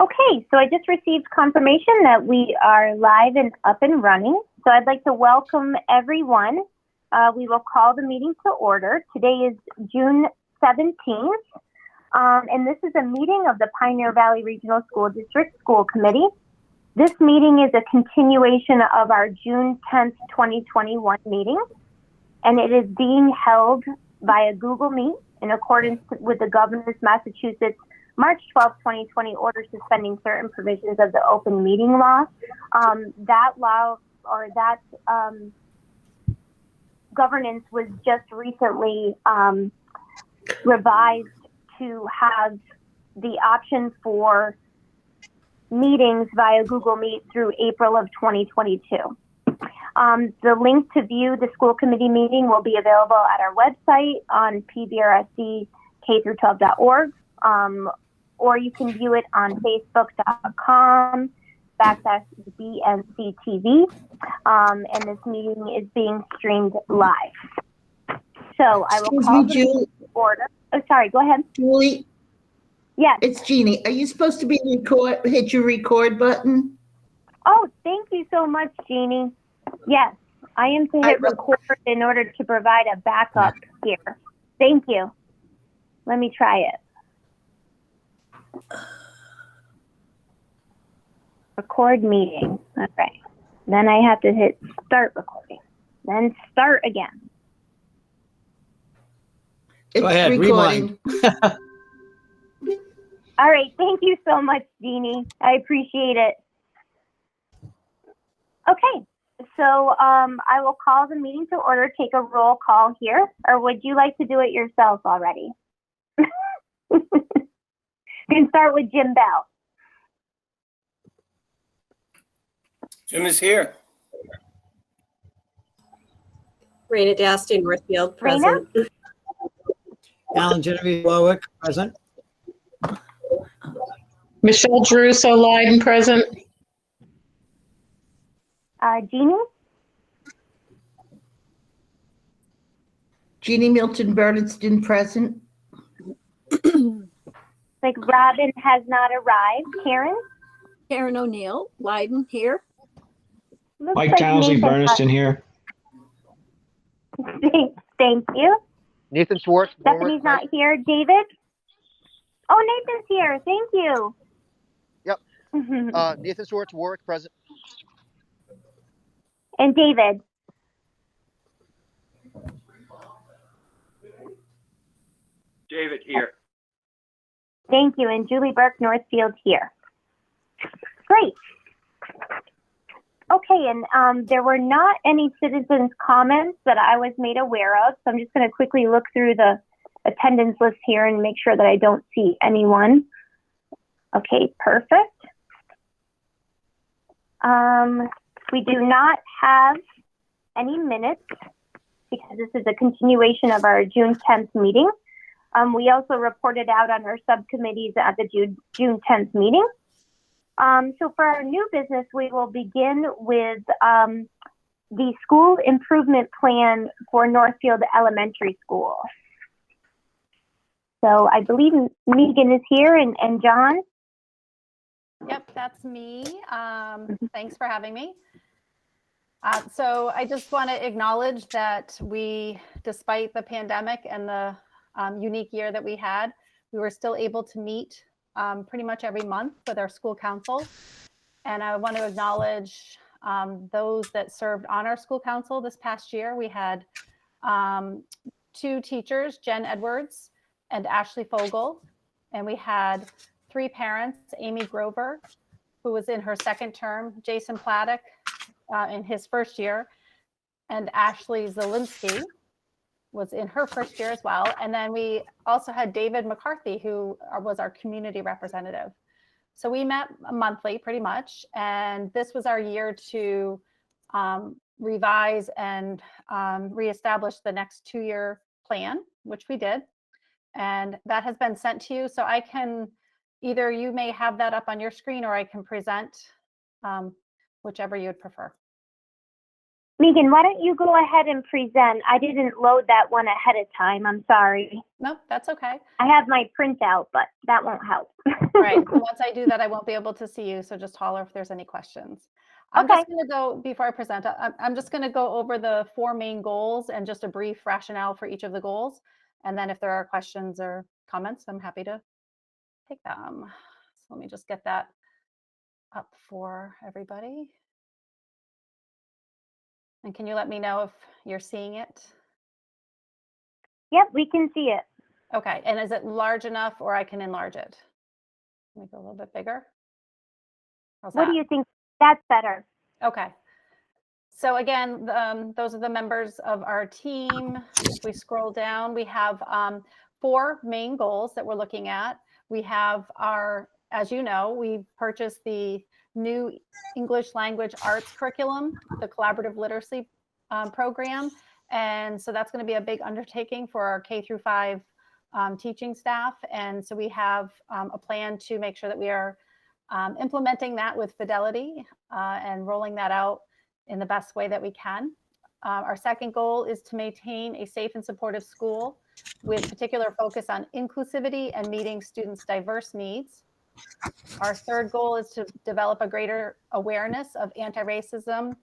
Okay, so I just received confirmation that we are live and up and running. So I'd like to welcome everyone. We will call the meeting to order. Today is June 17th, and this is a meeting of the Pioneer Valley Regional School District School Committee. This meeting is a continuation of our June 10th, 2021 meeting, and it is being held via Google Meet in accordance with the Governor's Massachusetts March 12, 2020 order suspending certain provisions of the open meeting law. That law, or that governance, was just recently revised to have the option for meetings via Google Meet through April of 2022. The link to view the school committee meeting will be available at our website on PVRSD K-12.org. Or you can view it on facebook.com/BNCTV. And this meeting is being streamed live. So I will call the meeting to order. Oh, sorry, go ahead. Julie? Yes. It's Jeannie. Are you supposed to be hit your record button? Oh, thank you so much, Jeannie. Yes, I am to hit record in order to provide a backup here. Thank you. Let me try it. Record meeting. All right. Then I have to hit start recording. Then start again. It's Go ahead, recording. All right. Thank you so much, Jeannie. I appreciate it. Okay. So I will call the meeting to order. Take a roll call here. Or would you like to do it yourself already? You can start with Jim Bell. Jim is here. Raina Bernardston-Northfield, present. Alan Genevieve Warwick, present. Michelle Druso, Leiden, present. Jeannie? Jeannie Milton Bernardston, present. Like Robin has not arrived. Karen? Karen O'Neill, Leiden, here. Looks Mike like Townsley, Nathan Bernardston here. Thank you. Nathan Schwartz. Stephanie's not here. David? Oh, Nathan's here. Thank you. Yep. Nathan Schwartz, Warwick, present. And David? David here. Thank you. And Julie Burke Northfield here. Great. Okay, and there were not any citizens' comments that I was made aware of, so I'm just going to quickly look through the attendance list here and make sure that I don't see anyone. Okay, perfect. We do not have any minutes because this is a continuation of our June 10th meeting. We also reported out on our subcommittees at the June 10th meeting. So for our new business, we will begin with the school improvement plan for Northfield Elementary School. So I believe Megan is here and John. Yep, that's me. Thanks for having me. So I just want to acknowledge that we, despite the pandemic and the unique year that we had, we were still able to meet pretty much every month with our school council. And I want to acknowledge those that served on our school council this past year. We had 2 teachers, Jen Edwards and Ashley Fogel. And we had 3 parents, Amy Grover, who was in her 2nd term, Jason Platic in his 1st year, and Ashley Zielinski was in her 1st year as well. And then we also had David McCarthy, who was our community representative. So we met monthly pretty much. And this was our year to revise and reestablish the next 2-year plan, which we did. And that has been sent to you. So I can, either you may have that up on your screen or I can present whichever you would prefer. Megan, why don't you go ahead and present? I didn't load that one ahead of time. I'm sorry. Nope, that's okay. I have my printout, but that won't help. All right, so once I do that, I won't be able to see you, so just holler if there's any questions. I'm Okay. just going to go, before I present, I'm just going to go over the 4 main goals and just a brief rationale for each of the goals. And then if there are questions or comments, I'm happy to take them. So let me just get that up for everybody. And can you let me know if you're seeing it? Yep, we can see it. Okay, and is it large enough or I can enlarge it? Make it a little bit bigger. How's What that? do you think? That's better. Okay. So again, those are the members of our team. If we scroll down, we have 4 main goals that we're looking at. We have our, as you know, we purchased the new English language arts curriculum, the collaborative literacy program. And so that's going to be a big undertaking for our K through 5 teaching staff. And so we have a plan to make sure that we are implementing that with fidelity and rolling that out in the best way that we can. Our second goal is to maintain a safe and supportive school with particular focus on inclusivity and meeting students' diverse needs. Our third goal is to develop a greater awareness of anti-racism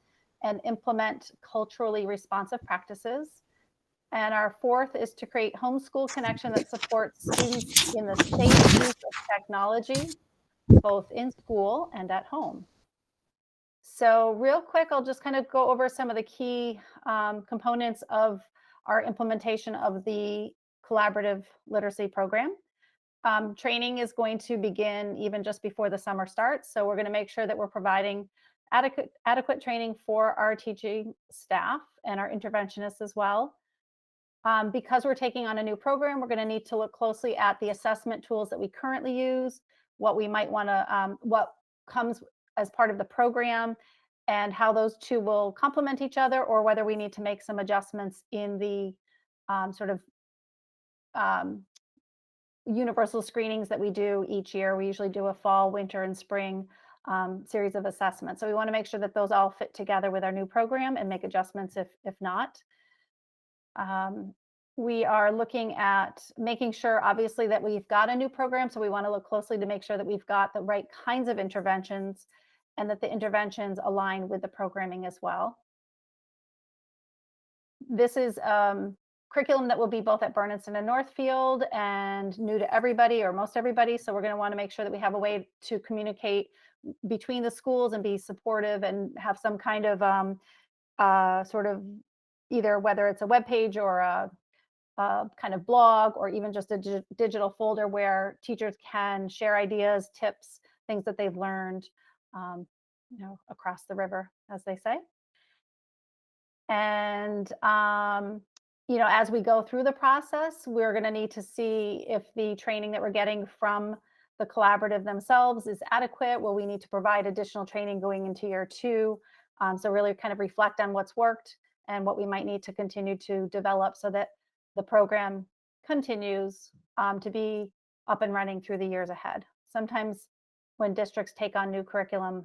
and implement culturally responsive practices. And our fourth is to create homeschool connection that supports students in the safe use of technology, both in school and at home. So real quick, I'll just kind of go over some of the key components of our implementation of the collaborative literacy program. Training is going to begin even just before the summer starts. So we're going to make sure that we're providing adequate training for our teaching staff and our interventionists as well. Because we're taking on a new program, we're going to need to look closely at the assessment tools that we currently use, what we might want to, what comes as part of the program, and how those two will complement each other, or whether we need to make some adjustments in the sort of universal screenings that we do each year. We usually do a fall, winter, and spring series of assessments. So we want to make sure that those all fit together with our new program and make adjustments if not. We are looking at making sure, obviously, that we've got a new program. So we want to look closely to make sure that we've got the right kinds of interventions and that the interventions align with the programming as well. This is curriculum that will be both at Bernardston-Northfield and new to everybody or most everybody. So we're going to want to make sure that we have a way to communicate between the schools and be supportive and have some kind of sort of either whether it's a web page or a kind of blog or even just a digital folder where teachers can share ideas, tips, things that they've learned, you know, across the river, as they say. And, you know, as we go through the process, we're going to need to see if the training that we're getting from the collaborative themselves is adequate. Will we need to provide additional training going into year 2? So really kind of reflect on what's worked and what we might need to continue to develop so that the program continues to be up and running through the years ahead. Sometimes when districts take on new curriculum,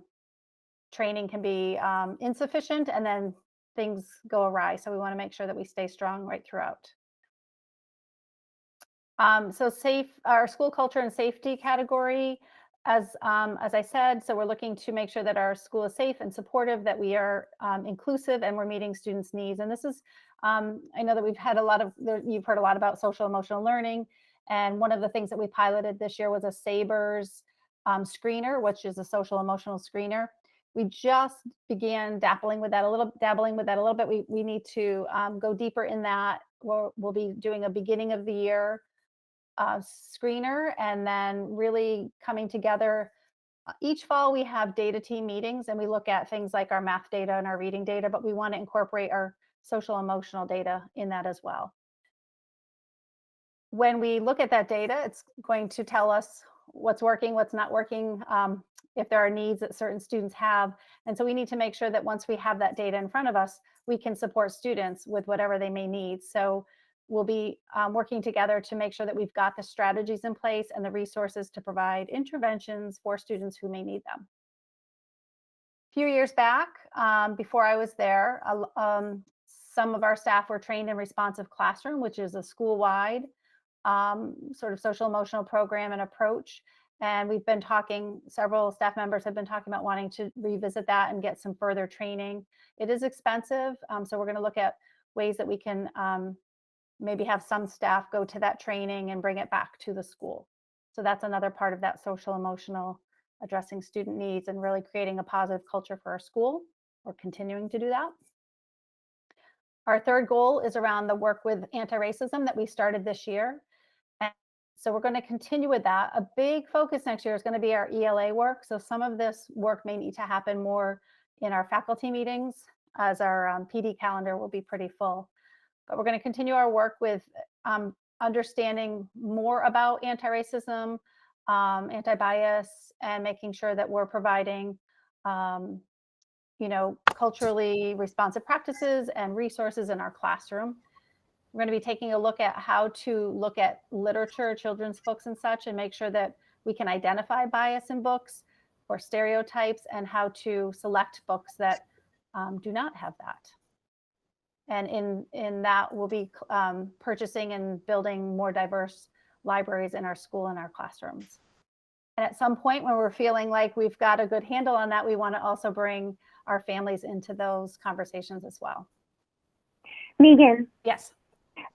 training can be insufficient and then things go awry. So we want to make sure that we stay strong right throughout. So our school culture and safety category, as I said, so we're looking to make sure that our school is safe and supportive, that we are inclusive and we're meeting students' needs. And this is, I know that we've had you've heard a lot about social emotional learning. And one of the things that we piloted this year was a SABRS screener, which is a social emotional screener. We just began dabbling with that a little bit. We need to go deeper in that. We'll be doing a beginning of the year screener and then really coming together. Each fall we have data team meetings and we look at things like our math data and our reading data, but we want to incorporate our social emotional data in that as well. When we look at that data, it's going to tell us what's working, what's not working, if there are needs that certain students have. And so we need to make sure that once we have that data in front of us, we can support students with whatever they may need. So we'll be working together to make sure that we've got the strategies in place and the resources to provide interventions for students who may need them. few years back, before I was there, some of our staff were trained in Responsive Classroom, which is a school-wide sort of social emotional program and approach. And we've been talking, several staff members have been talking about wanting to revisit that and get some further training. It is expensive, so we're going to look at ways that we can maybe have some staff go to that training and bring it back to the school. So that's another part of that social emotional, addressing student needs and really creating a positive culture for our school. We're continuing to do that. Our third goal is around the work with anti-racism that we started this year. And so we're going to continue with that. A big focus next year is going to be our ELA work. So some of this work may need to happen more in our faculty meetings, as our PD calendar will be pretty full. But we're going to continue our work with understanding more about anti-racism, anti-bias, and making sure that we're providing culturally responsive practices and resources in our classroom. We're going to be taking a look at how to look at literature, children's books and such, and make sure that we can identify bias in books or stereotypes, and how to select books that do not have that. And in that, we'll be purchasing and building more diverse libraries in our school and our classrooms. And at some point when we're feeling like we've got a good handle on that, we want to also bring our families into those conversations as well. Megan. Yes.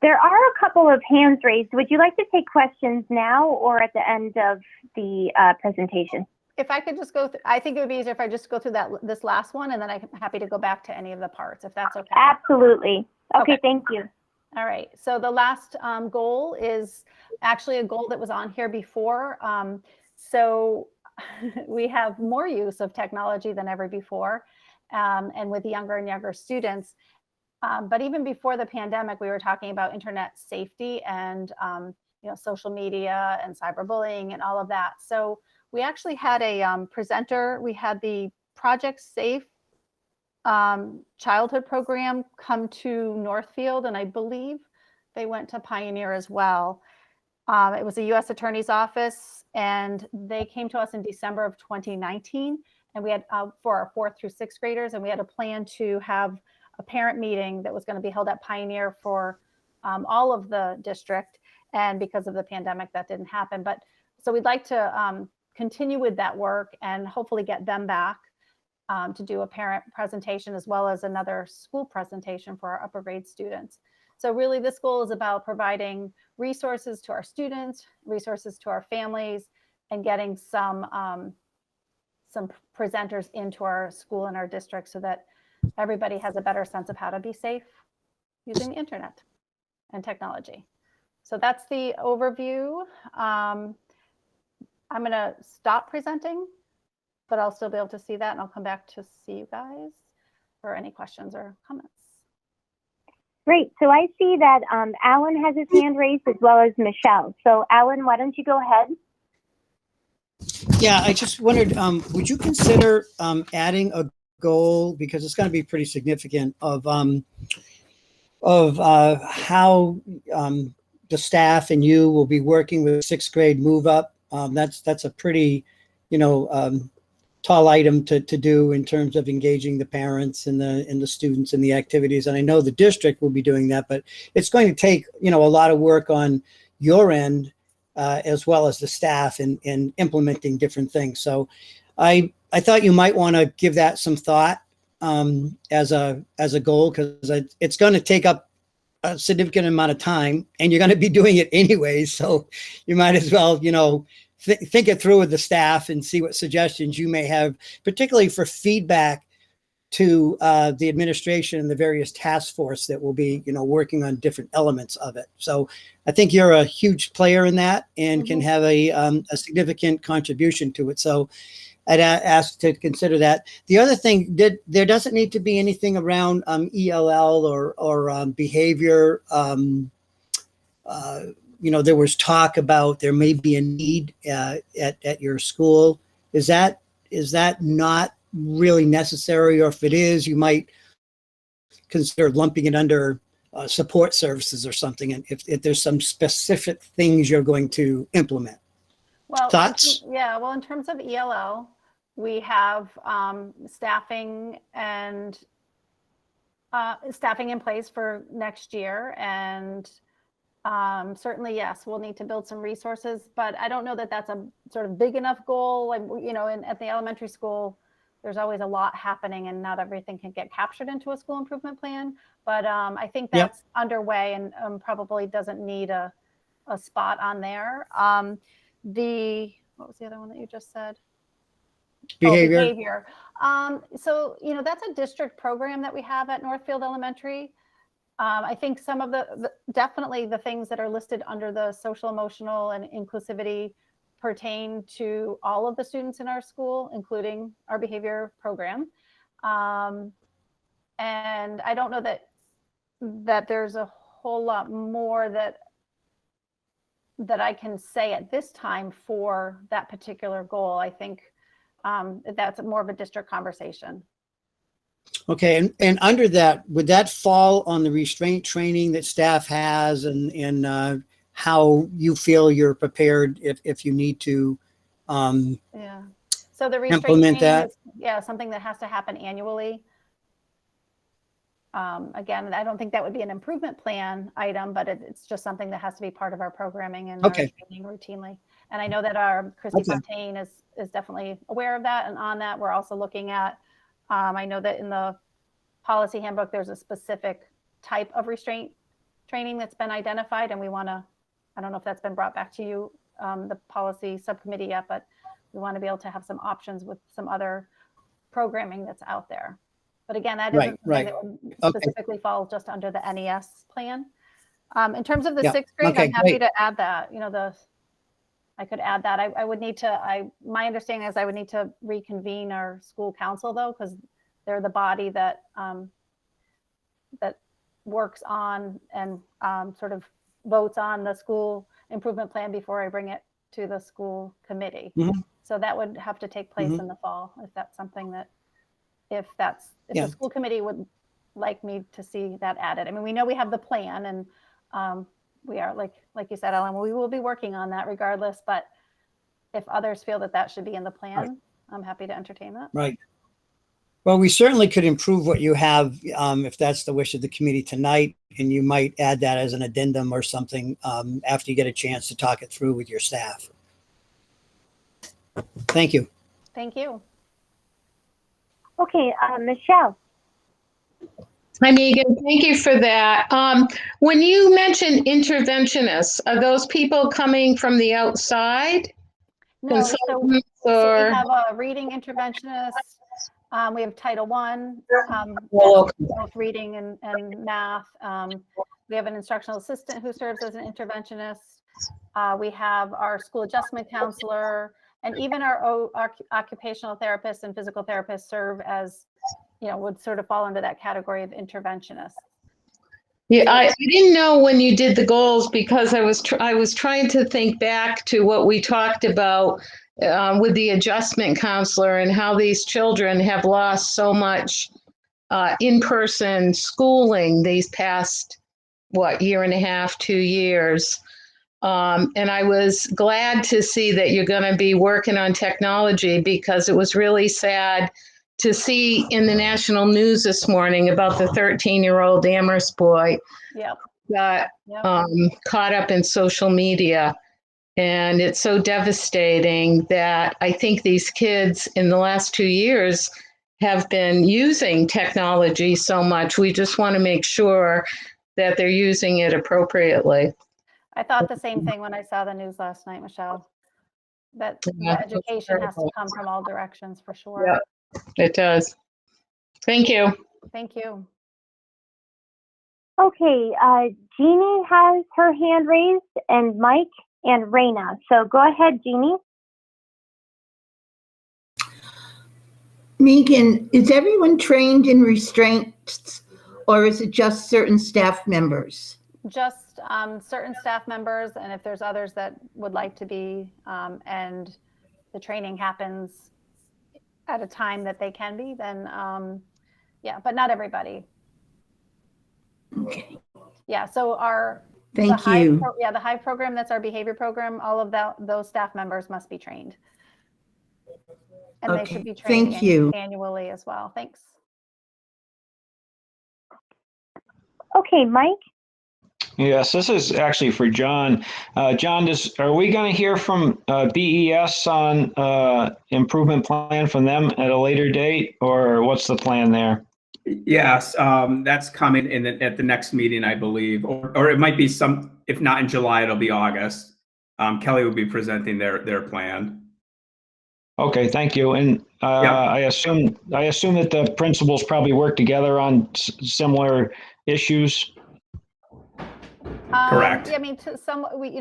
There are a couple of hands raised. Would you like to take questions now or at the end of the presentation? If I could just go through, I think it would be easier if I just go through this last one, and then I'm happy to go back to any of the parts, if that's okay. Absolutely. Okay. Thank you. All right. So the last goal is actually a goal that was on here before. So we have more use of technology than ever before, and with younger and younger students. But even before the pandemic, we were talking about internet safety and social media and cyberbullying and all of that. So we actually had a presenter. We had the Project Safe childhood program come to Northfield, and I believe they went to Pioneer as well. It was a U.S. Attorney's Office, and they came to us in December of 2019, and we had for our 4th through 6th graders, and we had a plan to have a parent meeting that was going to be held at Pioneer for all of the district, and because of the pandemic, that didn't happen. But so we'd like to continue with that work and hopefully get them back to do a parent presentation as well as another school presentation for our upper grade students. So really this goal is about providing resources to our students, resources to our families, and getting some presenters into our school and our district so that everybody has a better sense of how to be safe using the internet and technology. So that's the overview. I'm going to stop presenting, but I'll still be able to see that, and I'll come back to see you guys for any questions or comments. Great. So I see that Alan has his hand raised as well as Michelle. So Alan, why don't you go ahead? Yeah, I just wondered, would you consider adding a goal, because it's going to be pretty significant, of how the staff and you will be working with 6th grade move up. That's a pretty, tall item to do in terms of engaging the parents and the students in the activities. And I know the district will be doing that, but it's going to take, a lot of work on your end as well as the staff in implementing different things. So I thought you might want to give that some thought as a goal, because it's going to take up a significant amount of time, and you're going to be doing it anyways. So you might as well, think it through with the staff and see what suggestions you may have, particularly for feedback to the administration and the various task force that will be, working on different elements of it. So I think you're a huge player in that and can have a significant contribution to it. So I'd ask to consider that. The other thing, there doesn't need to be anything around ELL or behavior. There was talk about there may be a need at your school. Is that not really necessary? Or if it is, you might consider lumping it under support services or something, and if there's some specific things you're going to implement. Well, thoughts? Yeah, well, in terms of ELL, we have staffing in place for next year, and certainly, yes, we'll need to build some resources, but I don't know that that's a sort of big enough goal. Like, you know, at the elementary school, there's always a lot happening and not everything can get captured into a school improvement plan. But I think that's underway and probably doesn't need a spot on there. What was the other one that you just said? Behavior. Oh, behavior. So, you know, that's a district program that we have at Northfield Elementary. I think some of definitely the things that are listed under the social, emotional, and inclusivity pertain to all of the students in our school, including our behavior program. And I don't know that there's a whole lot more that I can say at this time for that particular goal. I think that's more of a district conversation. Okay, and under that, would that fall on the restraint training that staff has, and how you feel you're prepared if you need to Yeah. So the restraint implement training that? is something that has to happen annually. Again, I don't think that would be an improvement plan item, but it's just something that has to be part of our programming and our training routinely. And I know that our Christy Fontaine is definitely aware of that. And on that, we're also looking at, I know that in the policy handbook, there's a specific type of restraint training that's been identified. And we want to, I don't know if that's been brought back to you, the policy subcommittee yet, but we want to be able to have some options with some other programming that's out there. But again, that isn't something that would specifically fall just under the NES plan. In terms of the sixth grade, I'm happy to add that. You know, I could add that. I would need to. My understanding is I would need to reconvene our school council though, because they're the body that that works on and sort of votes on the school improvement plan before I bring it to the school committee. Mm-hmm. So that would have to take place in the fall if that's something that. If the school committee would like me to see that added. I mean, we know we have the plan, and we are like you said, Ellen, we will be working on that regardless. But if others feel that should be in the plan, I'm happy to entertain that. Right. Well, we certainly could improve what you have if that's the wish of the committee tonight, and you might add that as an addendum or something after you get a chance to talk it through with your staff. Thank you. Thank you. Okay, Michelle. Hi, Megan. Thank you for that. When you mentioned interventionists, are those people coming from the outside? No, so we have a reading interventionist. We have Title I, both reading and math. We have an instructional assistant who serves as an interventionist. We have our school adjustment counselor, and even our occupational therapists and physical therapists serve as, you know, would sort of fall under that category of interventionists. Yeah, I didn't know when you did the goals because I was trying to think back to what we talked about with the adjustment counselor and how these children have lost so much in-person schooling these past, year and a half, 2 years. And I was glad to see that you're going to be working on technology because it was really sad to see in the national news this morning about the 13-year-old Amherst boy got caught up in social media. And it's so devastating that I think these kids in the last 2 years have been using technology so much. We just want to make sure that they're using it appropriately. I thought the same thing when I saw the news last night, Michelle, that education has to come from all directions for sure. Yeah, it does. Thank you. Thank you. Okay, Jeannie has her hand raised, and Mike and Raina. So go ahead, Jeannie. Megan, is everyone trained in restraints, or is it just certain staff members? Just certain staff members, and if there's others that would like to be, and the training happens at a time that they can be, then yeah, but not everybody. Okay. Yeah, so the Hive program, that's our behavior program, all of those staff members must be trained. And they Okay, should be trained thank you. annually as well. Thanks. Okay, Mike? Yes, this is actually for John. John, are we going to hear from BES on improvement plan from them at a later date, or what's the plan there? Yes, that's coming at the next meeting, I believe, or it might be if not in July, it'll be August. Kelly will be presenting their plan. Okay, thank you. And I assume that the principals probably work together on similar issues. Correct. Yeah, I mean,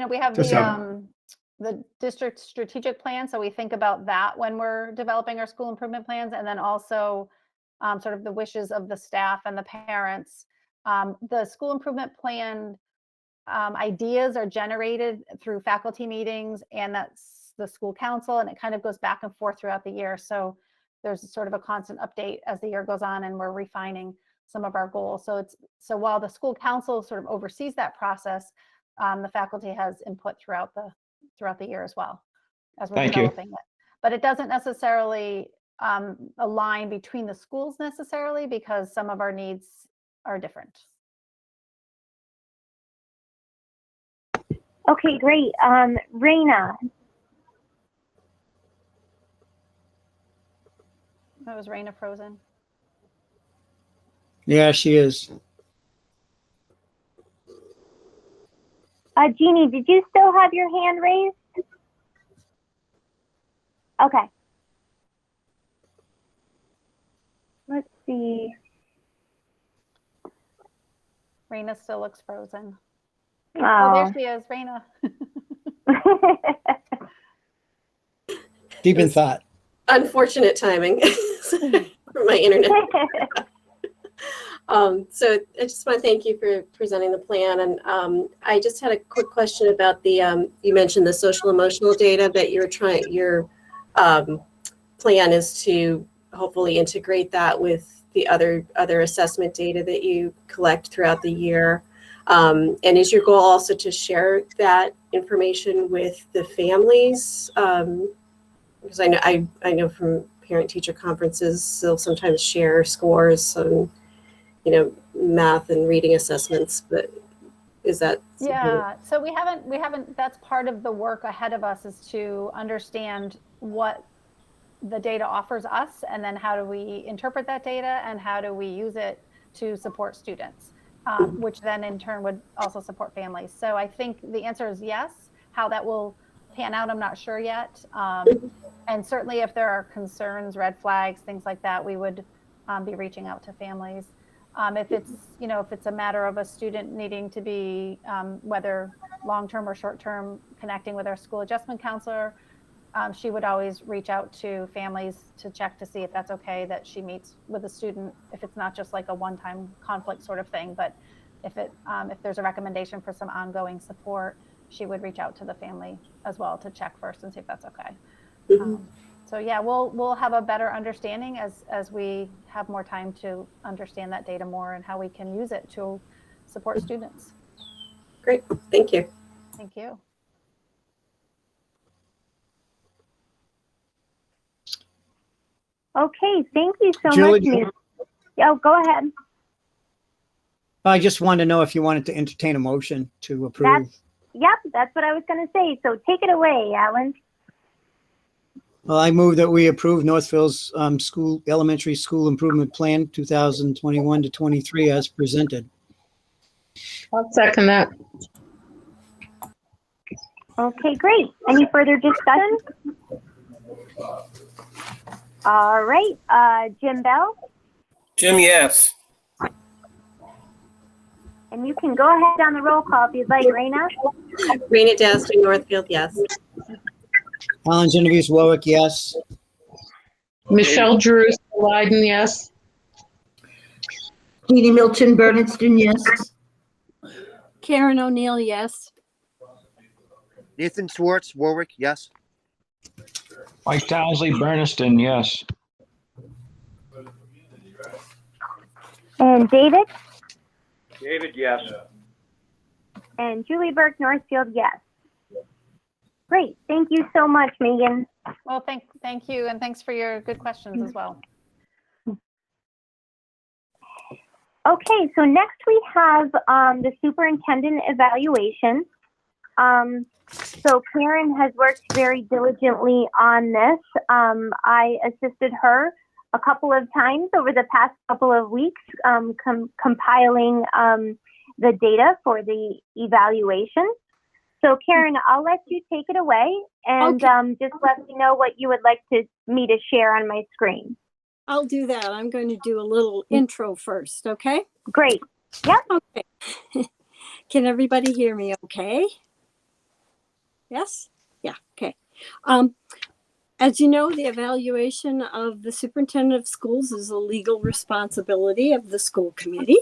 we have the district strategic plan, so we think about that when we're developing our school improvement plans, and then also sort of the wishes of the staff and the parents. The school improvement plan ideas are generated through faculty meetings, and that's the school council, and it kind of goes back and forth throughout the year. So there's sort of a constant update as the year goes on, and we're refining some of our goals. So while the school council sort of oversees that process, the faculty has input throughout the year as well as we're developing it. But it doesn't necessarily align between the schools necessarily, because some of our needs are different. Okay, great. Raina? That was Raina frozen. Yeah, she is. Jeannie, did you still have your hand raised? Okay. Let's see. Raina still looks frozen. Oh, Oh, there she is, Raina. Deep in thought. Unfortunate timing for my internet. So I just want to thank you for presenting the plan. And I just had a quick question about the, you mentioned the social emotional data that your plan is to hopefully integrate that with the other assessment data that you collect throughout the year. And is your goal also to share that information with the families? Because I know from parent-teacher conferences, they'll sometimes share scores on, math and reading assessments, but is that? Yeah, so we haven't, that's part of the work ahead of us, is to understand what the data offers us, and then how do we interpret that data, and how do we use it to support students, which then in turn would also support families. So I think the answer is yes. How that will pan out, I'm not sure yet. And certainly if there are concerns, red flags, things like that, we would be reaching out to families. If it's a matter of a student needing to be, whether long-term or short-term, connecting with our school adjustment counselor, she would always reach out to families to check to see if that's okay that she meets with a student, if it's not just like a one-time conflict sort of thing, but if there's a recommendation for some ongoing support, she would reach out to the family as well to check first and see if that's okay. So yeah, we'll have a better understanding as we have more time to understand that data more and how we can use it to support students. Great, thank you. Thank you. okay, thank you so Julie, much. Oh, go ahead. I just wanted to know if you wanted to entertain a motion to approve. Yep, that's what I was going to say. So take it away, Alan. Well, I move that we approve Northfield's elementary school improvement plan 2021 to 23 as presented. I'll second that. Okay, great. Any further discussion? All right, Jim Bell, Jim, yes. and you can go ahead on the roll call if you'd like, Raina. Bernardston-Northfield, yes. Alan Genovese Warwick, yes. Michelle Drew Leiden, yes. Jeannie Milton Bernardston, yes. Karen O'Neill, yes. Nathan Swartz, Warwick, yes. Mike Townsley, Bernardston, yes. And David? David, yes. And Julie Burke Northfield, yes. Great. Thank you so much, Megan. Well, thank you, and thanks for your good questions as well. Okay, so next we have the superintendent evaluation. So Karen has worked very diligently on this. I assisted her a couple of times over the past couple of weeks, compiling the data for the evaluation. So Karen, I'll let you take it away and just let me know what you would like me to share on my screen. I'll do that. I'm going to do a little intro first, okay? Great. Yep. Okay. Can everybody hear me okay? Yes? Yeah, okay. As you know, the evaluation of the superintendent of schools is a legal responsibility of the school committee.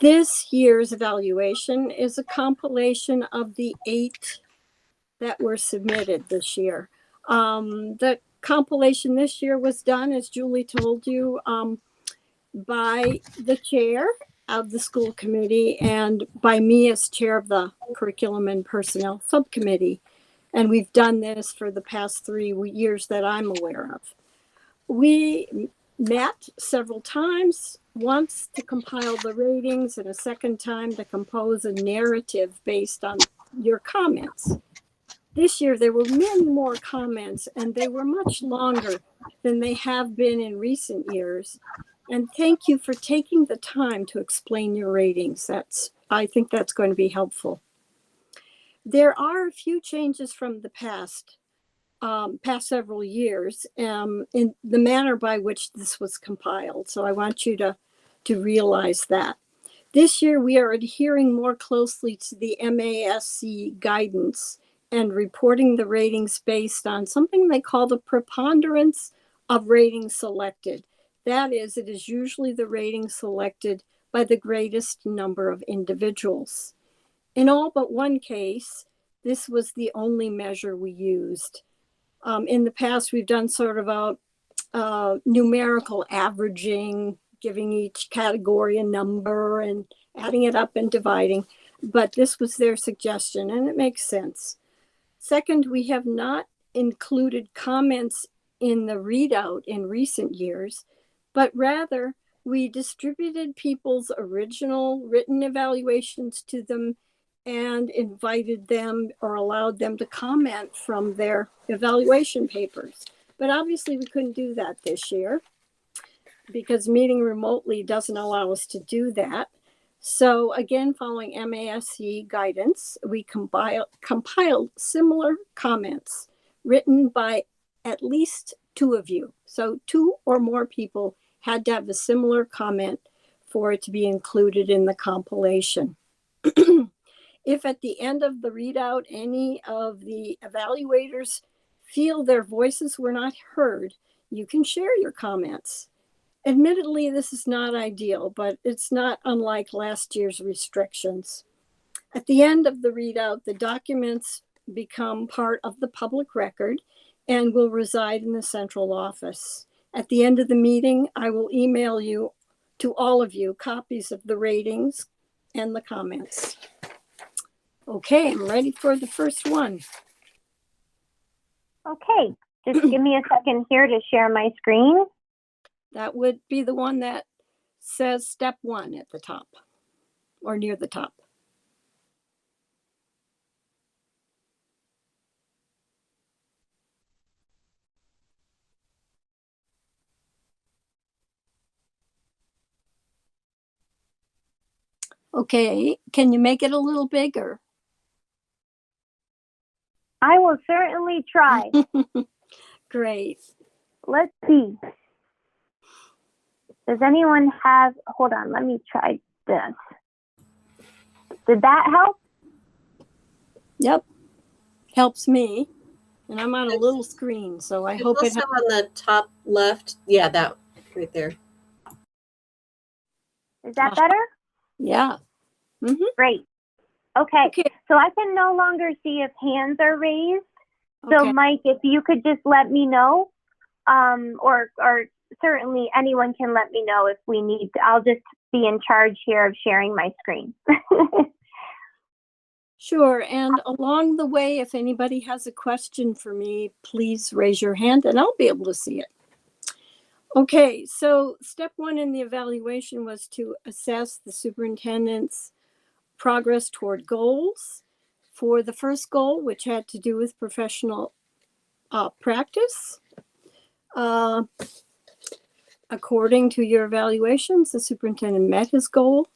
This year's evaluation is a compilation of the 8 that were submitted this year. The compilation this year was done, as Julie told you, by the chair of the school committee and by me as chair of the curriculum and personnel subcommittee. And we've done this for the past 3 years that I'm aware of. We met several times, once to compile the ratings and a second time to compose a narrative based on your comments. This year, there were many more comments and they were much longer than they have been in recent years. And thank you for taking the time to explain your ratings. I think that's going to be helpful. There are a few changes from the past several years in the manner by which this was compiled. So I want you to realize that. This year, we are adhering more closely to the MASC guidance and reporting the ratings based on something they call the preponderance of ratings selected. That is, it is usually the rating selected by the greatest number of individuals. In all but one case, this was the only measure we used. In the past, we've done sort of a numerical averaging, giving each category a number and adding it up and dividing, but this was their suggestion and it makes sense. Second, we have not included comments in the readout in recent years, but rather we distributed people's original written evaluations to them and invited them or allowed them to comment from their evaluation papers. But obviously we couldn't do that this year because meeting remotely doesn't allow us to do that. So again, following MASC guidance, we compiled similar comments written by at least 2 of you. So 2 or more people had to have a similar comment for it to be included in the compilation. If at the end of the readout, any of the evaluators feel their voices were not heard, you can share your comments. Admittedly, this is not ideal, but it's not unlike last year's restrictions. At the end of the readout, the documents become part of the public record and will reside in the central office. At the end of the meeting, I will email you to all of you copies of the ratings and the comments. Okay, I'm ready for the first one. Okay, just give me a second here to share my screen. That would be the one that says step 1 at the top or near the top. Okay, can you make it a little bigger? I will certainly try. Great. Let's see. Does anyone have, hold on, let me try this. Did that help? Yep, helps me. And I'm on a little screen, so I hope it also on the top left. Yeah, that right there. Is that better? Yeah. Mm-hmm. Great. Okay, so I can no longer see if hands are raised. So Mike, if you could just let me know, or certainly anyone can let me know if we need to. I'll just be in charge here of sharing my screen. Sure. And along the way, if anybody has a question for me, please raise your hand and I'll be able to see it. Okay, so step one in the evaluation was to assess the superintendent's progress toward goals. For the first goal, which had to do with professional practice, according to your evaluations, the superintendent met his goal.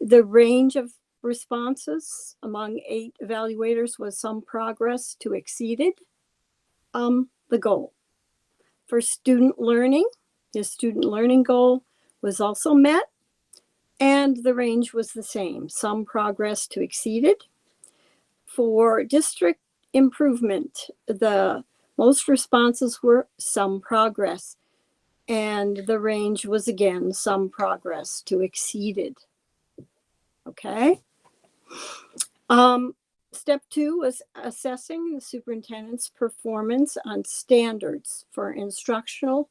The range of responses among 8 evaluators was some progress to exceeded the goal. For student learning, his student learning goal was also met, and the range was the same, some progress to exceeded. For district improvement, the most responses were some progress, and the range was again some progress to exceeded. Okay. Step 2 was assessing the superintendent's performance on standards for instructional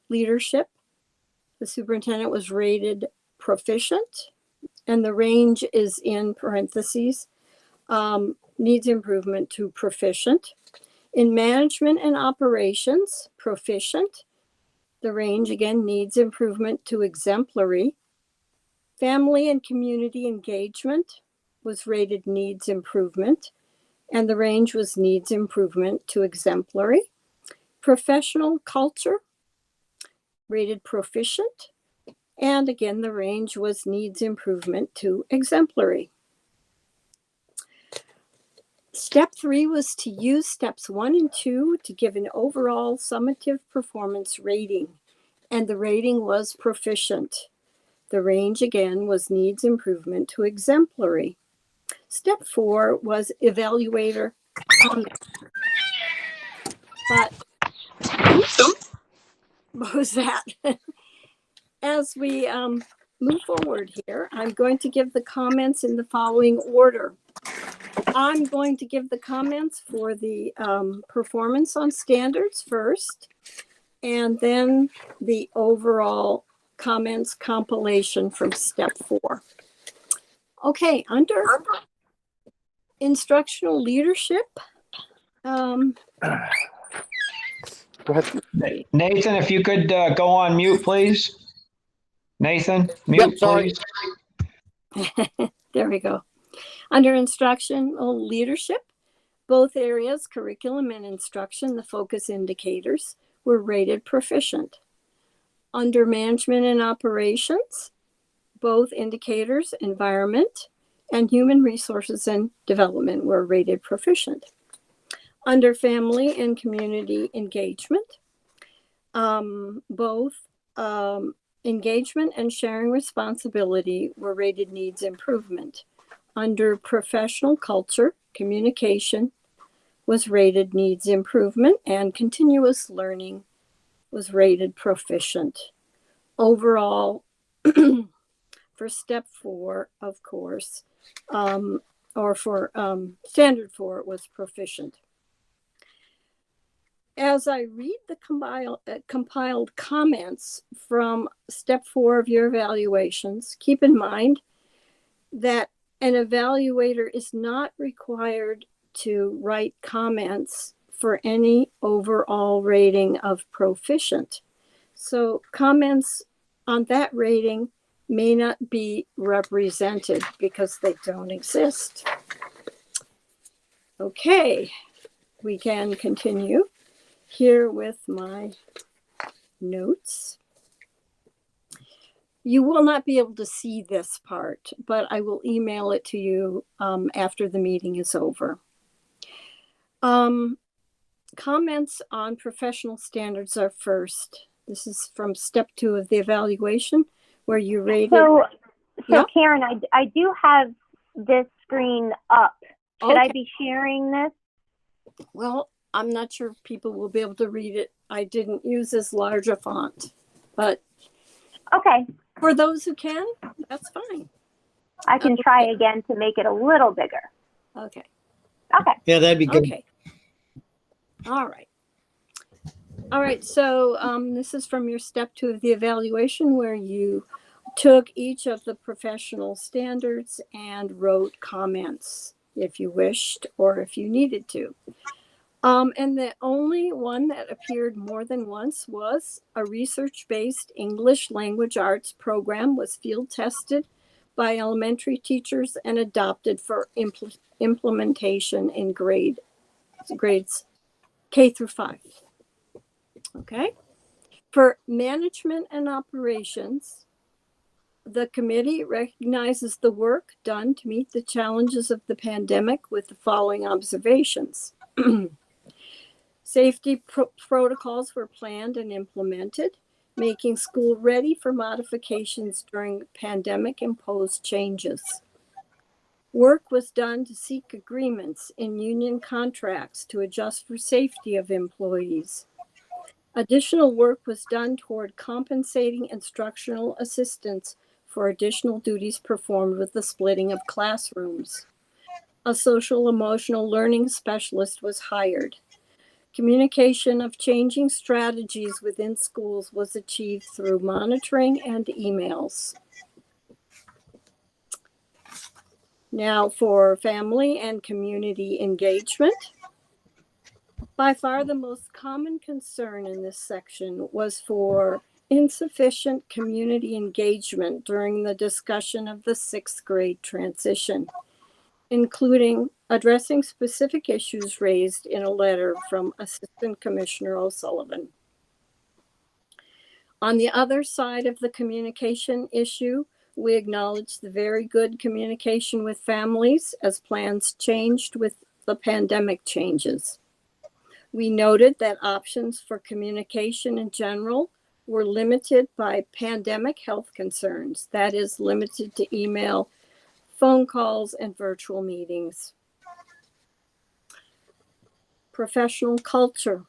leadership. The superintendent was rated proficient, and the range is in parentheses, needs improvement to proficient. In management and operations, proficient. The range again needs improvement to exemplary. Family and community engagement was rated needs improvement, and the range was needs improvement to exemplary. Professional culture, rated proficient, and again, the range was needs improvement to exemplary. Step 3 was to use steps 1 and 2 to give an overall summative performance rating, and the rating was proficient. The range again was needs improvement to exemplary. Step 4 was evaluator comment. But what was that? As we move forward here, I'm going to give the comments in the following order. I'm going to give the comments for the performance on standards first, and then the overall comments compilation from step 4. Okay, under instructional leadership. Go ahead. Nathan, if you could go on mute, please. Nathan, mute, Yep, sorry. please. There we go. Under instructional leadership, both areas, curriculum and instruction, the focus indicators, were rated proficient. Under management and operations, both indicators, environment and human resources and development, were rated proficient. Under family and community engagement, both engagement and sharing responsibility were rated needs improvement. Under professional culture, communication was rated needs improvement, and continuous learning was rated proficient. Overall, for step 4, of course, or for standard 4, it was proficient. As I read the compiled comments from step 4 of your evaluations, keep in mind that an evaluator is not required to write comments for any overall rating of proficient. So comments on that rating may not be represented because they don't exist. Okay, we can continue here with my notes. You will not be able to see this part, but I will email it to you after the meeting is over. Comments on professional standards are first. This is from step 2 of the evaluation, where you rated. So Yeah. Karen, I do have this screen up. Should I Okay. be sharing this? Well, I'm not sure if people will be able to read it. I didn't use as large a font, but Okay, for those who can, that's fine. I can try again to make it a little bigger. Okay. Okay. Yeah, that'd be good. Okay. All right. All right. So this is from your step 2 of the evaluation, where you took each of the professional standards and wrote comments if you wished or if you needed to. And the only one that appeared more than once was a research-based English language arts program was field tested by elementary teachers and adopted for implementation in grades K through 5. Okay. For management and operations, the committee recognizes the work done to meet the challenges of the pandemic with the following observations. Safety protocols were planned and implemented, making school ready for modifications during pandemic-imposed changes. Work was done to seek agreements in union contracts to adjust for safety of employees. Additional work was done toward compensating instructional assistants for additional duties performed with the splitting of classrooms. A social emotional learning specialist was hired. Communication of changing strategies within schools was achieved through monitoring and emails. Now for family and community engagement. By far the most common concern in this section was for insufficient community engagement during the discussion of the 6th grade transition, including addressing specific issues raised in a letter from Assistant Commissioner O'Sullivan. On the other side of the communication issue, we acknowledge the very good communication with families as plans changed with the pandemic changes. We noted that options for communication in general were limited by pandemic health concerns, that is, limited to email, phone calls, and virtual meetings. Professional culture.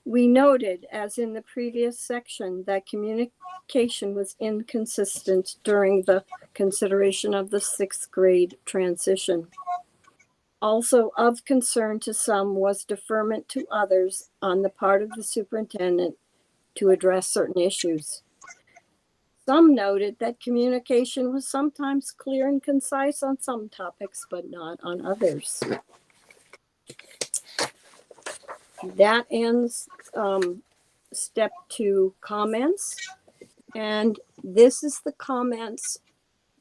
We noted, as in the previous section, that communication was inconsistent during the consideration of the 6th grade transition. Also of concern to some was deferment to others on the part of the superintendent to address certain issues. Some noted that communication was sometimes clear and concise on some topics, but not on others. That ends step 2 comments. And this is the comments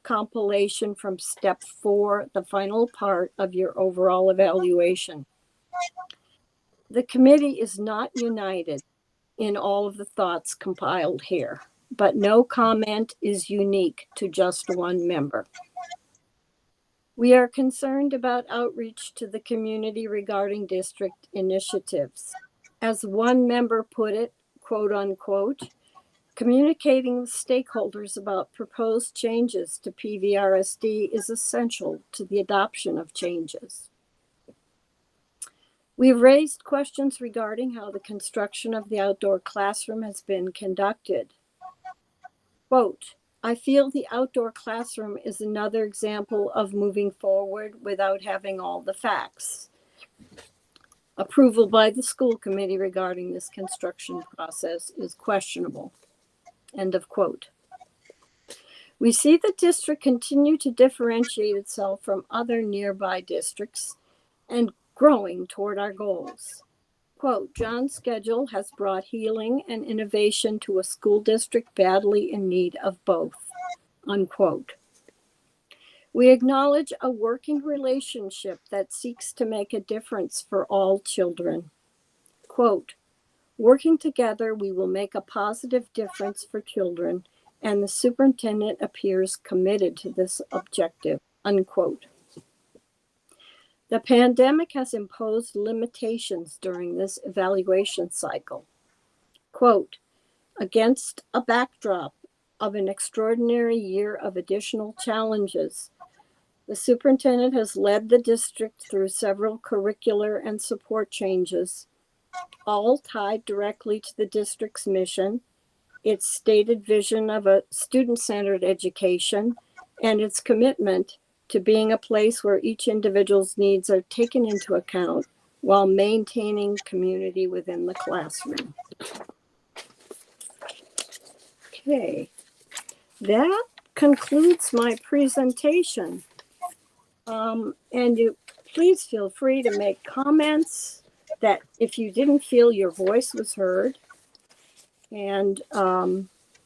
compilation from step 4, the final part of your overall evaluation. The committee is not united in all of the thoughts compiled here, but no comment is unique to just one member. We are concerned about outreach to the community regarding district initiatives. As one member put it, quote unquote, communicating with stakeholders about proposed changes to PVRSD is essential to the adoption of changes. We've raised questions regarding how the construction of the outdoor classroom has been conducted. Quote, I feel the outdoor classroom is another example of moving forward without having all the facts. Approval by the school committee regarding this construction process is questionable. End of quote. We see the district continue to differentiate itself from other nearby districts and growing toward our goals. Quote, John's schedule has brought healing and innovation to a school district badly in need of both, unquote. We acknowledge a working relationship that seeks to make a difference for all children. Quote, working together, we will make a positive difference for children, and the superintendent appears committed to this objective, unquote. The pandemic has imposed limitations during this evaluation cycle. Quote, against a backdrop of an extraordinary year of additional challenges, the superintendent has led the district through several curricular and support changes, all tied directly to the district's mission, its stated vision of a student-centered education, and its commitment to being a place where each individual's needs are taken into account while maintaining community within the classroom. Okay, that concludes my presentation. And you please feel free to make comments that if you didn't feel your voice was heard, and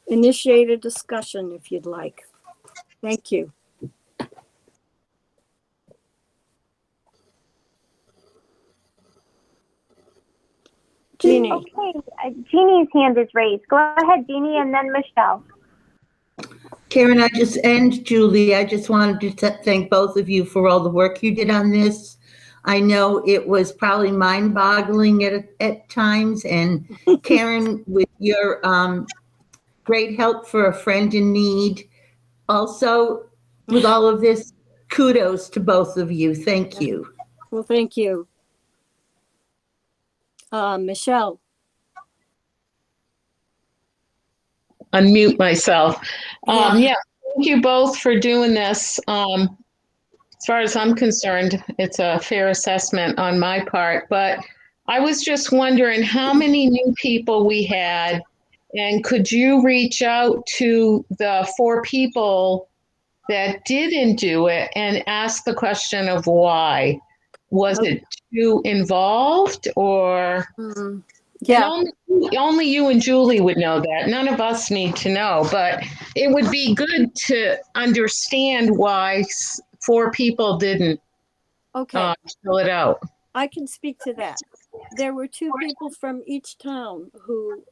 initiate a discussion if you'd like. Thank you. Jeannie. Okay, Jeannie's hand is raised. Go ahead, Jeannie, and then Michelle. Karen, and Julie, I just wanted to thank both of you for all the work you did on this. I know it was probably mind-boggling at times, and Karen, with your great help for a friend in need. Also, with all of this, kudos to both of you. Thank you. Well, thank you. Michelle. Unmute myself. Yeah, thank you both for doing this. As far as I'm concerned, it's a fair assessment on my part, but I was just wondering how many new people we had, and could you reach out to the 4 people that didn't do it and ask the question of why? Was it too involved, or? Yeah. Only you and Julie would know that. None of us need to know, but it would be good to understand why 4 people didn't fill it out. I can speak to that. There were 2 people from each town who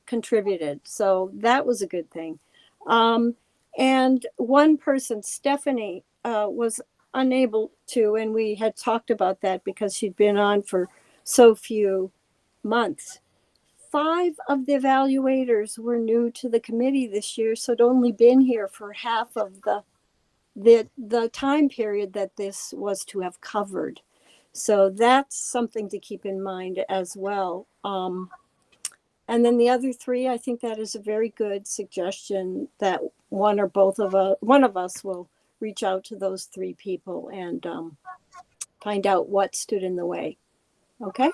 contributed, so that was a good thing. And one person, Stephanie, was unable to, and we had talked about that because she'd been on for so few months. 5 of the evaluators were new to the committee this year, so had only been here for half of the time period that this was to have covered. So that's something to keep in mind as well. And then the other 3, I think that is a very good suggestion that one of us will reach out to those 3 people and find out what stood in the way. Okay.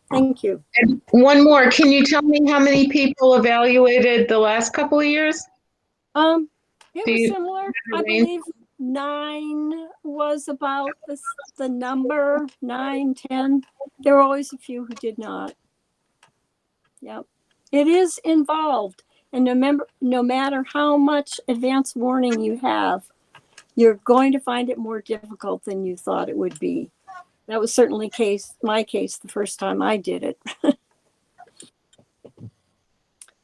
Thank you. And one more, can you tell me how many people evaluated the last couple of years? It was similar. I believe 9 was about the number, 9, 10. There were always a few who did not. Yep. It is involved. And no matter how much advance warning you have, you're going to find it more difficult than you thought it would be. That was certainly my case the first time I did it.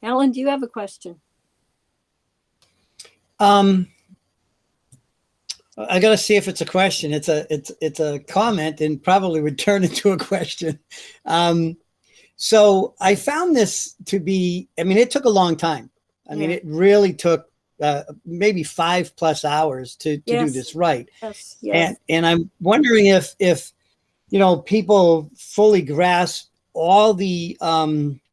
Alan, do you have a question? I got to see if it's a question. It's a comment and probably would turn into a question. So I found this to be, I mean, it took a long time. I mean, it really took maybe 5+ hours to do this right. Yes. And I'm wondering if people fully grasp all the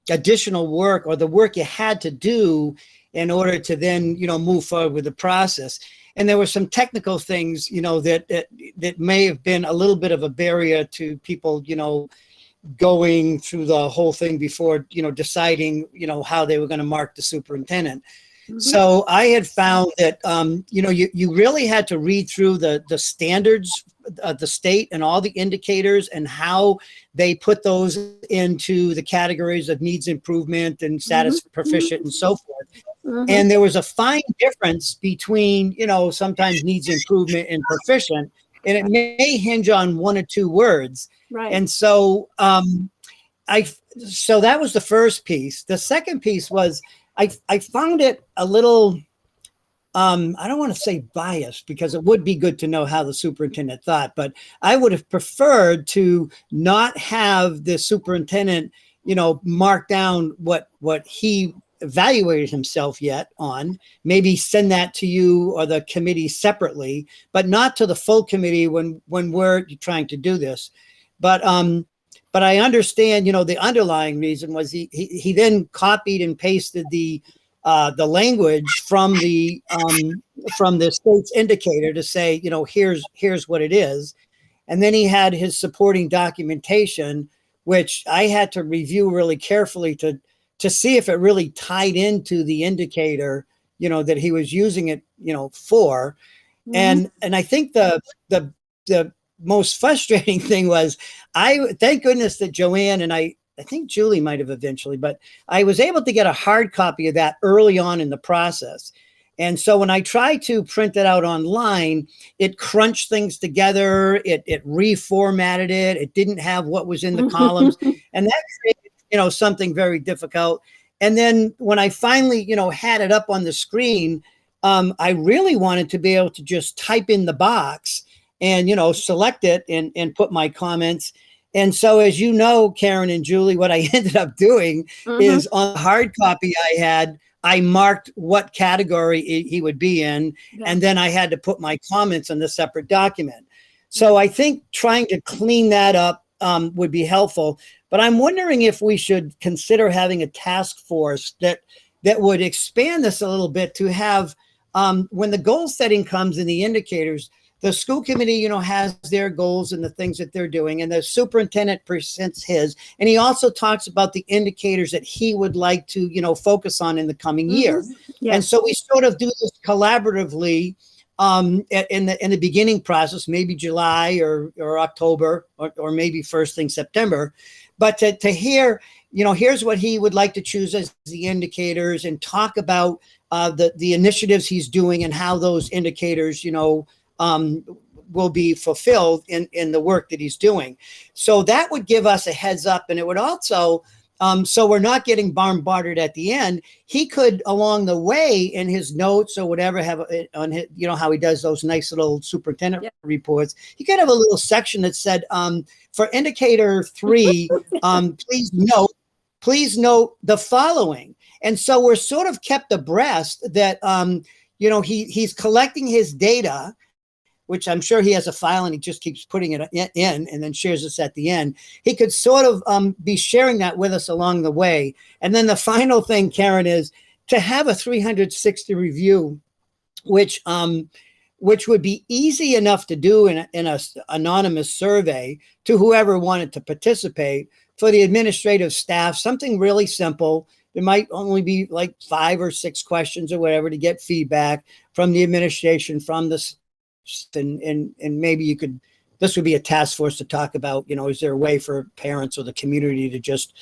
additional work or the work you had to do in order to then, move forward with the process. And there were some technical things, that may have been a little bit of a barrier to people, going through the whole thing before, deciding, how they were going to mark the superintendent. Mm-hmm. So I had found that, you really had to read through the standards, the state and all the indicators and how they put those into the categories of needs improvement and status proficient and so forth. Mm-hmm. And there was a fine difference between, sometimes needs improvement and proficient, and it may hinge on 1 or 2 words. Right. And so, so that was the first piece. The second piece was I found it a little, I don't want to say biased because it would be good to know how the superintendent thought, but I would have preferred to not have the superintendent, mark down what he evaluated himself yet on, maybe send that to you or the committee separately, but not to the full committee when we're trying to do this. But I understand, the underlying reason was he then copied and pasted the language from the state's indicator to say, here's what it is. And then he had his supporting documentation, which I had to review really carefully to see if it really tied into the indicator, that he was using it, for. And I think the most frustrating thing was thank goodness that Joanne and I think Julie might have eventually, but I was able to get a hard copy of that early on in the process. And so when I tried to print it out online, it crunched things together. It reformatted it. It didn't have what was in the columns. And that created, something very difficult. And then when I finally, had it up on the screen, I really wanted to be able to just type in the box and, select it and put my comments. And so, as you know, Karen and Julie, what I ended up doing is on the hard copy I marked what category he would be in, and then I had to put my comments in the separate document. So I think trying to clean that up would be helpful. But I'm wondering if we should consider having a task force that would expand this a little bit to have, when the goal setting comes in the indicators, the school committee, has their goals and the things that they're doing, and the superintendent presents his, and he also talks about the indicators that he would like to, focus on in the coming year. Yes. And so we sort of do this collaboratively in the beginning process, maybe July or October, or maybe first thing September, but to hear, here's what he would like to choose as the indicators, and talk about the initiatives he's doing and how those indicators, will be fulfilled in the work that he's doing. So that would give us a heads up, and it would also, so we're not getting bombarded at the end. He could, along the way, in his notes or whatever, have on his, how he does those nice little superintendent reports. He could have a little section that said, for indicator 3, please note the following. And so we're sort of kept abreast that, he's collecting his data, which I'm sure he has a file and he just keeps putting it in and then shares this at the end. He could sort of be sharing that with us along the way. And then the final thing, Karen, is to have a 360 review, which would be easy enough to do in an anonymous survey to whoever wanted to participate for the administrative staff, something really simple. There might only be like 5 or 6 questions or whatever to get feedback from the administration, from the and maybe you could, this would be a task force to talk about, is there a way for parents or the community to just,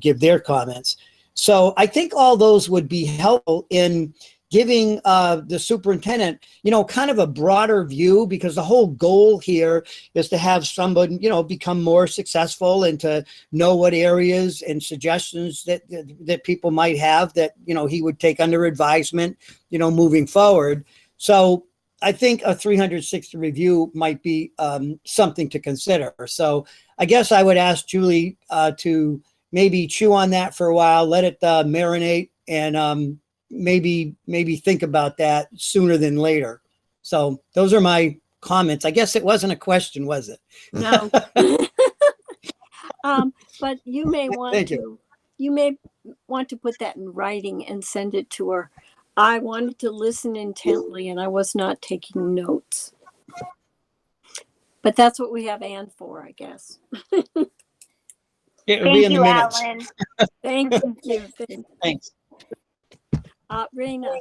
give their comments. So I think all those would be helpful in giving the superintendent, kind of a broader view, because the whole goal here is to have somebody, become more successful and to know what areas and suggestions that people might have that, he would take under advisement, moving forward. So I think a 360 review might be something to consider. So I guess I would ask Julie to maybe chew on that for a while, let it marinate, and maybe think about that sooner than later. So those are my comments. I guess it wasn't a question, was it? No. But you may want to, you may want to put that in writing and send it to her. I wanted to listen intently and I was not taking notes. But that's what we have Ann for, I guess. It will be in the minutes. Alan. Thank you. Thanks. Raina.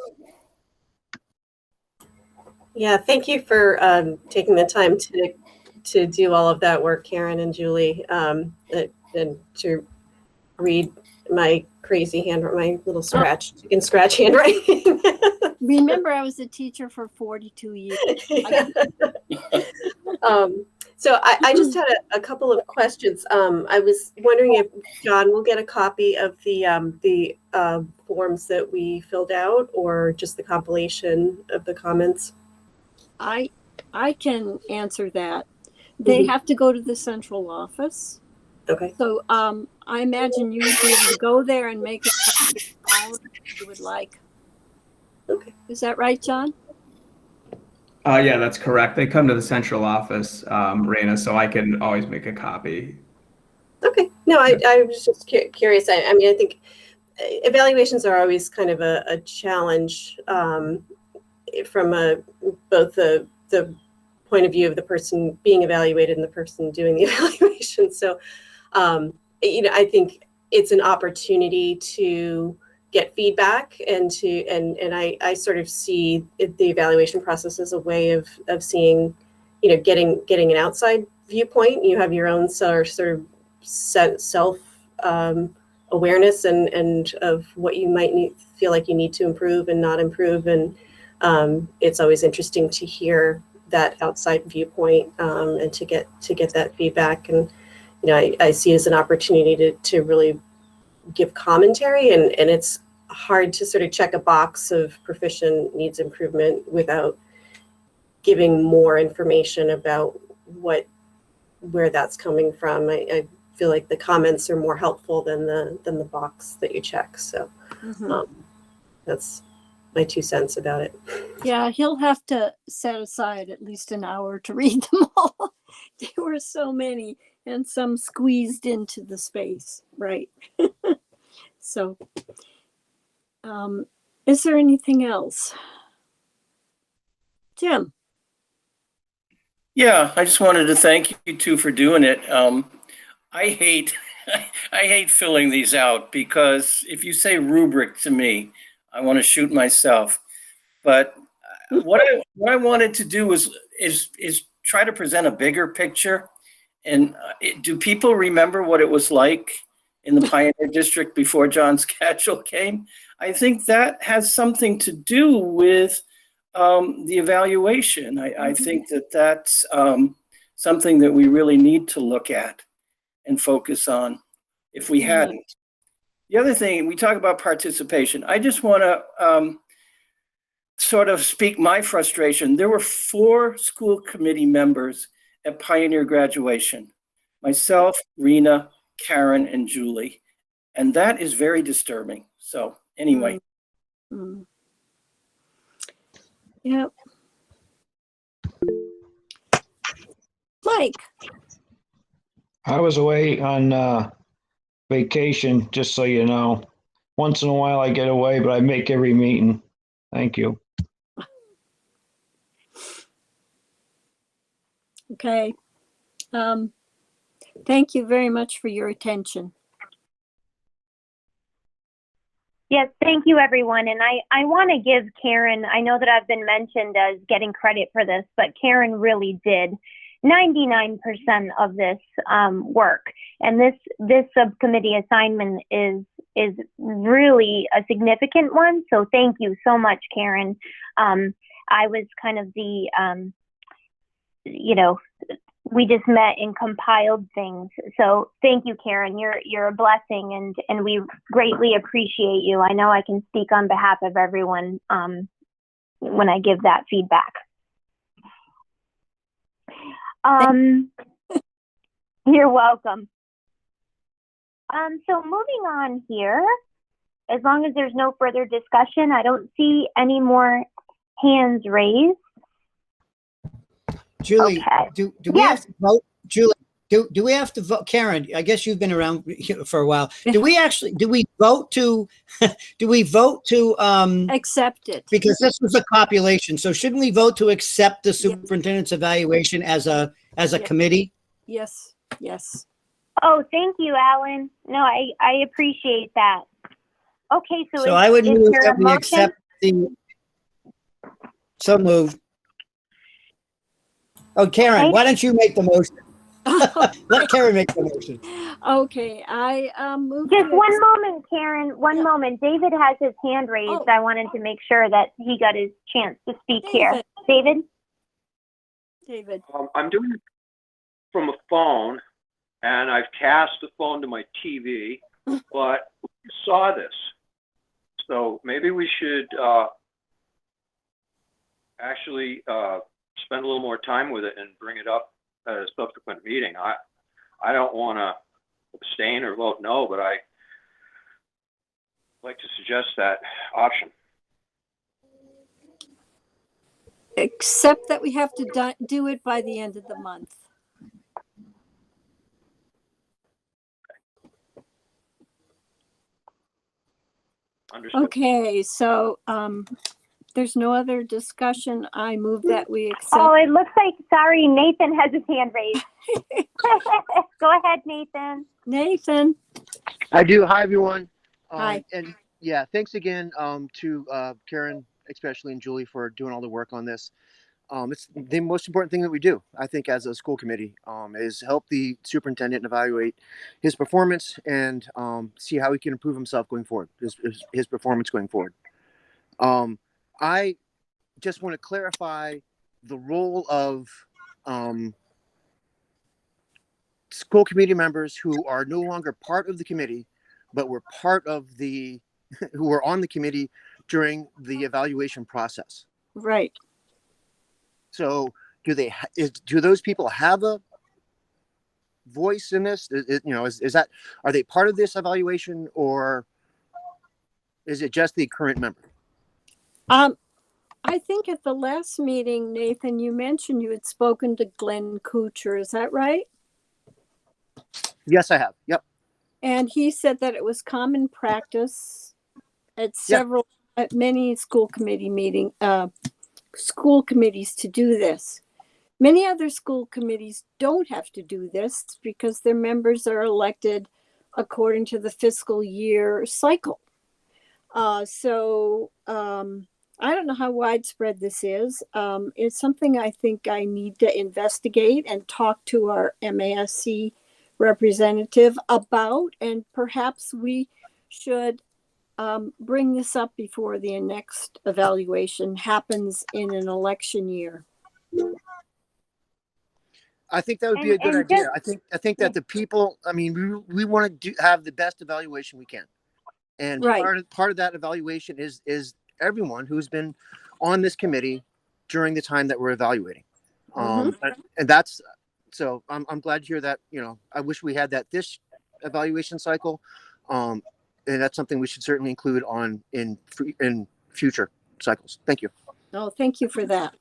Yeah, thank you for taking the time to do all of that work, Karen and Julie, and to read my crazy my little scratch handwriting. Remember, I was a teacher for 42 years. So I just had a couple of questions. I was wondering if John will get a copy of the forms that we filled out, or just the compilation of the comments. I can answer that. They have to go to the central office. Okay. So I imagine you would be able to go there and make a copy of all that you would like. Okay. Is that right, John? Yeah, that's correct. They come to the central office, Raina, so I can always make a copy. Okay. No, I was just curious. I mean, I think evaluations are always kind of a challenge from both the point of view of the person being evaluated and the person doing the evaluation. So, I think it's an opportunity to get feedback and I sort of see the evaluation process as a way of seeing, getting an outside viewpoint. You have your own sort of self awareness and of what you might feel like you need to improve and not improve. And it's always interesting to hear that outside viewpoint and to get that feedback. And I see it as an opportunity to really give commentary, and it's hard to sort of check a box of proficient needs improvement without giving more information about where that's coming from. I feel like the comments are more helpful than the box that you check. So that's my 2 cents about it. Yeah, he'll have to set aside at least an hour to read them all. There were so many, and some squeezed into the space, right? So, is there anything else? Jim? Yeah, I just wanted to thank you two for doing it. I hate filling these out because if you say rubric to me, I want to shoot myself. But what I wanted to do is try to present a bigger picture. And do people remember what it was like in the Pioneer District before John Scatchell came? I think that has something to do with the evaluation. I think that's something that we really need to look at and focus on if we hadn't. The other thing, we talk about participation. I just want to sort of speak my frustration. There were 4 school committee members at Pioneer graduation: myself, Rena, Karen, and Julie. And that is very disturbing. So anyway. Yep. Mike? I was away on vacation, just so you know. Once in a while I get away, but I make every meeting. Thank you. Okay. Thank you very much for your attention. Yes, thank you, everyone. And I want to give Karen, I know that I've been mentioned as getting credit for this, but Karen really did 99% of this work. And this subcommittee assignment is really a significant one. So thank you so much, Karen. I was kind of the, we just met and compiled things. So thank you, Karen. You're a blessing, and we greatly appreciate you. I know I can speak on behalf of everyone when I give that feedback. You're welcome. So moving on here, as long as there's no further discussion, I don't see any more hands raised. Julie, Okay. do we have to vote? Julie, do we have to vote? Karen, I guess you've been around for a while. Do we vote to accept it? Because this was a population. So shouldn't we vote to accept the superintendent's evaluation as a committee? Yes. Yes. Oh, thank you, Alan. No, I appreciate that. Okay, so I would move that we motion? accept so moved. Oh, Karen, Okay. why don't you make the motion? Let Karen make the motion. Okay, I move. Just one moment, Karen. One moment. David has his hand raised. Oh. I wanted to make sure that he got his chance to speak here. David? David. I'm doing it from a phone, and I've cast the phone to my TV, but we saw this. So maybe we should actually spend a little more time with it and bring it up at a subsequent meeting. I don't want to abstain or vote no, but I like to suggest that option. Except that we have to do it by the end of the month. Understood. Okay, so there's no other discussion. I move that we accept. Oh, it looks like, sorry, Nathan has his hand raised. Go ahead, Nathan. Nathan. I do. Hi, everyone. Hi. And Yeah, thanks again to Karen, especially, and Julie for doing all the work on this. It's the most important thing that we do, I think, as a school committee, is help the superintendent evaluate his performance and see how he can improve himself going forward, his performance going forward. I just want to clarify the role of school committee members who are no longer part of the committee, but were part of the, who were on the committee during the evaluation process. Right. So do those people have a voice in this? Is that, are they part of this evaluation, or is it just the current member? I think at the last meeting, Nathan, you mentioned you had spoken to Glenn Kuchar. Is that right? Yes, I have. Yep. And he said that it was common practice at at many school committees to do this. Many other school committees don't have to do this because their members are elected according to the fiscal year cycle. I don't know how widespread this is. It's something I think I need to investigate and talk to our MASC representative about, and perhaps we should bring this up before the next evaluation happens in an election year. I think that would be a good idea. I think that the people, I mean, we want to have the best evaluation we can. And part of that evaluation is everyone who's been on this committee during the time that we're evaluating. And that's, so I'm glad to hear that. I wish we had that this evaluation cycle. And that's something we should certainly include in future cycles. Thank you. Oh, thank you for that.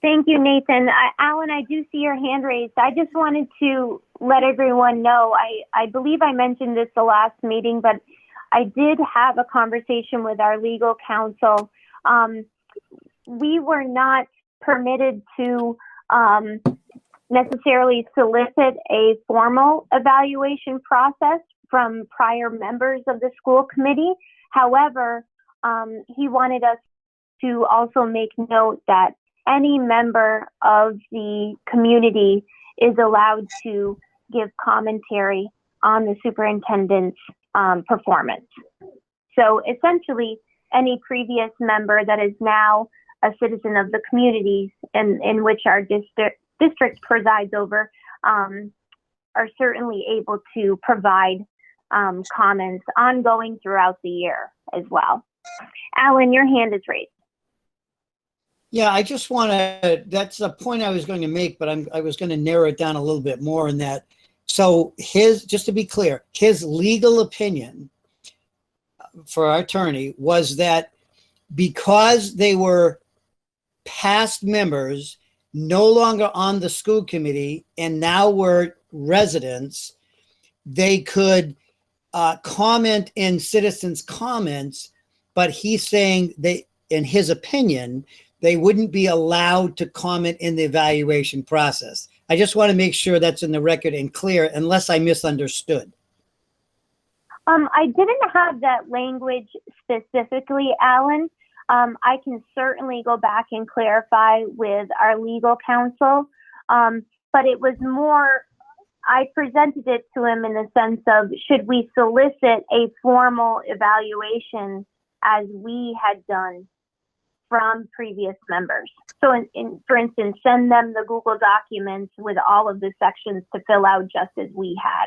Thank you, Nathan. Alan, I do see your hand raised. I just wanted to let everyone know, I believe I mentioned this the last meeting, but I did have a conversation with our legal counsel. We were not permitted to necessarily solicit a formal evaluation process from prior members of the school committee. However, he wanted us to also make note that any member of the community is allowed to give commentary on the superintendent's performance. So essentially, any previous member that is now a citizen of the community in which our district presides over are certainly able to provide comments ongoing throughout the year as well. Alan, your hand is raised. Yeah, I just want to, that's a point I was going to make, but I was going to narrow it down a little bit more in that. So just to be clear, his legal opinion for our attorney was that because they were past members, no longer on the school committee, and now were residents, they could comment in citizens' comments, but he's saying in his opinion, they wouldn't be allowed to comment in the evaluation process. I just want to make sure that's in the record and clear, unless I misunderstood. I didn't have that language specifically, Alan. I can certainly go back and clarify with our legal counsel, but it was more, I presented it to him in the sense of, should we solicit a formal evaluation as we had done from previous members? So for instance, send them the Google documents with all of the sections to fill out just as we had.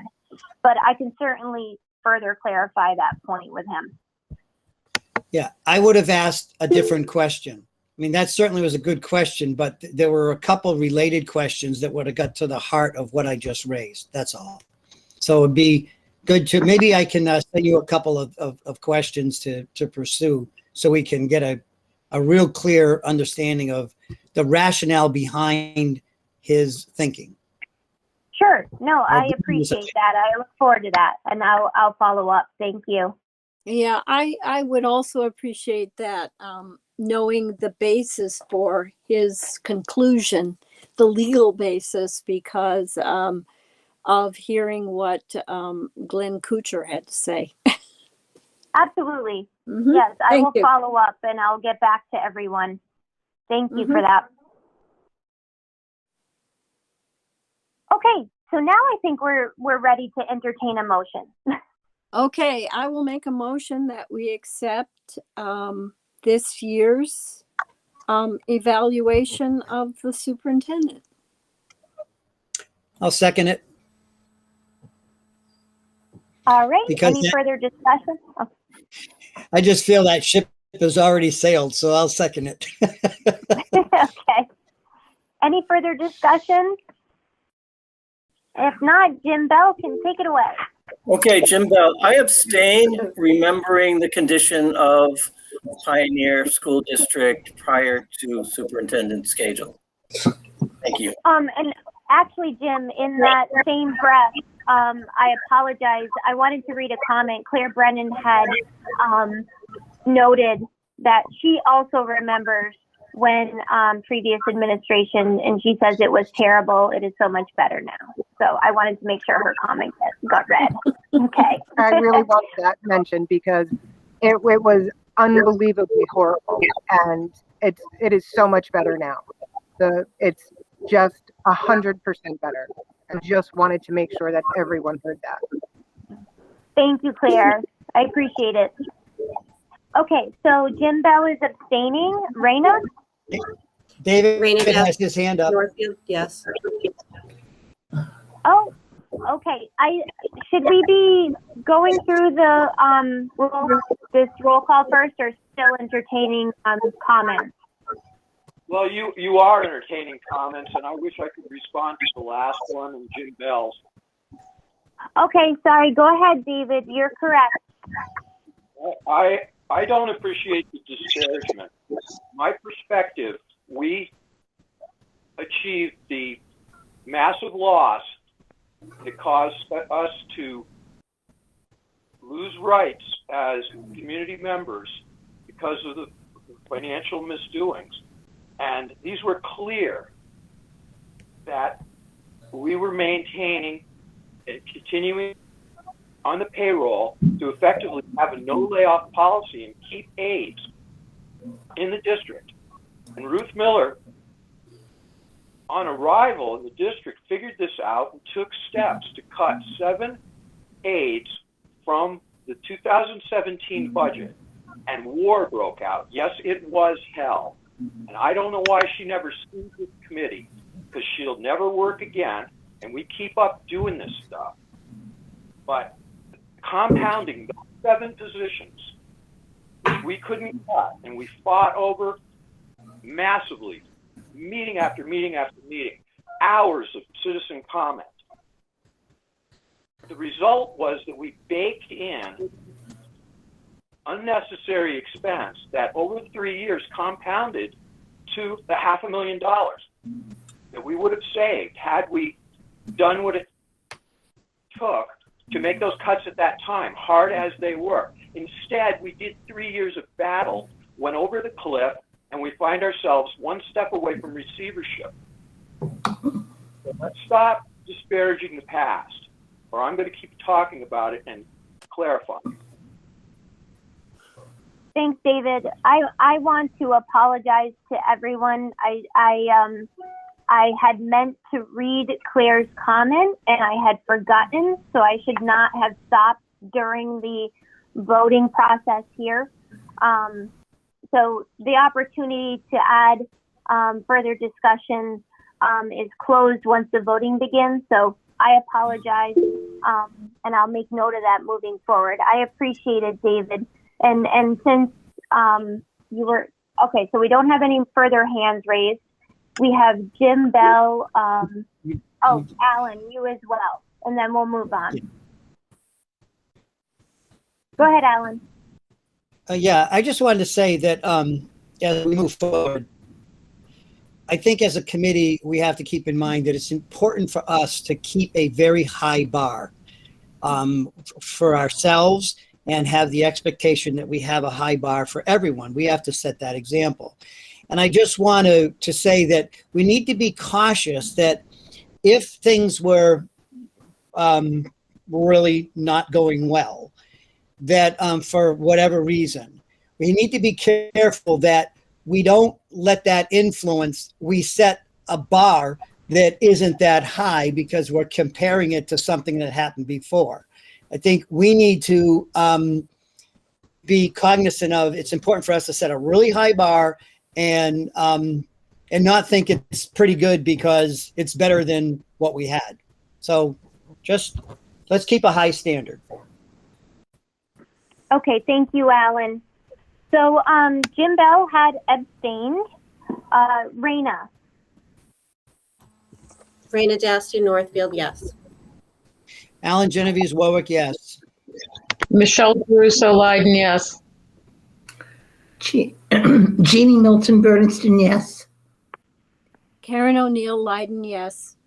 But I can certainly further clarify that point with him. Yeah, I would have asked a different question. I mean, that certainly was a good question, but there were a couple related questions that would have got to the heart of what I just raised. That's all. So it'd be good to, maybe I can send you a couple of questions to pursue so we can get a real clear understanding of the rationale behind his thinking. Sure. No, I appreciate that. I look forward to that, and I'll follow up. Thank you. Yeah, I would also appreciate that, knowing the basis for his conclusion, the legal basis, because of hearing what Glenn Kuchar had to say. Absolutely. Mhm. Yes, I Thank will you. follow up and I'll get back to everyone. Thank you for that. Okay, so now I think we're ready to entertain a motion. Okay, I will make a motion that we accept this year's evaluation of the superintendent. I'll second it. All right, Because any further discussion? Oh, I just feel that ship has already sailed, so I'll second it. okay. Any further discussion? If not, Jim Bell can take it away. Okay, Jim Bell, I abstain, remembering the condition of Pioneer School District prior to superintendent schedule. Thank you. And actually, Jim, in that same breath, I apologize. I wanted to read a comment. Claire Brennan had noted that she also remembers when previous administration, and she says it was terrible. It is so much better now. So I wanted to make sure her comment got read. Okay. I really want that mentioned because it was unbelievably horrible, and it is so much better now. It's just 100% better. I just wanted to make sure that everyone heard that. Thank you, Claire. I appreciate it. Okay, so Jim Bell is abstaining. Raina? David Raina, has his hand up. Northfield, yes. Oh, okay. Should we be going through the this roll call first, or still entertaining comments? Well, you are entertaining comments, and I wish I could respond to the last one and Jim Bell's. Okay, sorry. Go ahead, David. You're correct. I don't appreciate the disparagement. My perspective, we achieved the massive loss that caused us to lose rights as community members because of the financial misdoings. And these were clear that we were maintaining and continuing on the payroll to effectively have a no layoff policy and keep aides in the district. And Ruth Miller, on arrival in the district, figured this out and took steps to cut 7 aides from the 2017 budget. And war broke out. Yes, it was hell. And I don't know why she never sued the committee, because she'll never work again, and we keep up doing this stuff. But compounding those 7 positions, which we couldn't cut, and we fought over massively, meeting after meeting after meeting, hours of citizen comment. The result was that we baked in unnecessary expense that over 3 years compounded to the $500,000 that we would have saved had we done what it took to make those cuts at that time, hard as they were. Instead, we did 3 years of battle, went over the cliff, and we find ourselves one step away from receivership. So let's stop disparaging the past, or I'm going to keep talking about it and clarify. Thanks, David. I want to apologize to everyone. I had meant to read Claire's comment and I had forgotten, so I should not have stopped during the voting process here. So the opportunity to add further discussion is closed once the voting begins. So I apologize, and I'll make note of that moving forward. I appreciate it, David. And since you were, okay, so we don't have any further hands raised. We have Jim Bell, oh, Alan, you as well, and then we'll move on. Go ahead, Alan. Yeah, I just wanted to say that as we move forward, I think as a committee, we have to keep in mind that it's important for us to keep a very high bar for ourselves and have the expectation that we have a high bar for everyone. We have to set that example. And I just want to say that we need to be cautious that if things were really not going well, that for whatever reason. We need to be careful that we don't let that influence. We set a bar that isn't that high because we're comparing it to something that happened before. I think we need to be cognizant of, it's important for us to set a really high bar and not think it's pretty good because it's better than what we had. So just let's keep a high standard. Okay, thank you, Alan. So Jim Bell had abstained. Raina. Bernardston-Northfield, yes. Alan Genevieve Warwick, yes. Michelle Caruso Leiden, yes. Jeannie Milton Bernardston, yes. Karen O'Neill Leiden, yes.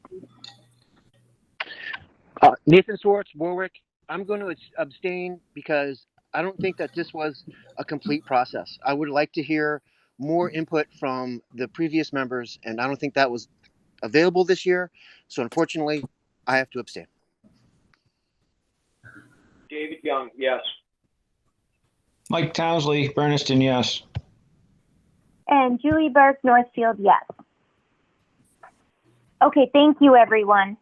Nathan Swartz, Warwick. I'm going to abstain because I don't think that this was a complete process. I would like to hear more input from the previous members, and I don't think that was available this year. So unfortunately, I have to abstain. David Young, yes. Mike Townsley, Bernardston, yes. And Julie Burke, Northfield, yes. Okay, thank you, everyone.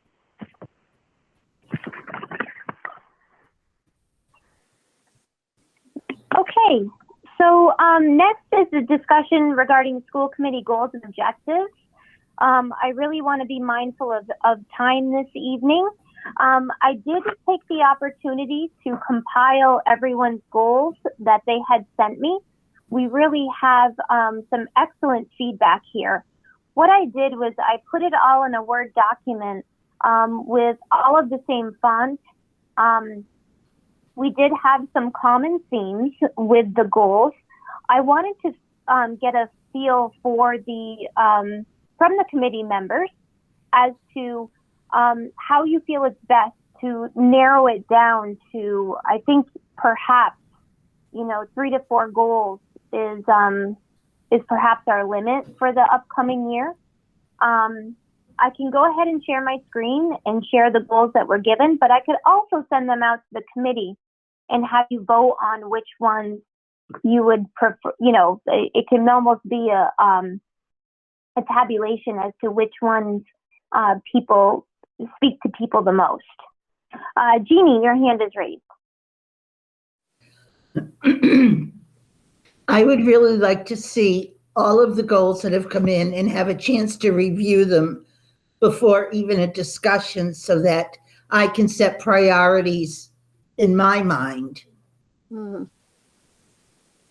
Okay, so next is a discussion regarding school committee goals and objectives. I really want to be mindful of time this evening. I did take the opportunity to compile everyone's goals that they had sent me. We really have some excellent feedback here. What I did was I put it all in a Word document with all of the same font. We did have some common themes with the goals. I wanted to get a feel for from the committee members as to how you feel it's best to narrow it down to, I think perhaps, 3 to 4 goals is perhaps our limit for the upcoming year. I can go ahead and share my screen and share the goals that were given, but I could also send them out to the committee and have you vote on which ones you would prefer. It can almost be a tabulation as to which ones people speak to people the most. Jeannie, your hand is raised. I would really like to see all of the goals that have come in and have a chance to review them before even a discussion so that I can set priorities in my mind.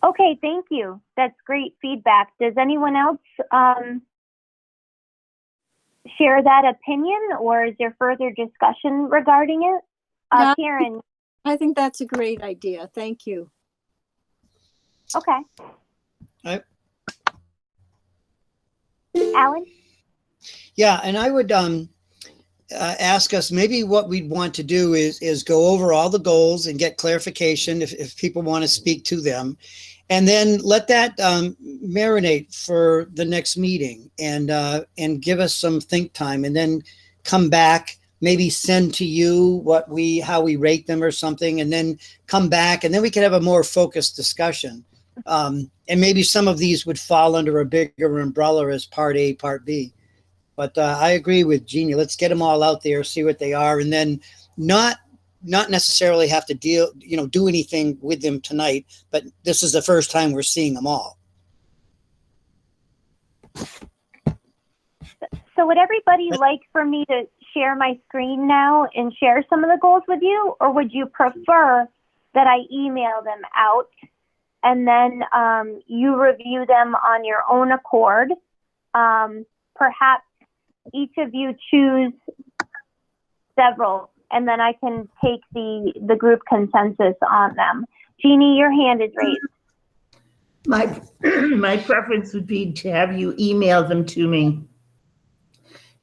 Okay, thank you. That's great feedback. Does anyone else share that opinion, or is there further discussion regarding it? Yeah, Karen. I think that's a great idea. Thank you. Okay. Alan? Yeah, and I would ask us, maybe what we'd want to do is go over all the goals and get clarification if people want to speak to them, and then let that marinate for the next meeting and give us some think time, and then come back, maybe send to you how we rate them or something, and then come back, and then we can have a more focused discussion. And maybe some of these would fall under a bigger umbrella as part A, part B. But I agree with Jeannie. Let's get them all out there, see what they are, and then not necessarily have to do anything with them tonight. But this is the first time we're seeing them all. So would everybody like for me to share my screen now and share some of the goals with you, or would you prefer that I email them out and then you review them on your own accord? Perhaps each of you choose several, and then I can take the group consensus on them. Jeannie, your hand is raised. My preference would be to have you email them to me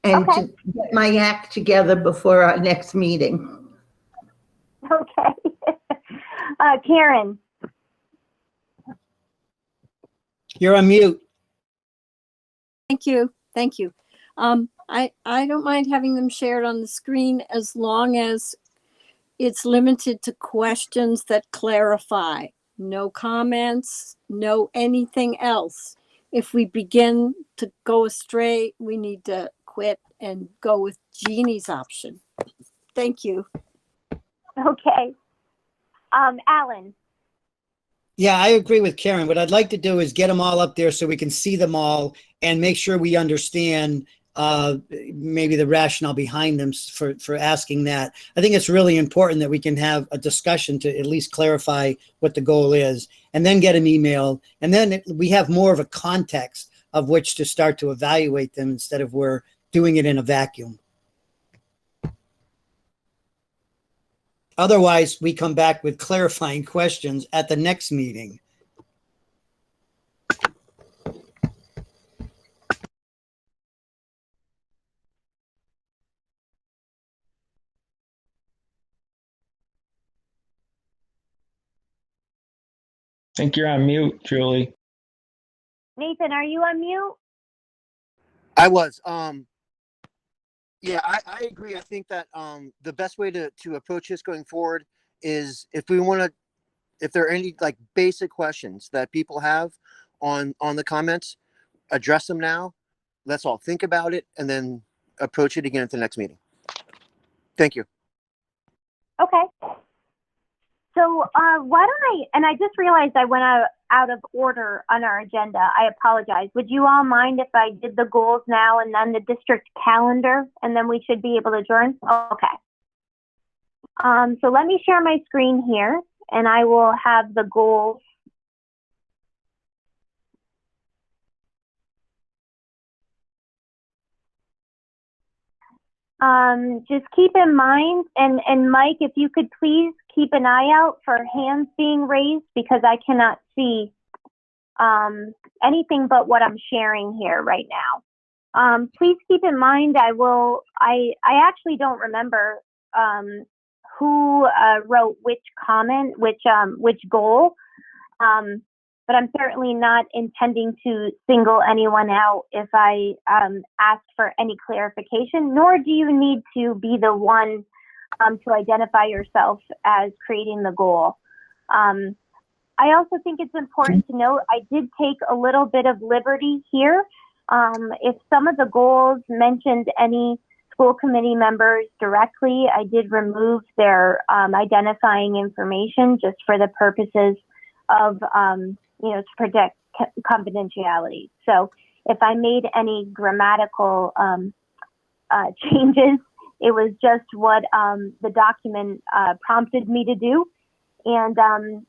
and to get my act together before our next meeting. Okay. Karen. You're on mute. Thank you. Thank you. I don't mind having them shared on the screen as long as it's limited to questions that clarify. No comments, no anything else. If we begin to go astray, we need to quit and go with Jeannie's option. Thank you. Okay. Alan. Yeah, I agree with Karen. What I'd like to do is get them all up there so we can see them all and make sure we understand maybe the rationale behind them for asking that. I think it's really important that we can have a discussion to at least clarify what the goal is, and then get an email, and then we have more of a context of which to start to evaluate them instead of we're doing it in a vacuum. Otherwise, we come back with clarifying questions at the next meeting. I think you're on mute, Julie. Nathan, are you on mute? I was. Yeah, I agree. I think that the best way to approach this going forward is if there are any like basic questions that people have on the comments, address them now. Let's all think about it and then approach it again at the next meeting. Thank you. Okay. So why don't and I just realized I went out of order on our agenda. I apologize. Would you all mind if I did the goals now and then the district calendar, and then we should be able to adjourn? Okay. So let me share my screen here, and I will have the goals. Just keep in mind, and Mike, if you could please keep an eye out for hands being raised, because I cannot see anything but what I'm sharing here right now. Please keep in mind, I actually don't remember who wrote which comment, which goal, but I'm certainly not intending to single anyone out if I ask for any clarification, nor do you need to be the one to identify yourself as creating the goal. I also think it's important to note, I did take a little bit of liberty here. If some of the goals mentioned any school committee members directly, I did remove their identifying information just for the purposes of, to protect confidentiality. So if I made any grammatical changes, it was just what the document prompted me to do. And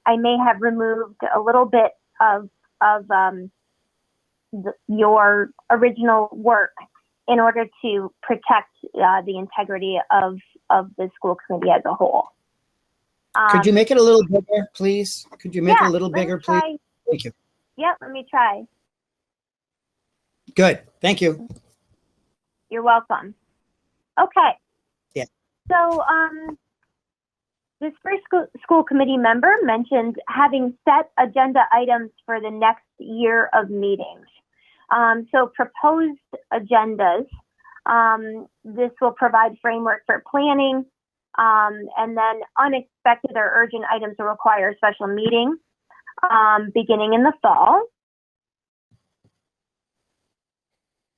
I may have removed a little bit of your original work in order to protect the integrity of the school committee as a whole. Could you make it a little bigger, please? Could you make it a little bigger, please? Thank you. Yeah, let me try. Good. Thank you. You're welcome. Okay. Yeah. So this first school committee member mentioned having set agenda items for the next year of meetings. So proposed agendas, this will provide framework for planning, and then unexpected or urgent items will require a special meeting beginning in the fall.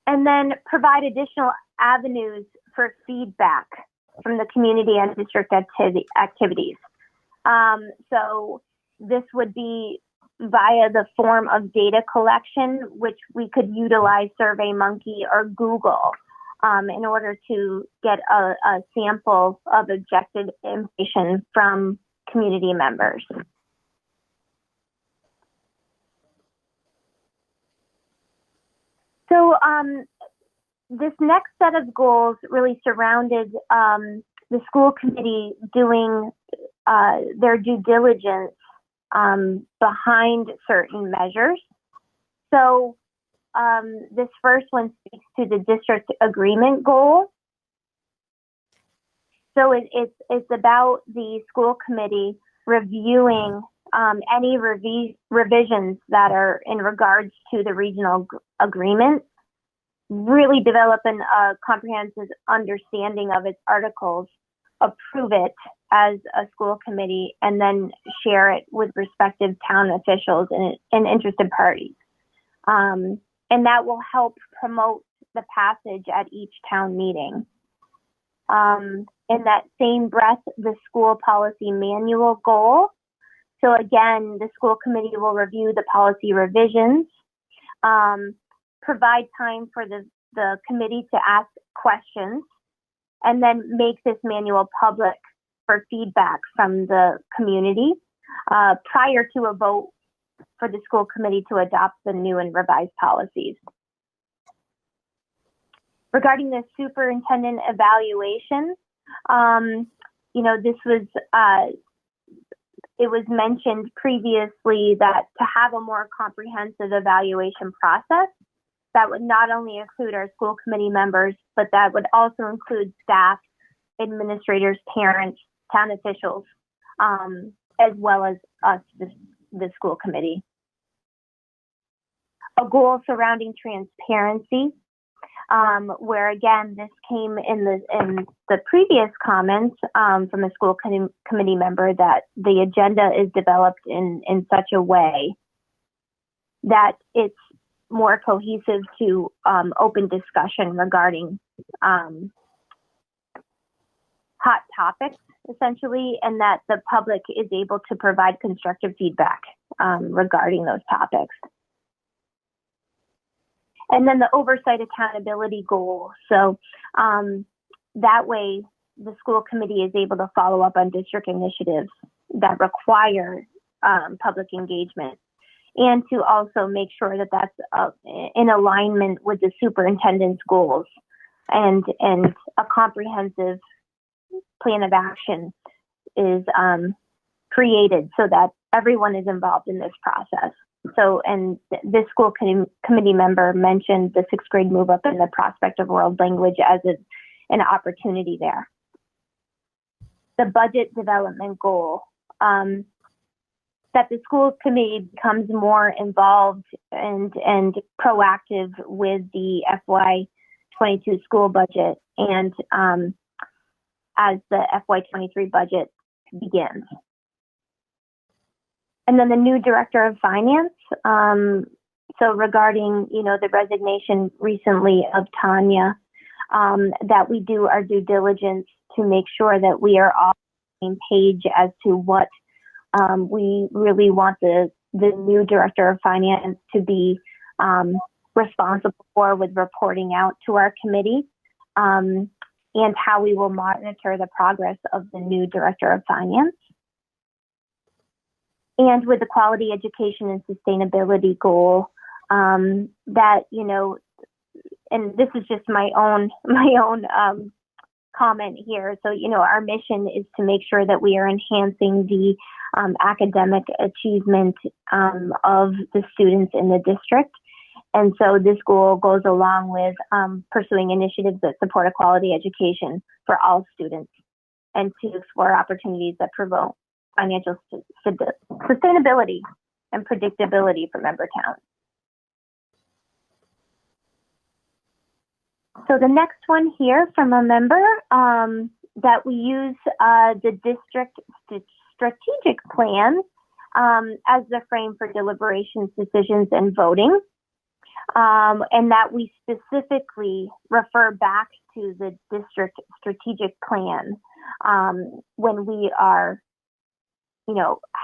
And then provide additional avenues for feedback from the community and district activities. So this would be via the form of data collection, which we could utilize SurveyMonkey or Google in order to get a sample of objective information from community members. So this next set of goals really surrounded the school committee doing their due diligence behind certain measures. So this first one speaks to the district agreement goal. So it's about the school committee reviewing any revisions that are in regards to the regional agreement, really developing a comprehensive understanding of its articles, approve it as a school committee and then share it with respective town officials and interested parties. And that will help promote the passage at each town meeting. In that same breath, the school policy manual goal. So again, the school committee will review the policy revisions, provide time for the committee to ask questions, and then make this manual public for feedback from the community prior to a vote for the school committee to adopt the new and revised policies. Regarding the superintendent evaluation, this was, it was mentioned previously that to have a more comprehensive evaluation process that would not only include our school committee members, but that would also include staff, administrators, parents, town officials, as well as us, the school committee. A goal surrounding transparency, where again, this came in the previous comments from a school committee member, that the agenda is developed in such a way that it's more cohesive to open discussion regarding hot topics, essentially, and that the public is able to provide constructive feedback regarding those topics. And then the oversight accountability goal. So that way the school committee is able to follow up on district initiatives that require public engagement, and to also make sure that that's in alignment with the superintendent's goals, and a comprehensive plan of action is created so that everyone is involved in this process. So, and this school committee member mentioned the 6th grade move up and the prospect of world language as an opportunity there. The budget development goal, that the school committee becomes more involved and proactive with the FY22 school budget, and as the FY23 budget begins. And then the new director of finance. So regarding, the resignation recently of Tanya, that we do our due diligence to make sure that we are all on the same page as to what we really want the new director of finance to be responsible for, with reporting out to our committee, and how we will monitor the progress of the new director of finance. And with the quality education and sustainability goal, that, and this is just my own comment here. So, our mission is to make sure that we are enhancing the academic achievement of the students in the district. And so this goal goes along with pursuing initiatives that support a quality education for all students, and to explore opportunities that promote financial sustainability and predictability for member towns. So the next one here from a member, that we use the district strategic plan as the frame for deliberations, decisions, and voting, and that we specifically refer back to the district strategic plan when we are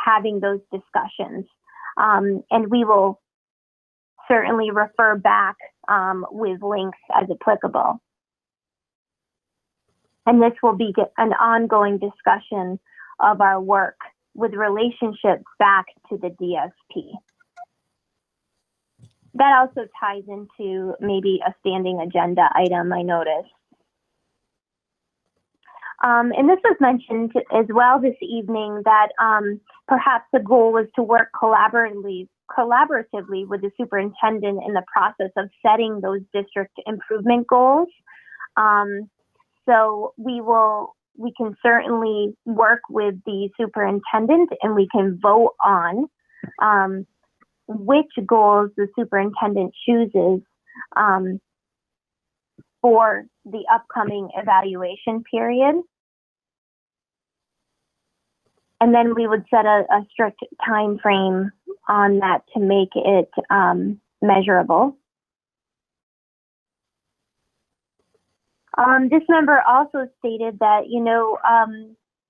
having those discussions. And we will certainly refer back with links as applicable. And this will be an ongoing discussion of our work with relationships back to the DSP. That also ties into maybe a standing agenda item, I noticed. And this was mentioned as well this evening, that perhaps the goal was to work collaboratively with the superintendent in the process of setting those district improvement goals. So we can certainly work with the superintendent, and we can vote on which goals the superintendent chooses for the upcoming evaluation period. And then we would set a strict time frame on that to make it measurable. This member also stated that,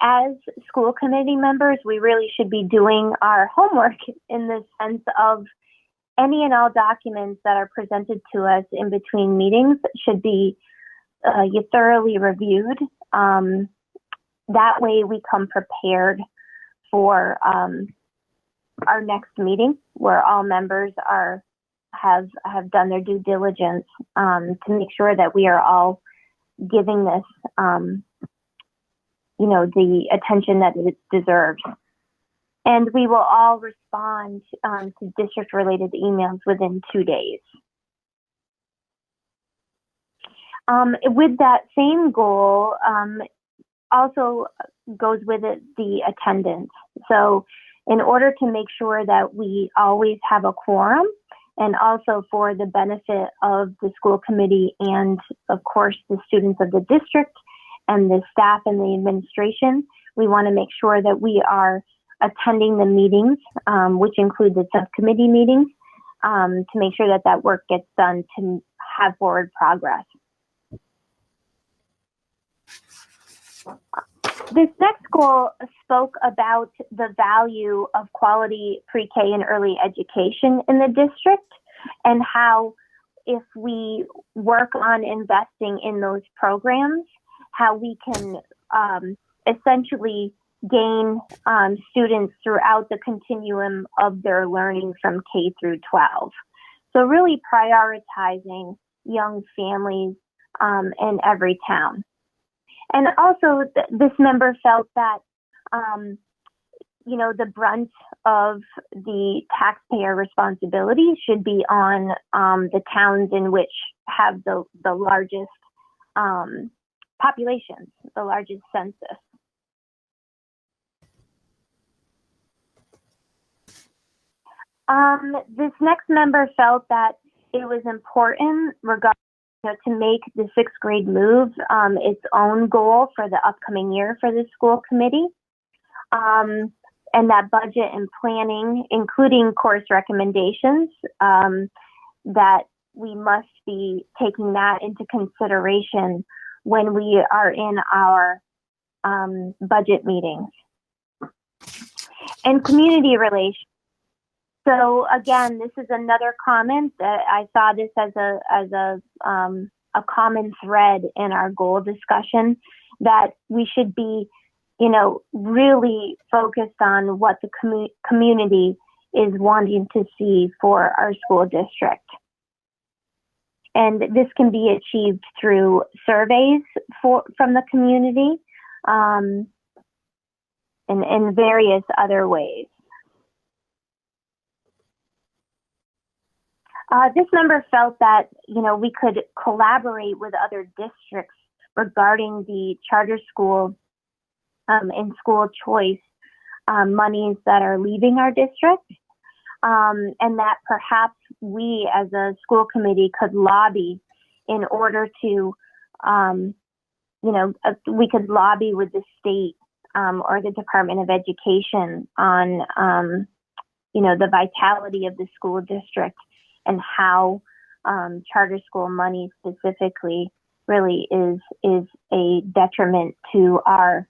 as school committee members, we really should be doing our homework in the sense of any and all documents that are presented to us in between meetings should be thoroughly reviewed. That way we come prepared for our next meeting, where all members have done their due diligence to make sure that we are all giving this the attention that it deserves. And we will all respond to district-related emails within 2 days. With that same goal, also goes with it the attendance. So in order to make sure that we always have a quorum, and also for the benefit of the school committee and, of course, the students of the district and the staff and the administration, we want to make sure that we are attending the meetings, which include the subcommittee meetings, to make sure that that work gets done to have forward progress. This next goal spoke about the value of quality pre-K and early education in the district, and how if we work on investing in those programs, how we can essentially gain students throughout the continuum of their learning from K through 12. So really prioritizing young families in every town. And also this member felt that, the brunt of the taxpayer responsibility should be on the towns in which have the largest populations, the largest census. This next member felt that it was important to make the sixth grade move its own goal for the upcoming year for the school committee. And that budget and planning, including course recommendations, that we must be taking that into consideration when we are in our budget meetings. And community relations. So again, this is another comment that I saw this as a common thread in our goal discussion, that we should be, really focused on what the community is wanting to see for our school district. And this can be achieved through surveys from the community and in various other ways. This member felt that, we could collaborate with other districts regarding the charter school and school choice monies that are leaving our district, and that perhaps we as a school committee could lobby in order to, we could lobby with the state or the Department of Education on, the vitality of the school district, and how charter school money specifically really is a detriment to our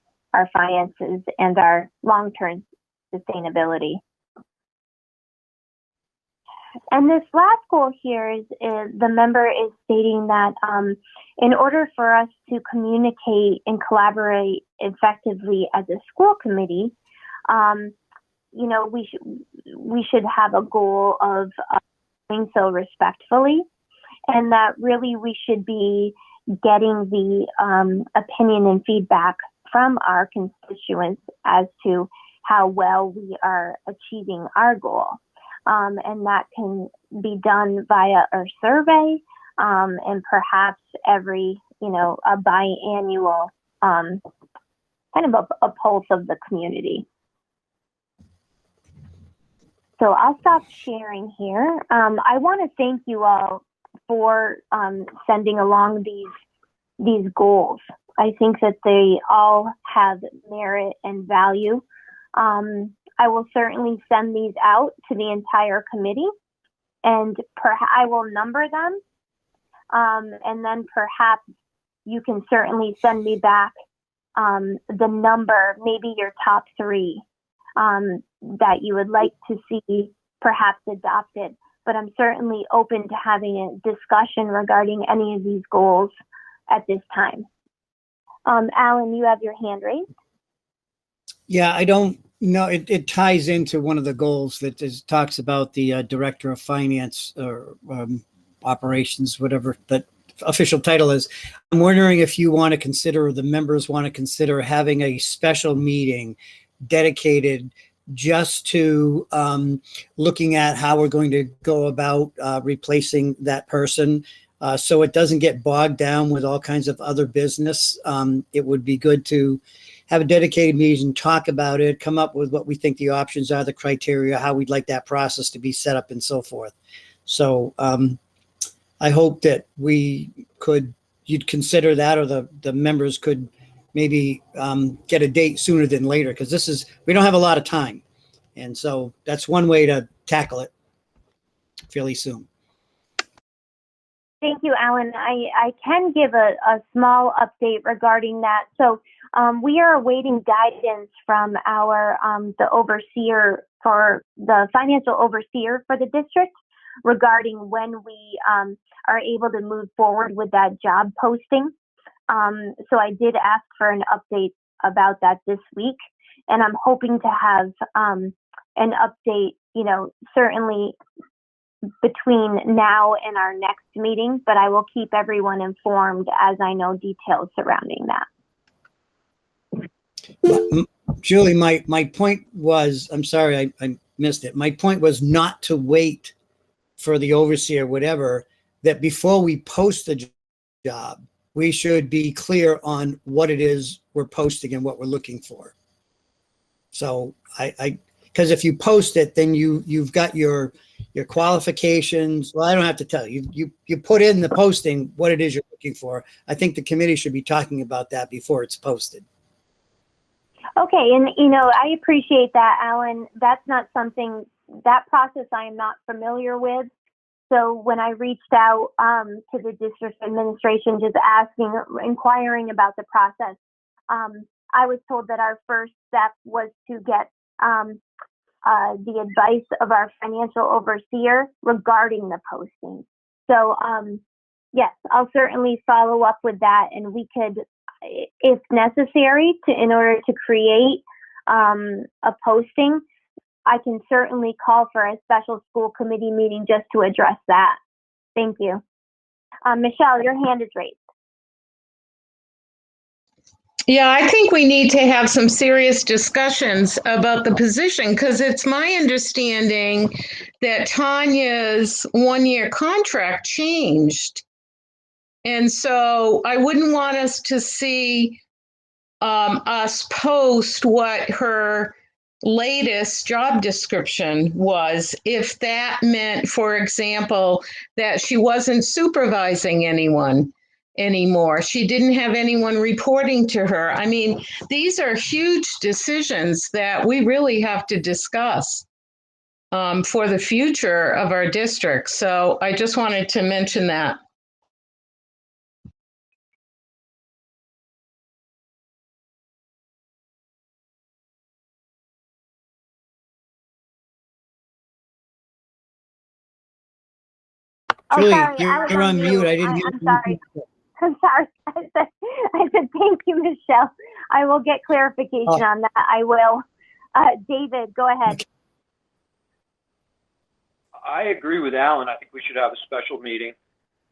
finances and our long-term sustainability. And this last goal here is the member is stating that in order for us to communicate and collaborate effectively as a school committee, we should have a goal of doing so respectfully, and that really we should be getting the opinion and feedback from our constituents as to how well we are achieving our goal. And that can be done via our survey and perhaps every, a biannual kind of a pulse of the community. So I'll stop sharing here. I want to thank you all for sending along these goals. I think that they all have merit and value, I will certainly send these out to the entire committee, and I will number them, and then perhaps you can certainly send me back the number, maybe your top 3 that you would like to see perhaps adopted. But I'm certainly open to having a discussion regarding any of these goals at this time. Alan, you have your hand raised. Yeah, I don't know. It ties into one of the goals that talks about the director of finance or operations, whatever that official title is. I'm wondering if you want to consider, or the members want to consider, having a special meeting dedicated just to looking at how we're going to go about replacing that person, so it doesn't get bogged down with all kinds of other business. It would be good to have a dedicated meeting, talk about it, come up with what we think the options are, the criteria, how we'd like that process to be set up, and so forth. So I hope that you'd consider that, or the members could maybe get a date sooner than later, because we don't have a lot of time. And so that's one way to tackle it fairly soon. Thank you, Alan. I can give a small update regarding that. So we are awaiting guidance from the overseer, for the financial overseer for the district, regarding when we are able to move forward with that job posting. So I did ask for an update about that this week, and I'm hoping to have an update, certainly between now and our next meeting, but I will keep everyone informed as I know details surrounding that. Julie, my point was, I'm sorry, I missed it. My point was not to wait for the overseer, whatever, that before we post the job, we should be clear on what it is we're posting and what we're looking for. So because if you post it, then you've got your qualifications. Well, I don't have to tell you. You put in the posting what it is you're looking for. I think the committee should be talking about that before it's posted. Okay, and I appreciate that, Alan. That's not something, that process I am not familiar with. So when I reached out to the district administration, just inquiring about the process, I was told that our first step was to get the advice of our financial overseer regarding the posting. So yes, I'll certainly follow up with that, and we could, if necessary, in order to create a posting, I can certainly call for a special school committee meeting just to address that. Thank you. Michelle, your hand is raised. Yeah, I think we need to have some serious discussions about the position, because it's my understanding that Tanya's one-year contract changed. And so I wouldn't want us to see us post what her latest job description was, if that meant, for example, that she wasn't supervising anyone anymore. She didn't have anyone reporting to her. I mean, these are huge decisions that we really have to discuss for the future of our district. So I just wanted to mention that. Julie, sorry, you're on mute. I didn't hear. I'm sorry. I'm sorry. I said thank you, Michelle. I will get clarification on that. I will. David, go ahead. I agree with Alan. I think we should have a special meeting,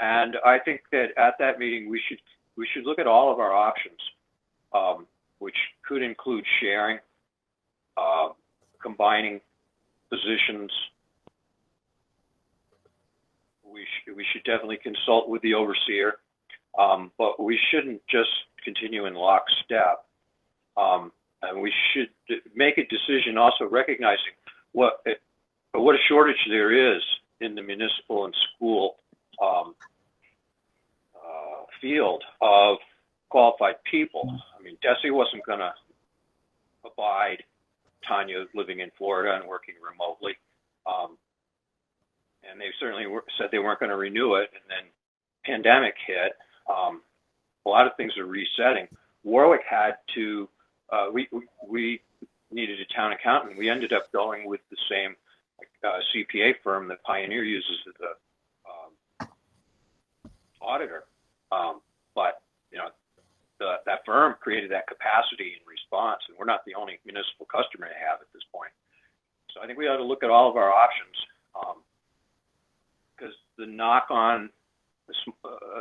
and I think that at that meeting we should look at all of our options, which could include sharing, combining positions. We should definitely consult with the overseer, but we shouldn't just continue in lockstep. And we should make a decision also recognizing what a shortage there is in the municipal and school field of qualified people. I mean, DESE wasn't going to abide Tanya living in Florida and working remotely. And they certainly said they weren't going to renew it. And then pandemic hit. A lot of things are resetting. Warwick had to, we needed a town accountant. We ended up going with the same CPA firm that Pioneer uses as a auditor. But, you know, that firm created that capacity in response, and we're not the only municipal customer they have at this point. So I think we ought to look at all of our options, because the knock on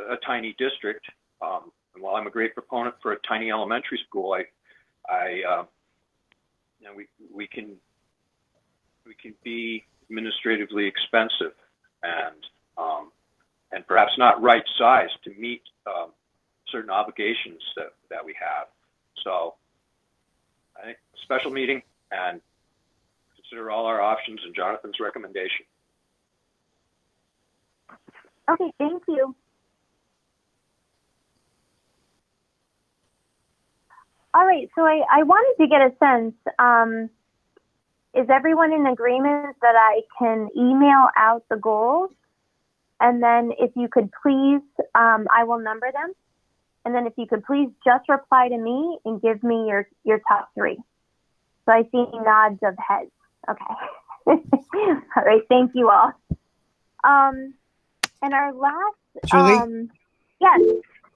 a tiny district, and while I'm a great proponent for a tiny elementary school, you know, we can be administratively expensive and perhaps not right sized to meet certain obligations that we have. So I think special meeting and consider all our options and Jonathan's recommendation. Okay, thank you. All right, so I wanted to get a sense, is everyone in agreement that I can email out the goals? And then if you could please, I will number them. And then if you could please just reply to me and give me your top three. So I see nods of heads. Okay. All right, thank you all. And our last, Julie? Yes.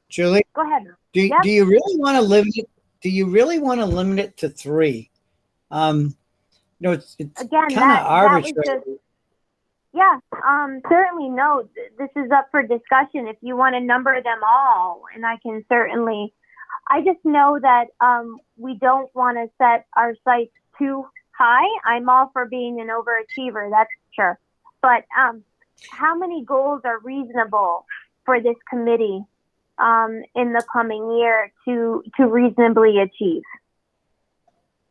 Julie? Go ahead. Do you really want to limit it? Do you really want to limit it to three? You know, it's Again, kind of arbitrary. Certainly no. This is up for discussion. If you want to number them all, and I can certainly. I just know that we don't want to set our sights too high. I'm all for being an overachiever, that's sure. But how many goals are reasonable for this committee in the coming year to reasonably achieve?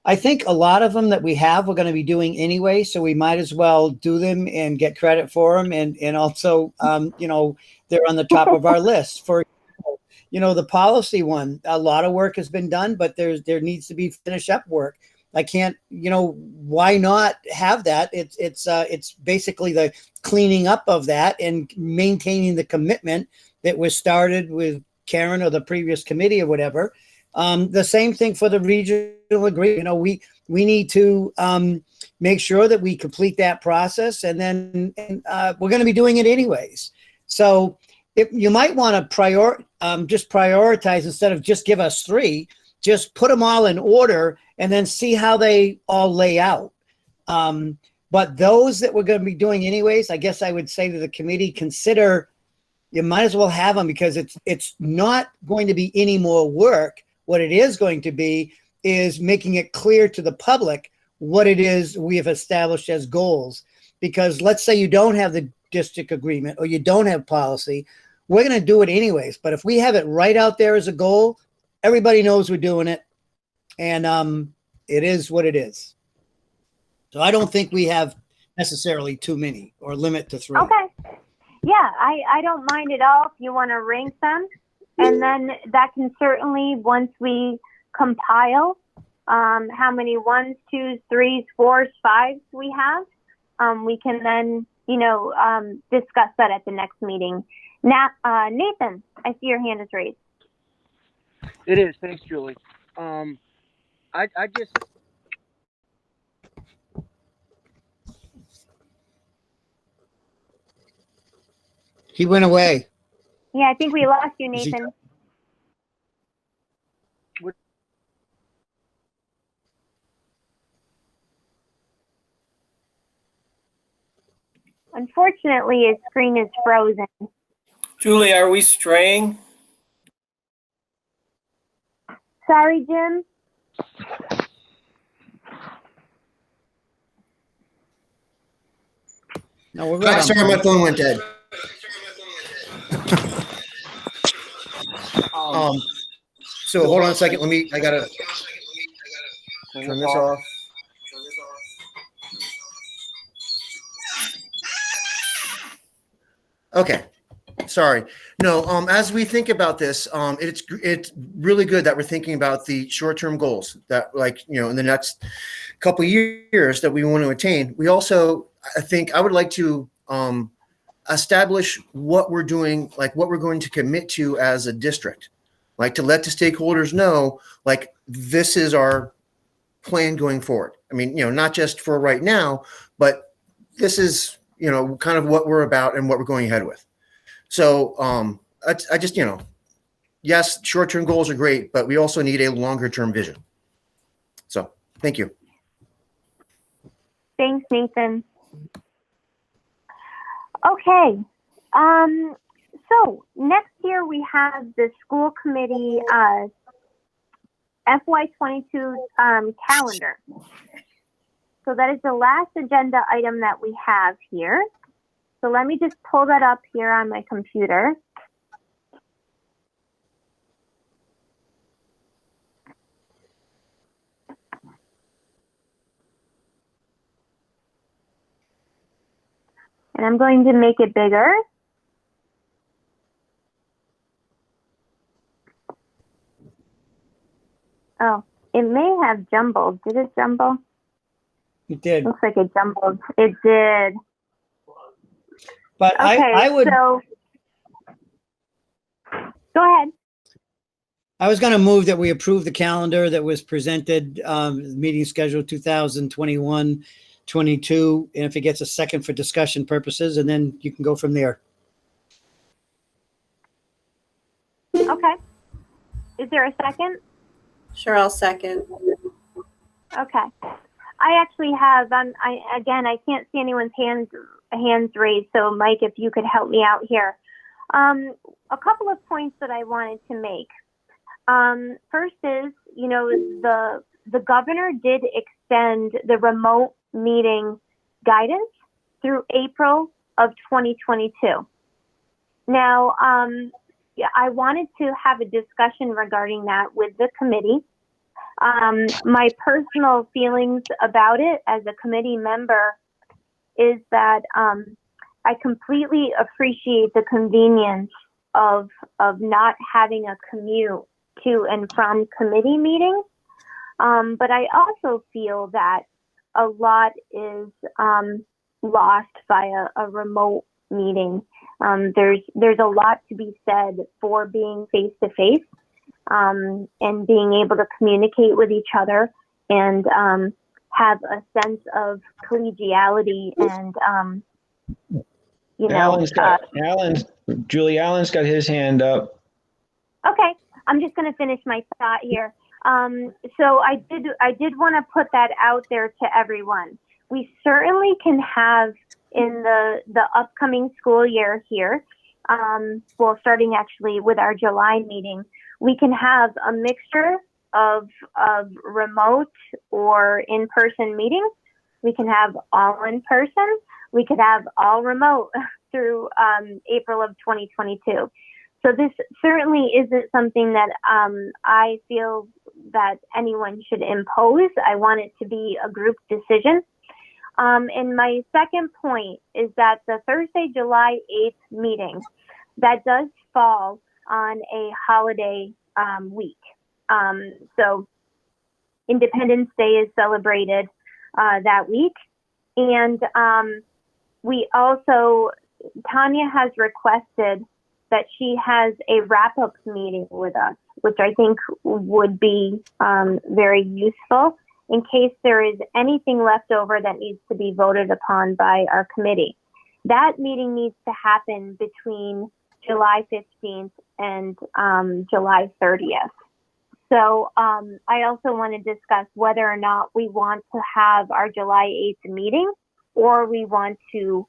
I think a lot of them that we have, we're going to be doing anyway, so we might as well do them and get credit for them. And also, you know, they're on the top of our list. For example, you know, the policy one, a lot of work has been done, but there needs to be finish up work. I can't, you know, why not have that? It's basically the cleaning up of that and maintaining the commitment that was started with Karen or the previous committee or whatever. The same thing for the regional agreement. You know, we need to make sure that we complete that process, and then we're going to be doing it anyways. So if you might want to just prioritize instead of just give us three, just put them all in order and then see how they all lay out. But those that we're going to be doing anyways, I guess I would say to the committee, consider you might as well have them, because it's not going to be any more work. What it is going to be is making it clear to the public what it is we have established as goals. Because let's say you don't have the district agreement or you don't have policy, we're going to do it anyways. But if we have it right out there as a goal, everybody knows we're doing it. And it is what it is. So I don't think we have necessarily too many or limit to three. Okay. Yeah, I don't mind at all if you want to rank them. And then that can certainly, once we compile how many 1s, 2s, 3s, 4s, 5s we have, we can then, you know, discuss that at the next meeting. Now, Nathan, I see your hand is raised. It is. Thanks, Julie. I just. He went away. Yeah, I think we lost you, Nathan. Unfortunately, his screen is frozen. Julie, are we straying? Sorry, Jim. No, we're right. Sorry, my phone went dead. So hold on a second. I gotta turn this off. Okay. Sorry. No, as we think about this, it's really good that we're thinking about the short-term goals that, like, you know, in the next couple years that we want to attain. We also, I think, I would like to establish what we're doing, like what we're going to commit to as a district, like to let the stakeholders know, like this is our plan going forward. I mean, not just for right now, but this is, kind of what we're about and what we're going ahead with. So I just, yes, short-term goals are great, but we also need a longer-term vision. So thank you. Thanks, Nathan. Okay. So next year we have the school committee FY22 calendar. So that is the last agenda item that we have here. So let me just pull that up here on my computer. And I'm going to make it bigger. Oh, it may have jumbled. Did it jumble? It did. Looks like it jumbled. It did. But okay, I would. So, go ahead. I was going to move that we approve the calendar that was presented, meeting schedule 2021-22, and if it gets a second for discussion purposes, and then you can go from there. Okay. Is there a second? Sure, I'll second. Okay. I actually have, I can't see anyone's hands raised, so Mike, if you could help me out here. A couple of points that I wanted to make. First is, the governor did extend the remote meeting guidance through April of 2022. Now, I wanted to have a discussion regarding that with the committee. My personal feelings about it as a committee member is that I completely appreciate the convenience of not having a commute to and from committee meetings. But I also feel that a lot is lost by a remote meeting. There's a lot to be said for being face to face and being able to communicate with each other and have a sense of collegiality and Julie Allen's got his hand up. Okay, I'm just going to finish my thought here. So I did want to put that out there to everyone. We certainly can have in the upcoming school year here, starting actually with our July meeting, we can have a mixture of remote or in-person meetings. We can have all in person. We could have all remote through April of 2022. So this certainly isn't something that I feel that anyone should impose. I want it to be a group decision. And my second point is that the Thursday, July 8th meeting, that does fall on a holiday week. So Independence Day is celebrated that week. And we also, Tanya has requested that she has a wrap-up meeting with us, which I think would be very useful in case there is anything left over that needs to be voted upon by our committee. That meeting needs to happen between July 15th and July 30th. So I also want to discuss whether or not we want to have our July 8th meeting or we want to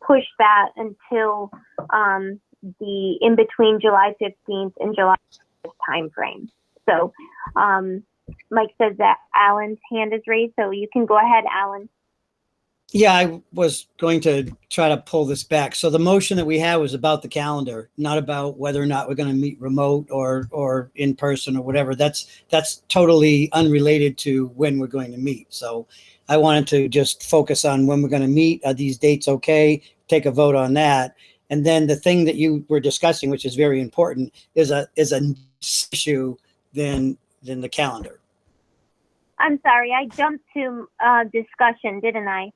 push that until the in between July 15th and July 5th time frame. So Mike says that Alan's hand is raised, so you can go ahead, Alan. Yeah, I was going to try to pull this back. So the motion that we had was about the calendar, not about whether or not we're going to meet remote or in person or whatever. That's totally unrelated to when we're going to meet. So I wanted to just focus on when we're going to meet. Are these dates okay? Take a vote on that. And then the thing that you were discussing, which is very important, is an issue than the calendar. I'm sorry, I jumped to discussion, didn't I?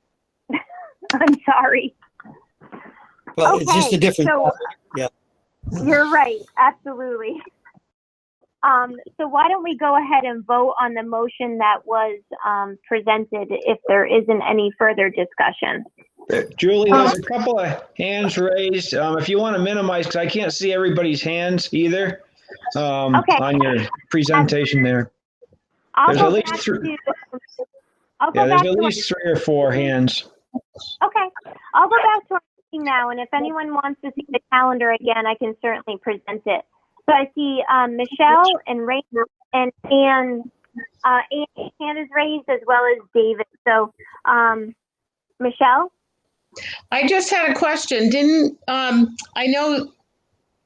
I'm sorry. Well, it's just a different. Yeah. You're right, absolutely. So why don't we go ahead and vote on the motion that was presented if there isn't any further discussion? Julie, there's a couple of hands raised. If you want to minimize, because I can't see everybody's hands either on your presentation there. There's at least three. Yeah, there's at least 3 or 4 hands. Okay, I'll go back to our meeting now, and if anyone wants to see the calendar again, I can certainly present it. So I see Michelle and Raina and Anne's hand is raised, as well as David. So Michelle? I just had a question. Didn't, I know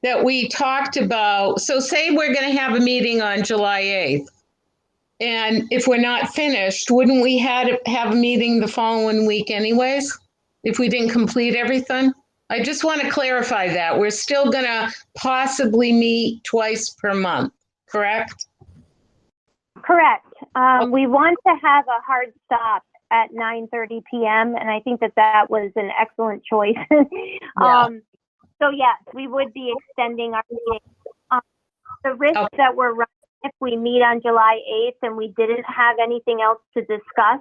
that we talked about, so say we're going to have a meeting on July 8th. And if we're not finished, wouldn't we have a meeting the following week anyways, if we didn't complete everything? I just want to clarify that. We're still going to possibly meet twice per month, correct? Correct. We want to have a hard stop at 9:30 p.m. and I think that was an excellent choice. So yes, we would be extending our meeting. The risk that we're running if we meet on July 8th and we didn't have anything else to discuss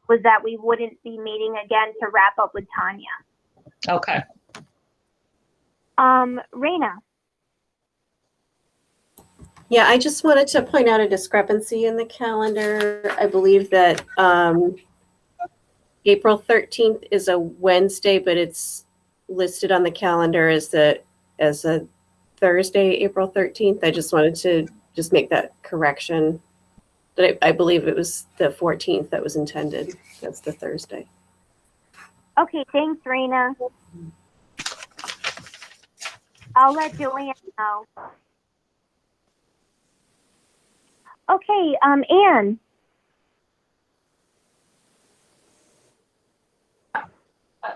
was that we wouldn't be meeting again to wrap up with Tanya. Okay. Raina. Yeah, I just wanted to point out a discrepancy in the calendar. I believe that April 13th is a Wednesday, but it's listed on the calendar as a Thursday, April 13th. I just wanted to just make that correction. But I believe it was the 14th that was intended. That's the Thursday. Okay, thanks, Raina. I'll let Joanne know. Okay, Anne.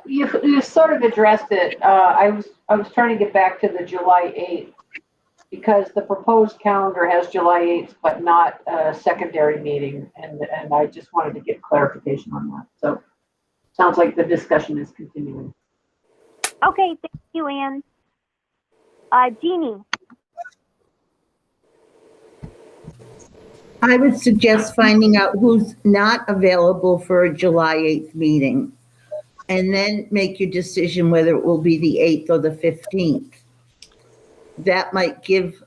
You sort of addressed it. I was trying to get back to the July 8th because the proposed calendar has July 8th, but not a secondary meeting, and I just wanted to get clarification on that. So sounds like the discussion is continuing. Okay, thank you, Anne. Jeannie. I would suggest finding out who's not available for a July 8th meeting and then make your decision whether it will be the 8th or the 15th. That might give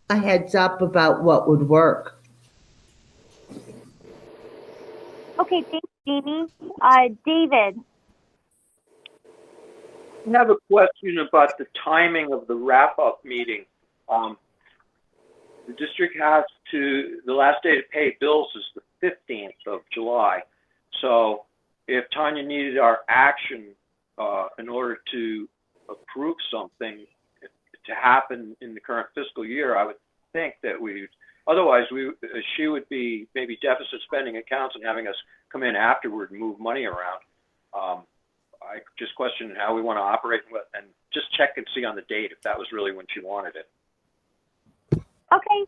a heads up about what would work. Okay, thanks, Jeannie. David. I have a question about the timing of the wrap-up meeting. The district has the last day to pay bills is the 15th of July. So if Tanya needed our action in order to approve something to happen in the current fiscal year, I would think that otherwise she would be maybe deficit spending accounts and having us come in afterward and move money around. I just questioned how we want to operate and just check and see on the date if that was really when she wanted it. Okay,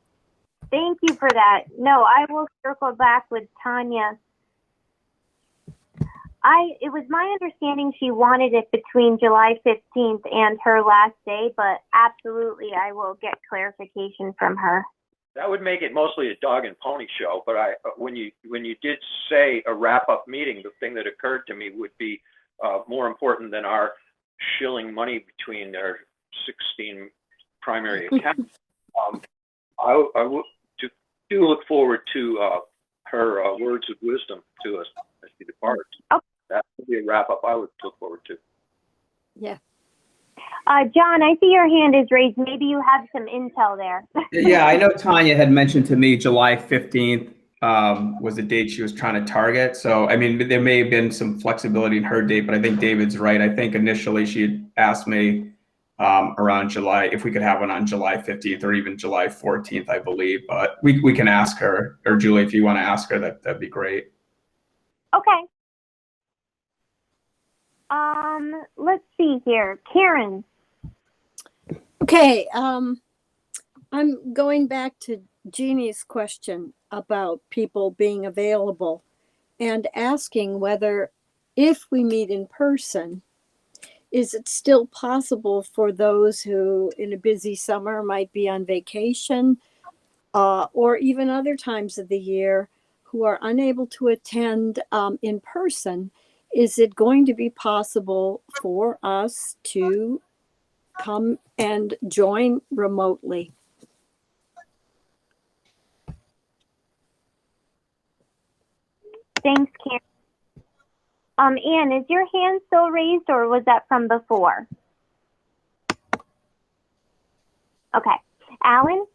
thank you for that. No, I will circle back with Tanya. It was my understanding she wanted it between July 15th and her last day, but absolutely, I will get clarification from her. That would make it mostly a dog and pony show, but when you did say a wrap-up meeting, the thing that occurred to me would be more important than our shilling money between their 16 primary accounts. I do look forward to her words of wisdom to us as she departs. Okay. That would be a wrap-up I would look forward to. Yeah. John, I see your hand is raised. Maybe you have some intel there. Yeah, I know Tanya had mentioned to me July 15th was the date she was trying to target. So, I mean, there may have been some flexibility in her date, but I think David's right. I think initially she had asked me around July, if we could have one on July 15th or even July 14th, I believe. But we can ask her, or Julie, if you want to ask her, that'd be great. Okay. Let's see here. Karen. Okay, I'm going back to Jeannie's question about people being available and asking whether, if we meet in person, is it still possible for those who in a busy summer might be on vacation or even other times of the year who are unable to attend in person, is it going to be possible for us to come and join remotely? Thanks, Karen. Anne, is your hand still raised or was that from before? Okay. Alan?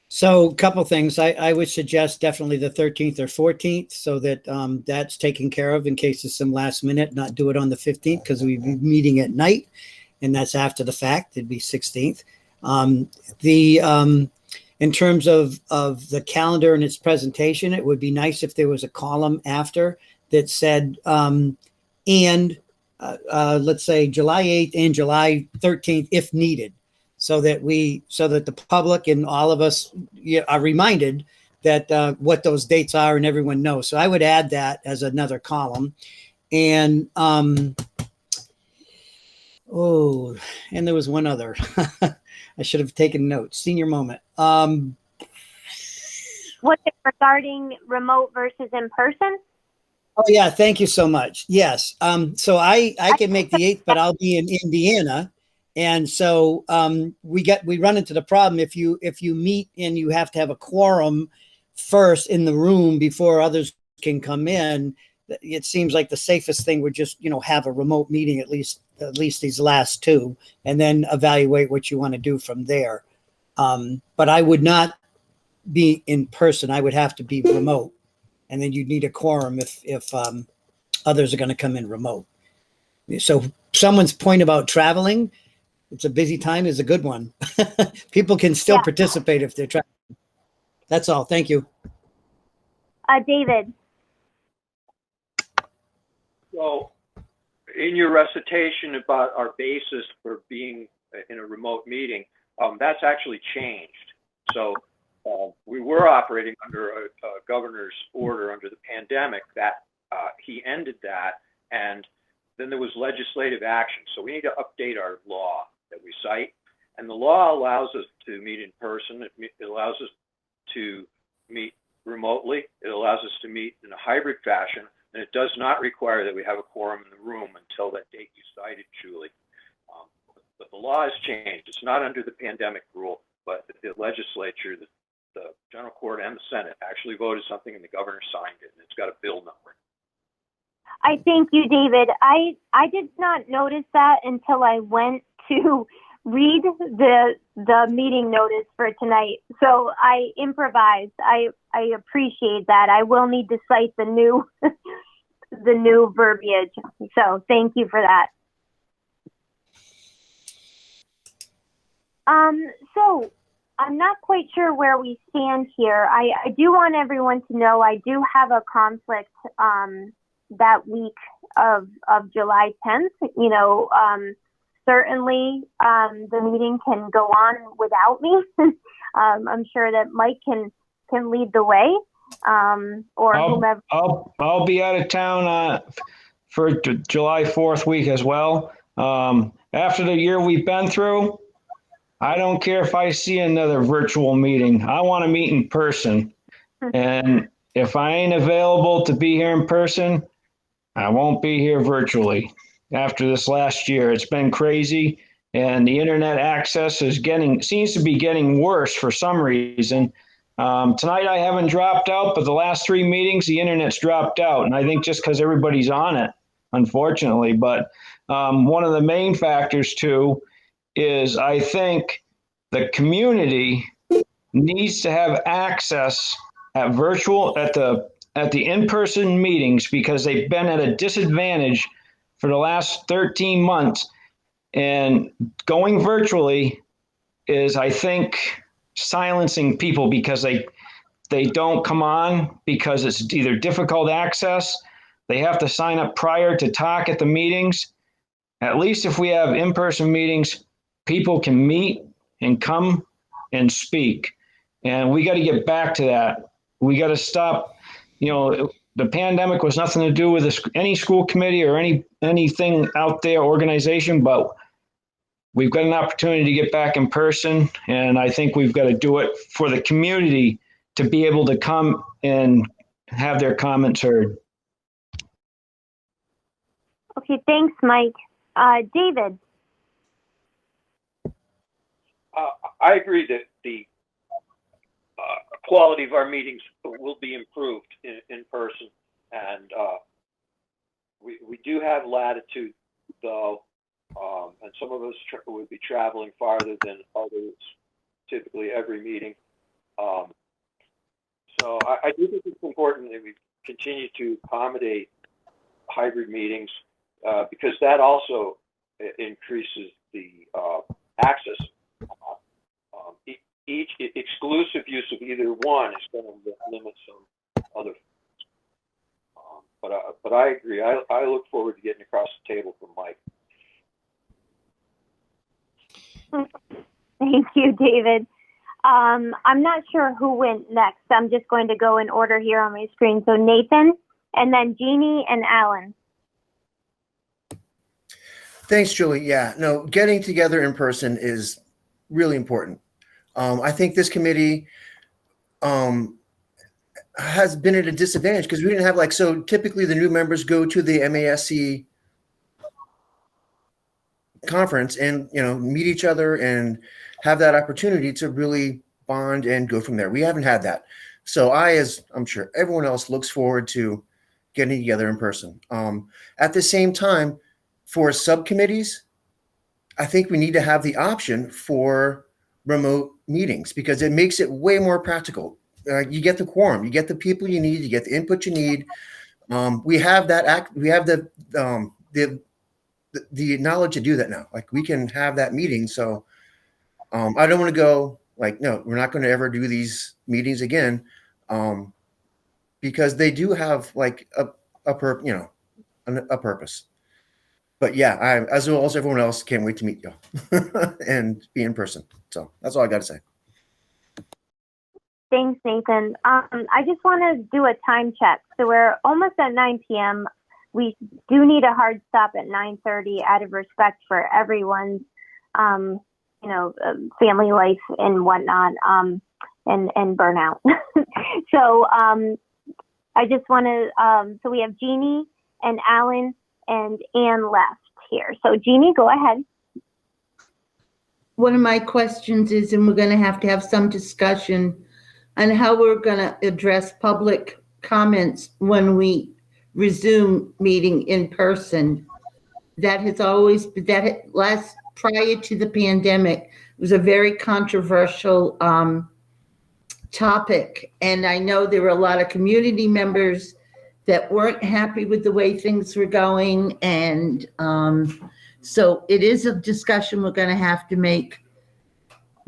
So a couple things. I would suggest definitely the 13th or 14th so that that's taken care of in case of some last minute, not do it on the 15th because we'd be meeting at night and that's after the fact. It'd be 16th. In terms of the calendar and its presentation, it would be nice if there was a column after that said, let's say July 8th and July 13th, if needed, so that the public and all of us are reminded that what those dates are and everyone knows. So I would add that as another column. And, and there was one other, I should have taken notes, senior moment. Was it regarding remote versus in person? Oh yeah, thank you so much. Yes. So I can make the 8th, but I'll be in Indiana. And so we run into the problem if you meet and you have to have a quorum first in the room before others can come in. It seems like the safest thing would just, have a remote meeting at least these last two, and then evaluate what you want to do from there. But I would not be in person. I would have to be remote. And then you'd need a quorum if others are going to come in remote. So someone's point about traveling, it's a busy time, is a good one. People can still participate if they're traveling. That's all. Thank you. David. So in your recitation about our basis for being in a remote meeting, that's actually changed. So we were operating under a governor's order under the pandemic that he ended that, and then there was legislative action. So we need to update our law that we cite, and the law allows us to meet in person. It allows us to meet remotely. It allows us to meet in a hybrid fashion, and it does not require that we have a quorum in the room until that date you cited, Julie. But the law has changed. It's not under the pandemic rule, but the legislature, the General Court and the Senate actually voted something and the governor signed it, and it's got a bill number. I thank you, David. I did not notice that until I went to read the meeting notice for tonight. So I improvised. I appreciate that. I will need to cite the new the new verbiage. So thank you for that. So I'm not quite sure where we stand here. I do want everyone to know I do have a conflict that week of July 10th. Certainly the meeting can go on without me. I'm sure that Mike can lead the way, or whomever. I'll be out of town for July 4th week as well. After the year we've been through, I don't care if I see another virtual meeting. I want to meet in person. And if I ain't available to be here in person, I won't be here virtually. After this last year, it's been crazy, and the internet access seems to be getting worse for some reason. Tonight I haven't dropped out, but the last 3 meetings, the internet's dropped out, and I think just because everybody's on it, unfortunately. But one of the main factors too is I think the community needs to have access at the in-person meetings, because they've been at a disadvantage for the last 13 months. And going virtually is, I think, silencing people because they don't come on because it's either difficult access, they have to sign up prior to talk at the meetings. At least if we have in-person meetings, people can meet and come and speak. And we got to get back to that. We got to stop, the pandemic was nothing to do with any school committee or anything out there, organization, but we've got an opportunity to get back in person. And I think we've got to do it for the community to be able to come and have their comments heard. Okay, thanks, Mike. David. I agree that the quality of our meetings will be improved in person, and we do have latitude, though, and some of us would be traveling farther than others, typically every meeting. So I do think it's important that we continue to accommodate hybrid meetings because that also increases the access. Each exclusive use of either one is going to limit some other. But I agree. I look forward to getting across the table from Mike. Thank you, David. I'm not sure who went next. I'm just going to go in order here on my screen. So Nathan, and then Jeannie and Alan. Thanks, Julie. Yeah, no, getting together in person is really important. I think this committee has been at a disadvantage because we didn't have so typically the new members go to the MASC conference and, meet each other and have that opportunity to really bond and go from there. We haven't had that. So as I'm sure everyone else, looks forward to getting together in person. At the same time, for subcommittees, I think we need to have the option for remote meetings because it makes it way more practical. You get the quorum, you get the people you need, you get the input you need. We have that we have the knowledge to do that now. We can have that meeting. So I don't want to go no, we're not going to ever do these meetings again because they do have a purpose. But yeah, as well as everyone else, can't wait to meet you and be in person. So that's all I got to say. Thanks, Nathan. I just want to do a time check. So we're almost at 9 p.m. We do need a hard stop at 9:30 out of respect for everyone's, family life and whatnot, and burnout. So I just want to, so we have Jeannie and Alan and Anne left here. So Jeannie, go ahead. One of my questions is, and we're going to have some discussion on how we're going to address public comments when we resume meeting in person. That has always been, prior to the pandemic, was a very controversial topic. And I know there were a lot of community members that weren't happy with the way things were going. And so it is a discussion we're going to have to make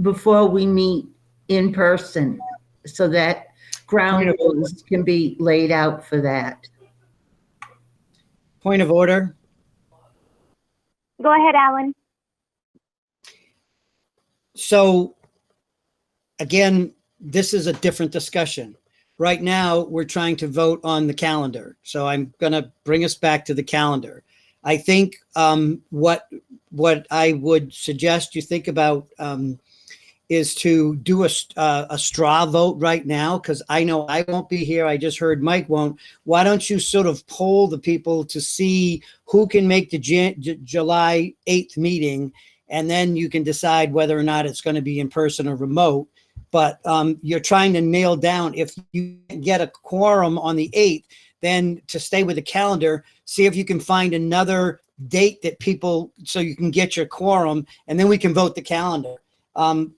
before we meet in person so that ground rules can be laid out for that. Point of order. Go ahead, Alan. So again, this is a different discussion. Right now, we're trying to vote on the calendar. So I'm going to bring us back to the calendar. I think what I would suggest you think about is to do a straw vote right now, because I know I won't be here. I just heard Mike won't. Why don't you sort of poll the people to see who can make the July 8th meeting, and then you can decide whether or not it's going to be in person or remote. But you're trying to nail down, if you get a quorum on the 8th, then to stay with the calendar, see if you can find another date that people, so you can get your quorum, and then we can vote the calendar.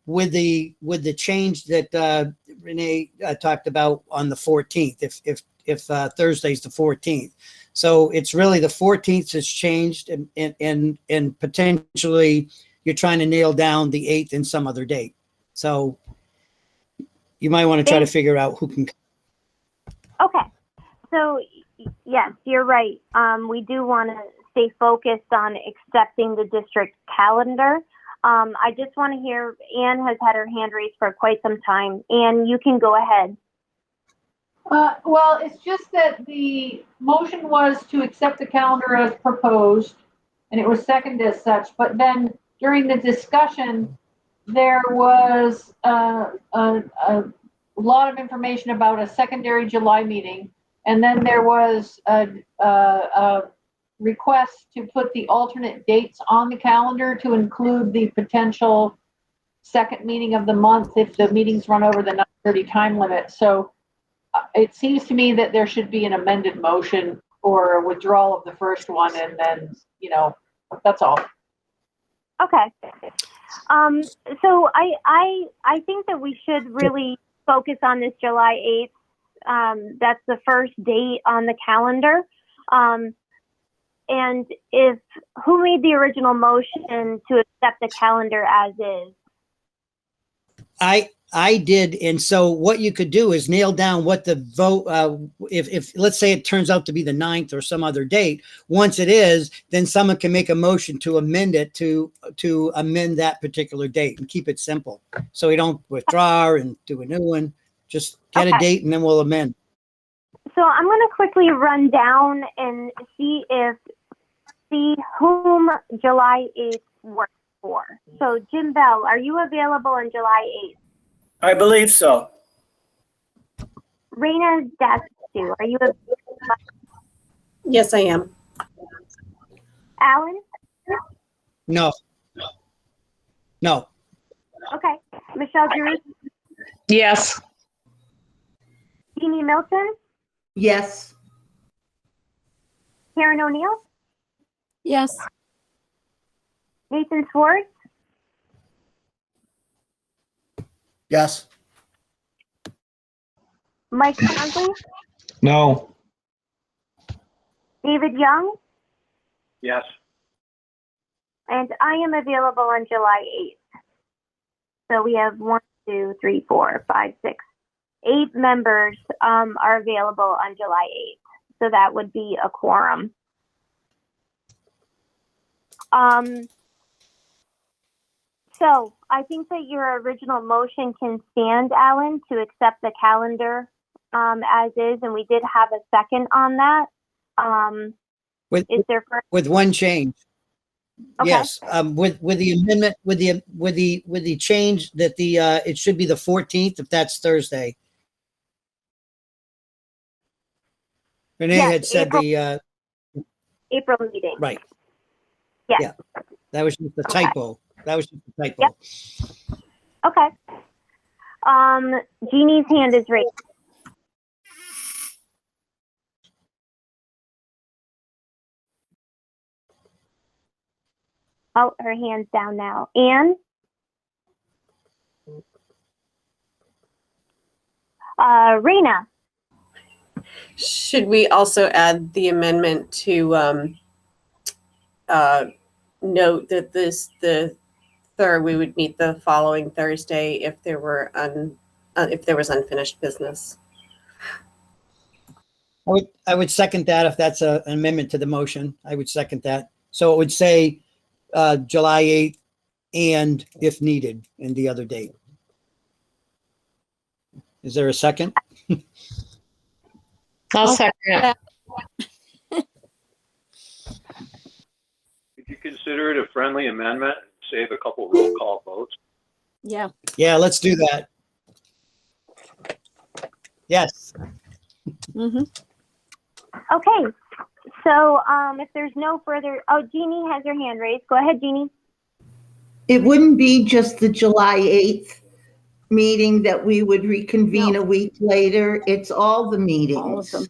With the change that Renee talked about on the 14th, if Thursday's the 14th. So it's really the 14th has changed, and potentially you're trying to nail down the 8th and some other date. So you might want to try to figure out who can. Okay. So yes, you're right. We do want to stay focused on accepting the district calendar. I just want to hear, Anne has had her hand raised for quite some time. Anne, you can go ahead. Well, it's just that the motion was to accept the calendar as proposed, and it was seconded as such. But then during the discussion, there was a lot of information about a secondary July meeting, and then there was a request to put the alternate dates on the calendar to include the potential second meeting of the month if the meetings run over the 9:30 time limit. So it seems to me that there should be an amended motion or a withdrawal of the first one, and then, that's all. Okay. So I think that we should really focus on this July 8th. That's the first date on the calendar. And who made the original motion to accept the calendar as is? I did. And so what you could do is nail down what the vote, if let's say it turns out to be the 9th or some other date, once it is, then someone can make a motion to amend it to amend that particular date and keep it simple. So we don't withdraw and do a new one, just get a date and then we'll amend. So I'm going to quickly run down and see whom July 8th works for. So Jim Bell, are you available on July 8th? I believe so. Raina Dastu, are you available? Yes, I am. Alan? No. Okay. Michelle Drury? Yes. Jeannie Milton? Yes. Karen O'Neill? Yes. Nathan Swartz? Yes. Mike Conley? No. David Young? Yes. And I am available on July 8th. So we have 8 members are available on July 8th. So that would be a quorum. So I think that your original motion can stand, Alan, to accept the calendar as is, and we did have a second on that. With one change? Okay. Yes, with the amendment, with the change that it should be the 14th if that's Thursday. Renee had said April meeting. Right. Yeah. That was just a typo. Yep. Okay. Jeannie's hand is raised. Oh, her hand's down now. Anne? Raina? Should we also add the amendment to note that the third, we would meet the following Thursday if there was unfinished business? I would second that if that's an amendment to the motion. I would second that. So it would say July 8th and if needed in the other date. Is there a second? I'll second it. Could you consider it a friendly amendment and save a couple roll call votes? Yeah. Yeah, let's do that. Yes. Mm-hmm. Okay. So if there's no further, Jeannie has her hand raised. Go ahead, Jeannie. It wouldn't be just the July 8th meeting that we would reconvene a week later. It's all the meetings. All of them.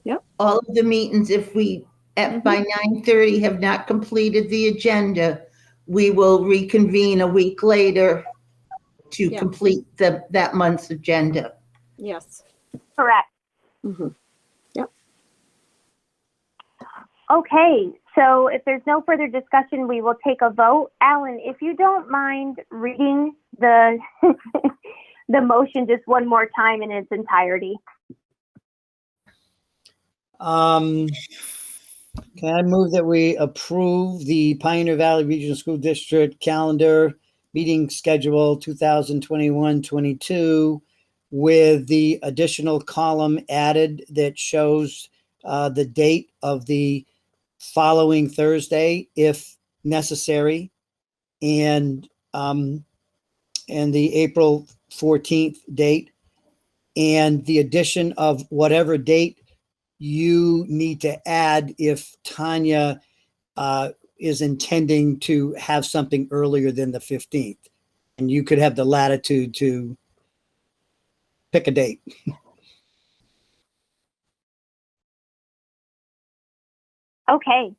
Yep. All of the meetings, if we by 9:30 have not completed the agenda, we will reconvene a week later to complete that month's agenda. Yes. Correct. Mm-hmm. Yep. Okay. So if there's no further discussion, we will take a vote. Alan, if you don't mind reading the the motion just one more time in its entirety. Okay, I move that we approve the Pioneer Valley Regional School District calendar meeting schedule 2021-22 with the additional column added that shows the date of the following Thursday, if necessary, and the April 14th date, and the addition of whatever date you need to add if Tanya is intending to have something earlier than the 15th. And you could have the latitude to pick a date. Okay.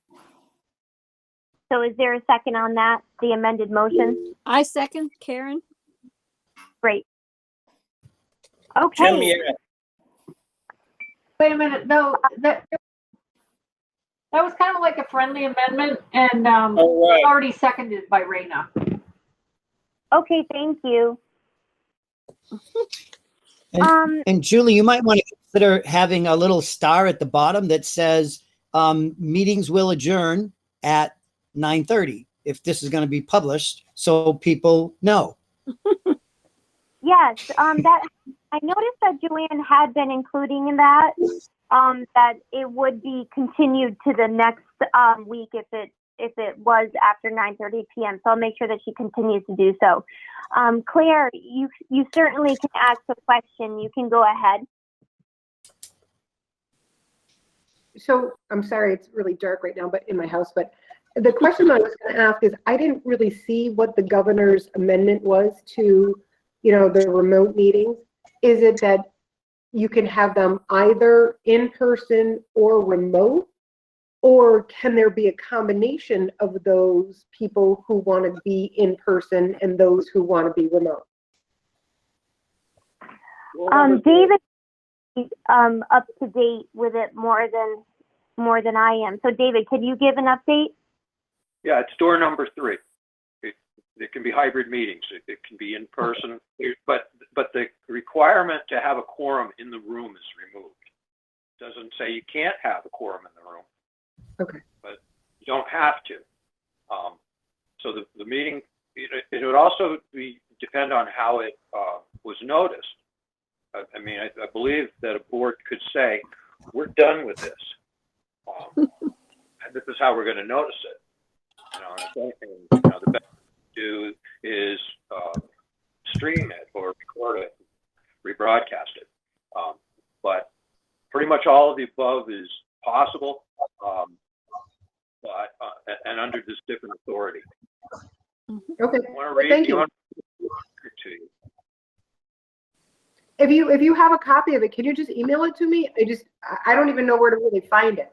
So is there a second on that, the amended motion? I second, Karen. Great. Okay. Jim, yeah. Wait a minute, no, that was kind of like a friendly amendment, and All right. already seconded by Raina. Okay, thank you. And Julie, you might want to consider having a little star at the bottom that says meetings will adjourn at 9:30 if this is going to be published, so people know. Yes, that I noticed that Joanne had been including in that, that it would be continued to the next week if it was after 9:30 p.m. So I'll make sure that she continues to do so. Claire, you certainly can ask a question. You can go ahead. So I'm sorry, it's really dark right now, but in my house, but the question I was going to ask is, I didn't really see what the governor's amendment was to, the remote meetings. Is it that you can have them either in person or remote? Or can there be a combination of those people who want to be in person and those who want to be remote? David is up to date with it more than I am. So David, could you give an update? Yeah, it's door number 3. It can be hybrid meetings. It can be in person, but the requirement to have a quorum in the room is removed. It doesn't say you can't have a quorum in the room. Okay. But you don't have to. So the meeting, it would also depend on how it was noticed. I mean, I believe that a board could say, we're done with this. And this is how we're going to notice it. The best thing to do is stream it or record it, rebroadcast it. But pretty much all of the above is possible, but and under this different authority. Okay. Thank you. If you have a copy of it, can you just email it to me? I don't even know where to really find it.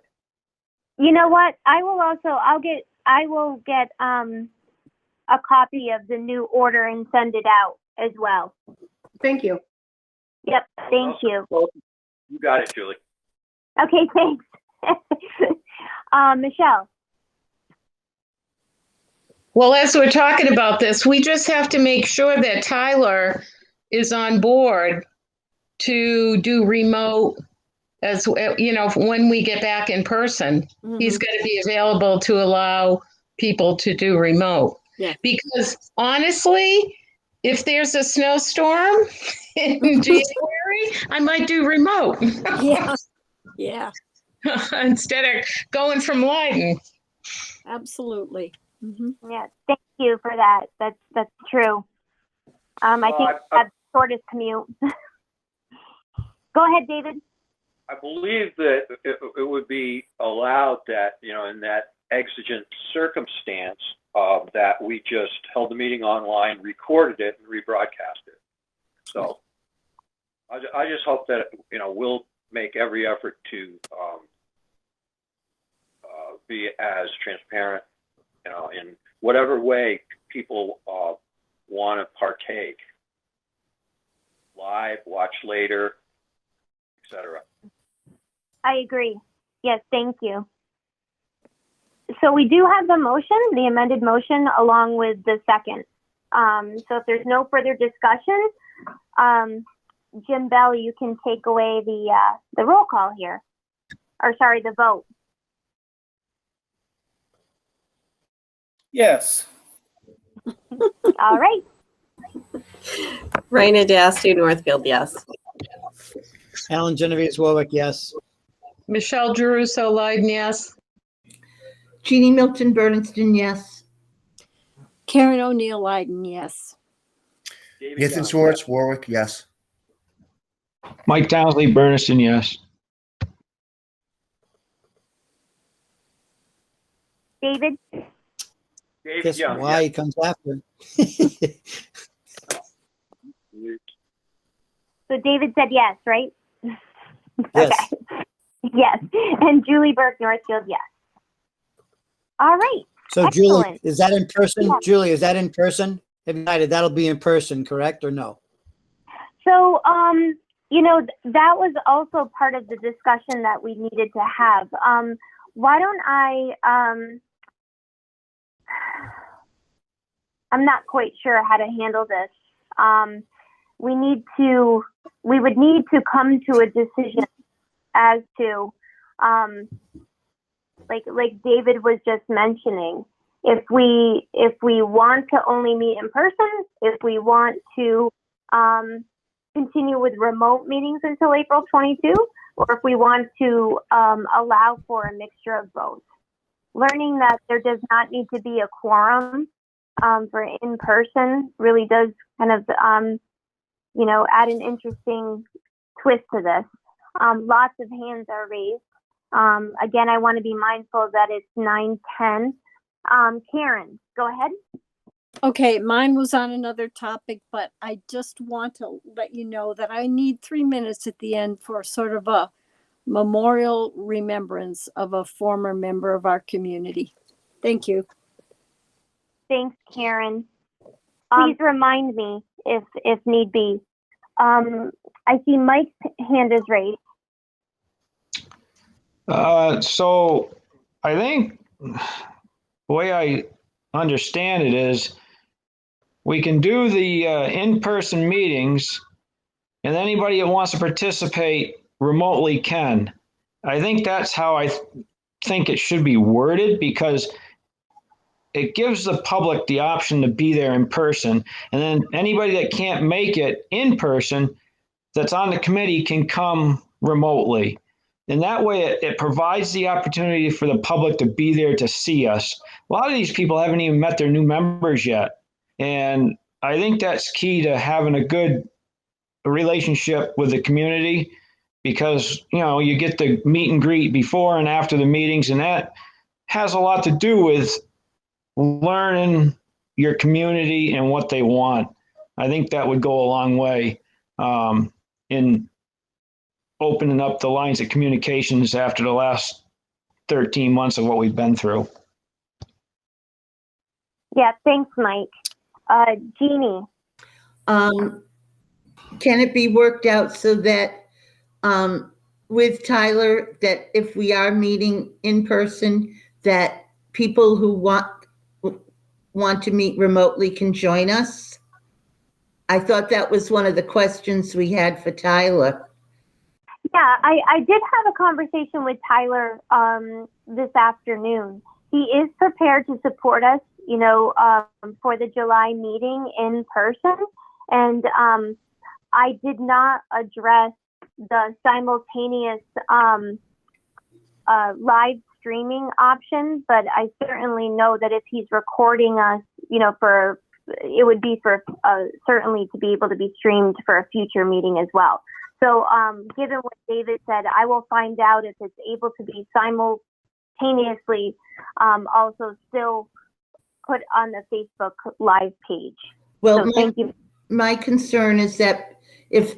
You know what? I will get a copy of the new order and send it out as well. Thank you. Yep. Thank you. You got it, Julie. Okay. Thanks. Michelle. Well, as we're talking about this, we just have to make sure that Tyler is on board to do remote as when we get back in person. Mm-hmm. He's going to be available to allow people to do remote. Yeah. Because honestly, if there's a snowstorm in January, I might do remote. Yeah. Yeah. Instead of going from Leiden. Absolutely. Mm-hmm. Yeah, thank you for that. That's true. I think that's the shortest commute. Go ahead, David. I believe that it would be allowed that, in that exigent circumstance that we just held the meeting online, recorded it, and rebroadcast it. So I just hope that, we'll make every effort to be as transparent, in whatever way people want to partake. Live, watch later, etc. I agree. Yes, thank you. So we do have the motion, the amended motion, along with the second. So if there's no further discussion, Jim Bell, you can take away the roll call here. Or sorry, the vote. Yes. All right. Raina Dasty-Northfield, yes. Alan Genovese Warwick, yes. Michelle Jeruso Leiden, yes. Jeannie Milton Bernardston, yes. Karen O'Neill Leiden, yes. Nathan Swartz, Warwick, yes. Mike Townsley, Bernardston, yes. David? Guess why he comes after. So David said yes, right? Yes. Okay. Yes. And Julie Burke Northfield, yes. All right. So Excellent. Julie, is that in person? Yeah. Julie, is that in person? United, that'll be in person, correct or no? So, you know, that was also part of the discussion that we needed to have. Why don't I'm not quite sure how to handle this. We would need to come to a decision as to, like David was just mentioning, if we want to only meet in person, if we want to continue with remote meetings until April 22, or if we want to allow for a mixture of both. Learning that there does not need to be a quorum for in-person really does kind of, you know, add an interesting twist to this. Lots of hands are raised. Again, I want to be mindful that it's 9:10. Karen, go ahead. Okay, mine was on another topic, but I just want to let you know that I need 3 minutes at the end for sort of a memorial remembrance of a former member of our community. Thank you. Thanks, Karen. Please remind me if need be. I see Mike's hand is raised. So I think the way I understand it is we can do the in-person meetings, and anybody that wants to participate remotely can. I think that's how I think it should be worded, because it gives the public the option to be there in person, and then anybody that can't make it in person that's on the committee can come remotely. And that way it provides the opportunity for the public to be there to see us. A lot of these people haven't even met their new members yet. And I think that's key to having a good relationship with the community, because, you know, you get the meet and greet before and after the meetings, and that has a lot to do with learning your community and what they want. I think that would go a long way in opening up the lines of communications after the last 13 months of what we've been through. Yeah, thanks, Mike. Jeannie. Can it be worked out so that with Tyler, that if we are meeting in person, that people who want to meet remotely can join us? I thought that was one of the questions we had for Tyler. Yeah, I did have a conversation with Tyler this afternoon. He is prepared to support us, you know, for the July meeting in person. And I did not address the simultaneous live streaming option, but I certainly know that if he's recording us, you know, it would be for certainly to be able to be streamed for a future meeting as well. So given what David said, I will find out if it's able to be simultaneously also still put on the Facebook Live page. Well, so thank you. My concern is that if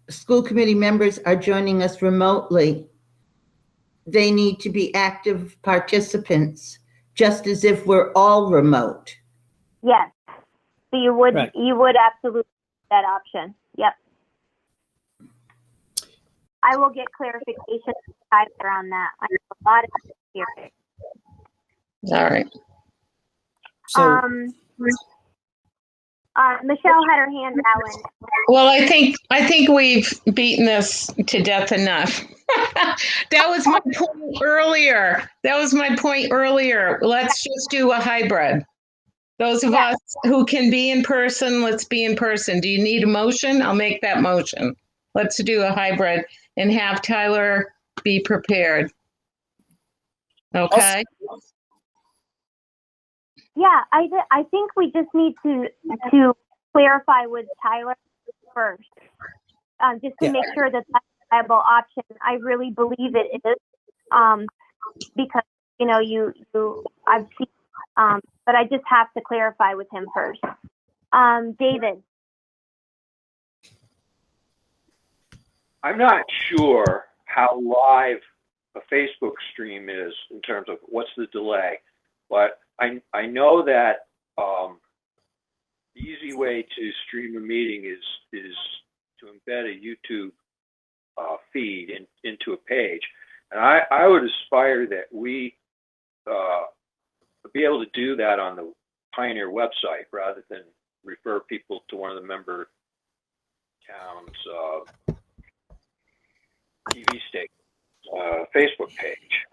school committee members are joining us remotely, they need to be active participants, just as if we're all remote. Yes, so you would absolutely have that option. Yep. I will get clarification on that. I have a lot of experience. All right. So, Michelle had her hand, Alan. Well, I think we've beaten this to death enough. That was my point earlier. Let's just do a hybrid. Those of us who can be in person, let's be in person. Do you need a motion? I'll make that motion. Let's do a hybrid and have Tyler be prepared. Okay. Yeah, I think we just need to clarify with Tyler first, just to make sure that that's a viable option. I really believe it is, because I've seen, but I just have to clarify with him first. David. I'm not sure how live a Facebook stream is in terms of what's the delay, but I know that the easy way to stream a meeting is to embed a YouTube feed into a page, and I would aspire that we be able to do that on the Pioneer website rather than refer people to one of the member towns' TV station Facebook page.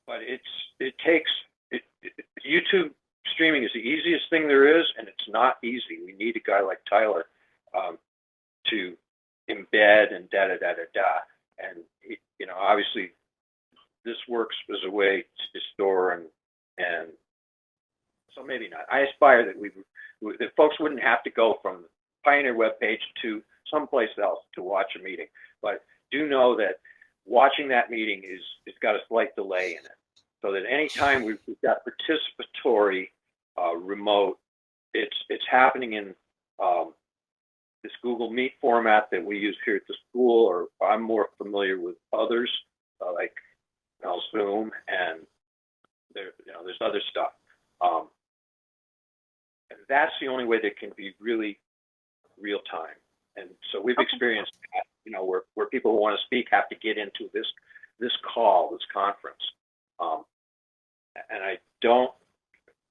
But YouTube streaming is the easiest thing there is, and it's not easy. We need a guy like Tyler to embed and and obviously this works as a way to store and so maybe not. I aspire that that folks wouldn't have to go from the Pioneer webpage to someplace else to watch a meeting, but do know that watching that meeting it's got a slight delay in it, so that anytime we've got participatory remote, it's happening in this Google Meet format that we use here at the school, or I'm more familiar with others like Zoom, and there's other stuff. And that's the only way that can be really real time. And so we've experienced that, where people who want to speak have to get into this conference. And I don't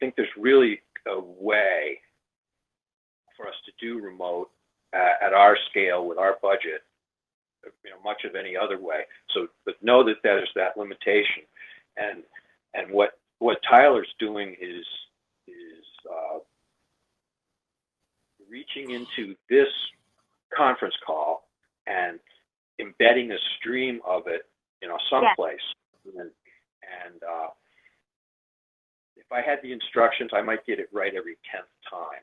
think there's really a way for us to do remote at our scale with our budget, much of any other way. So, but know that there's that limitation. And what Tyler's doing is reaching into this conference call and embedding a stream of it, someplace. And if I had the instructions, I might get it right every 10th time.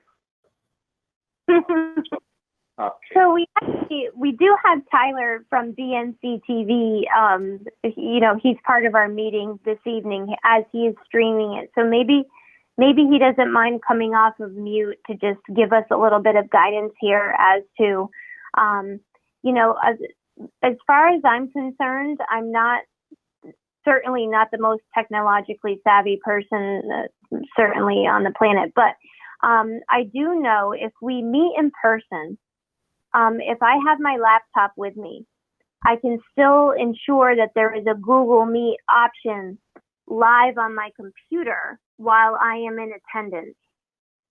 So we do have Tyler from BNC TV. He's part of our meeting this evening as he is streaming it. So maybe he doesn't mind coming off of mute to just give us a little bit of guidance here as to, as far as I'm concerned, I'm certainly not the most technologically savvy person, certainly on the planet. But I do know if we meet in person, if I have my laptop with me, I can still ensure that there is a Google Meet option live on my computer while I am in attendance.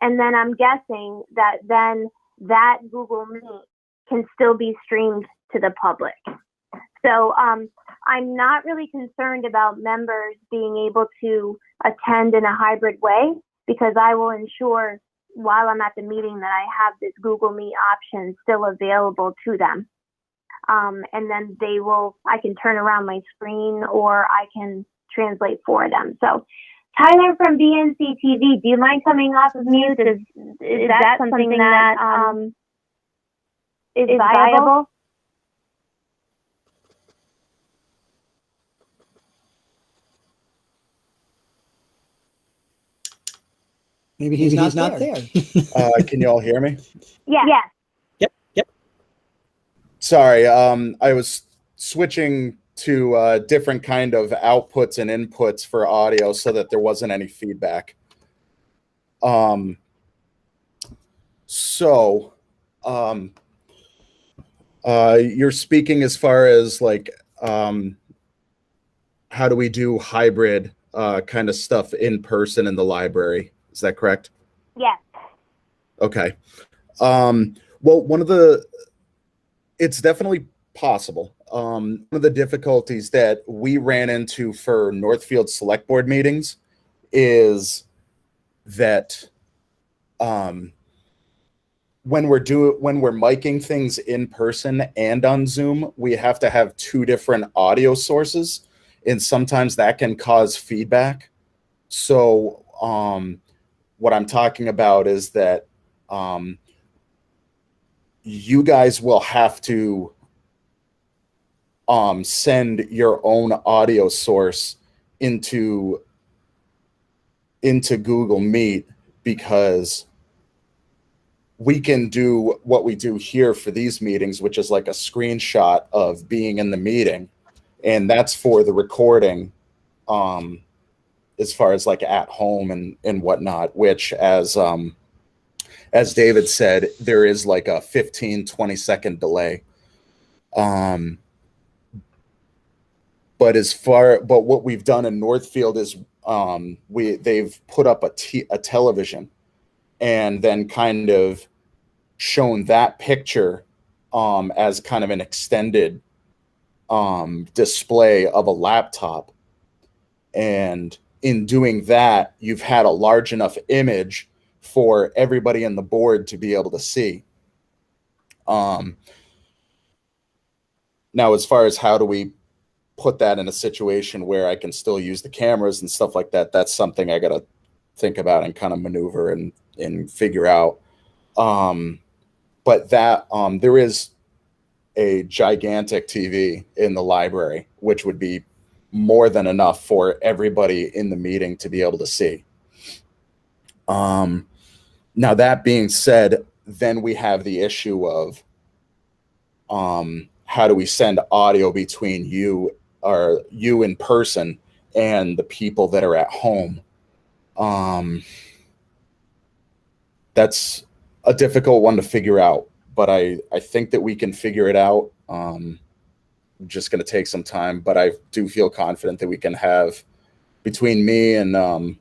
And then I'm guessing that then that Google Meet can still be streamed to the public. So I'm not really concerned about members being able to attend in a hybrid way, because I will ensure while I'm at the meeting that I have this Google Meet option still available to them. And then I can turn around my screen or I can translate for them. So Tyler from BNC TV, do you mind coming off of mute? Is that something that is viable? Maybe he's not there. Can you all hear me? Yeah. Yep. Sorry, I was switching to a different kind of outputs and inputs for audio so that there wasn't any feedback. You're speaking as far as like, how do we do hybrid kind of stuff in person in the library? Is that correct? Yes. Okay. Well, one of the It's definitely possible. One of the difficulties that we ran into for Northfield Select Board meetings is that when we're miking things in person and on Zoom, we have to have two different audio sources, and sometimes that can cause feedback. So what I'm talking about is that you guys will have to send your own audio source into Google Meet, because we can do what we do here for these meetings, which is like a screenshot of being in the meeting, and that's for the recording, as far as like at home and whatnot, which as David said, there is like a 15-20 second delay. But what we've done in Northfield is they've put up a television and then kind of shown that picture as kind of an extended display of a laptop. And in doing that, you've had a large enough image for everybody in the board to be able to see. Now, as far as how do we put that in a situation where I can still use the cameras and stuff like that, that's something I got to think about and kind of maneuver and figure out. But that there is a gigantic TV in the library, which would be more than enough for everybody in the meeting to be able to see. Now, that being said, then we have the issue of how do we send audio between you in person and the people that are at home. That's a difficult one to figure out, but I think that we can figure it out. Just going to take some time, but I do feel confident that we can have, between me and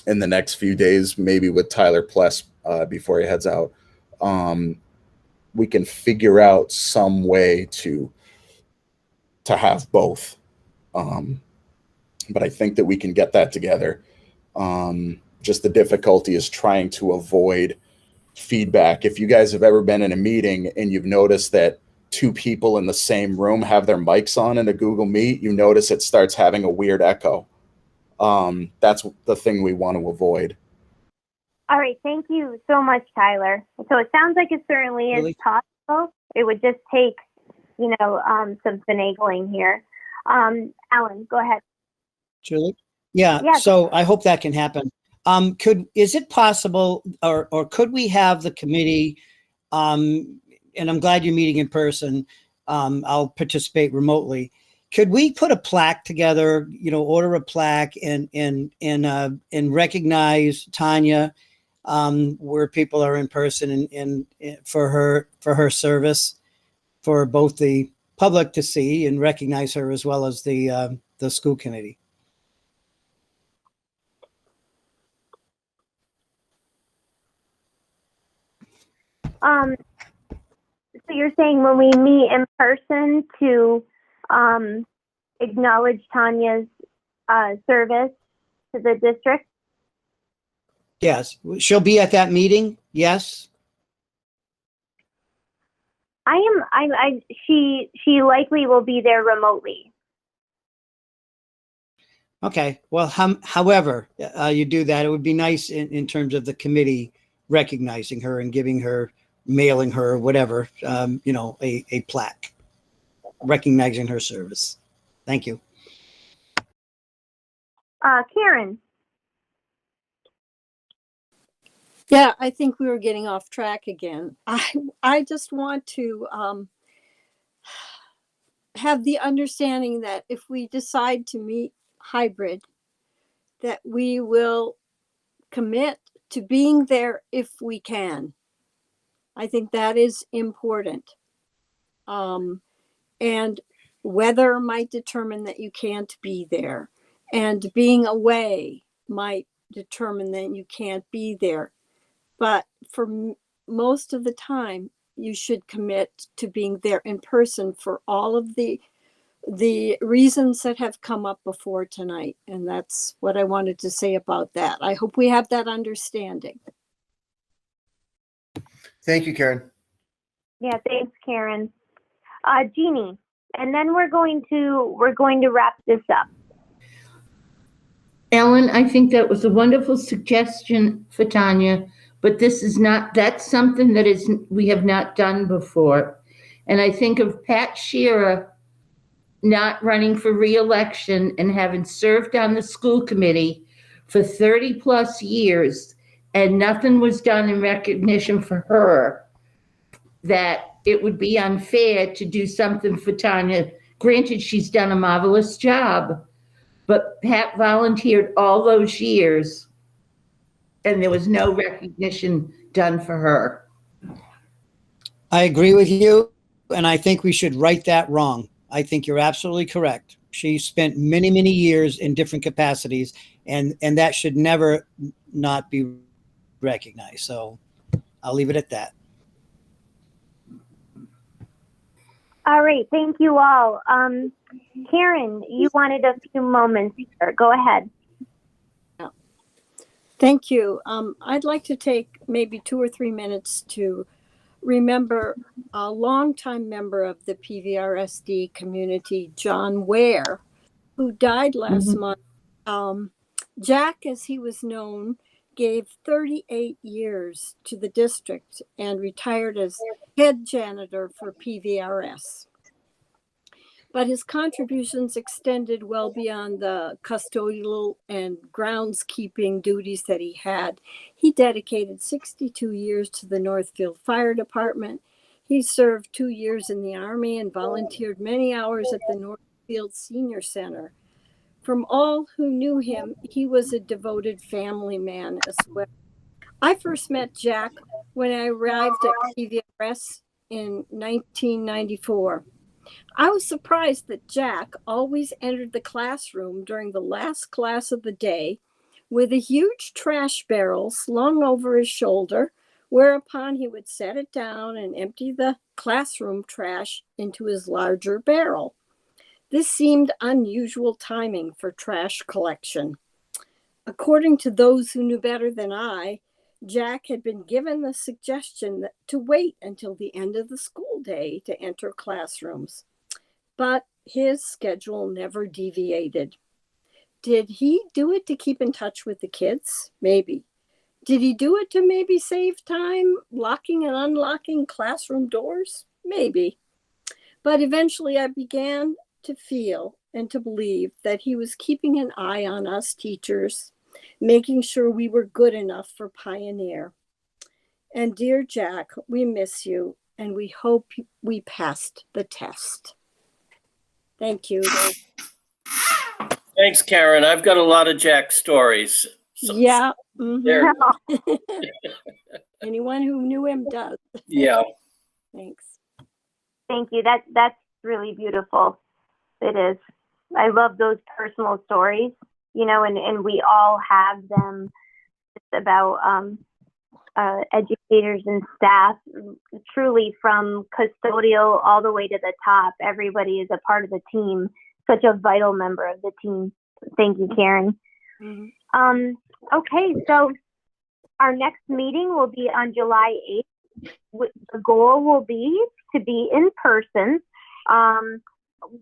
in the next few days, maybe with Tyler Pless before he heads out, we can figure out some way to have both. But I think that we can get that together. Just the difficulty is trying to avoid feedback. If you guys have ever been in a meeting and you've noticed that two people in the same room have their mics on in a Google Meet, you notice it starts having a weird echo. That's the thing we want to avoid. All right. Thank you so much, Tyler. So it sounds like it certainly is possible. It would just take, some finagling here. Alan, go ahead. Julie? Yeah. So I hope that can happen. Is it possible, or could we have the committee, and I'm glad you're meeting in person, I'll participate remotely. Could we put a plaque together, order a plaque and recognize Tanya, where people are in person and for her service, for both the public to see and recognize her, as well as the school committee? So you're saying when we meet in person to acknowledge Tanya's service to the district? Yes, she'll be at that meeting. Yes. She likely will be there remotely. Okay. Well, however you do that, it would be nice in terms of the committee recognizing her and giving her, mailing her, whatever, a plaque recognizing her service. Thank you. Karen. Yeah, I think we were getting off track again. I just want to have the understanding that if we decide to meet hybrid, that we will commit to being there if we can. I think that is important. And weather might determine that you can't be there, and being away might determine that you can't be there. But for most of the time, you should commit to being there in person for all of the reasons that have come up before tonight. And that's what I wanted to say about that. I hope we have that understanding. Thank you, Karen. Yeah, thanks, Karen. Jeannie, and then we're going to wrap this up. Ellen, I think that was a wonderful suggestion for Tanya, but that's something that we have not done before. And I think of Pat Shearer not running for re-election and having served on the school committee for 30 plus years, and nothing was done in recognition for her, that it would be unfair to do something for Tanya. Granted, she's done a marvelous job, but Pat volunteered all those years and there was no recognition done for her. I agree with you, and I think we should right that wrong. I think you're absolutely correct. She spent many, many years in different capacities, and that should never not be recognized. So I'll leave it at that. All right, thank you all. Karen, you wanted a few moments here. Go ahead. Thank you. I'd like to take maybe 2 or 3 minutes to remember a longtime member of the PVRSD community, John Ware, who died last month. Jack, as he was known, gave 38 years to the district and retired as head janitor for PVRS. But his contributions extended well beyond the custodial and groundskeeping duties that he had. He dedicated 62 years to the Northfield Fire Department. He served 2 years in the Army and volunteered many hours at the Northfield Senior Center. From all who knew him, he was a devoted family man as well. I first met Jack when I arrived at PVRS in 1994. I was surprised that Jack always entered the classroom during the last class of the day with a huge trash barrel slung over his shoulder, whereupon he would set it down and empty the classroom trash into his larger barrel. This seemed unusual timing for trash collection. According to those who knew better than I, Jack had been given the suggestion to wait until the end of the school day to enter classrooms. But his schedule never deviated. Did he do it to keep in touch with the kids? Maybe. Did he do it to maybe save time locking and unlocking classroom doors? Maybe. But eventually I began to feel and to believe that he was keeping an eye on us teachers, making sure we were good enough for Pioneer. And dear Jack, we miss you, and we hope we passed the test. Thank you. Thanks, Karen. I've got a lot of Jack stories. So yeah. Anyone who knew him does. Yeah. Thanks. Thank you. That's really beautiful. It is. I love those personal stories, and we all have them. It's about educators and staff, truly from custodial all the way to the top. Everybody is a part of the team, such a vital member of the team. Thank you, Karen. Okay, so our next meeting will be on July 8th. The goal will be to be in person.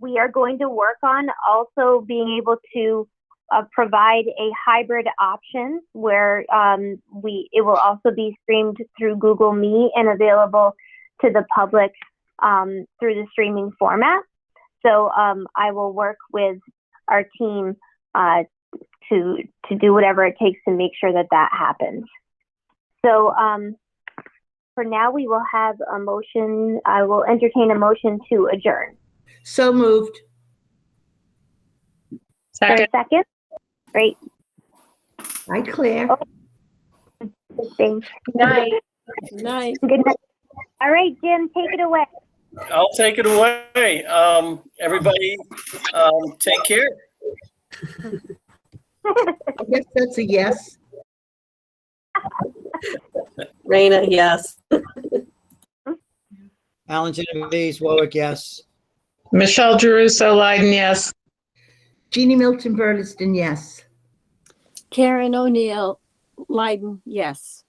We are going to work on also being able to provide a hybrid option where it will also be streamed through Google Meet and available to the public through the streaming format. So I will work with our team to do whatever it takes to make sure that happens. So for now, we will have a motion. I will entertain a motion to adjourn. So moved. Second. Second? Great. Hi, Claire. Oh, thanks. Good night. Good night. Good night. All right, Jim, take it away. I'll take it away. Everybody, take care. I guess that's a yes. Raina, yes. Alan Genovese, Warwick, yes. Michelle Geruso Leiden, yes. Jeannie Milton Burleson, yes. Karen O'Neill, Leiden, yes.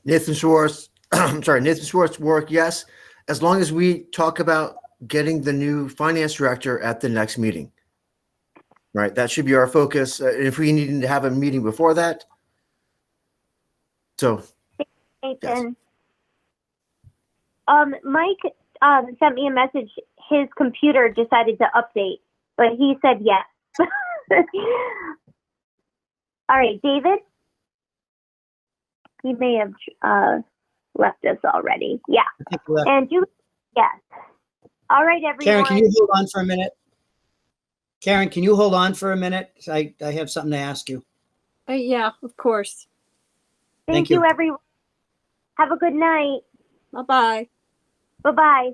Nathan Schwartz, I'm sorry, Nathan Schwartz, Warwick, yes. As long as we talk about getting the new finance director at the next meeting. Right, that should be our focus. If we need to have a meeting before that. So, Nathan. Mike sent me a message. His computer decided to update, but he said yes. All right, David. He may have left us already. Yeah. And you, yes. All right, everyone. Karen, can you hold on for a minute? Karen, can you hold on for a minute? I have something to ask you. Yeah, of course. Thank you, everyone. Have a good night. Bye-bye. Bye-bye.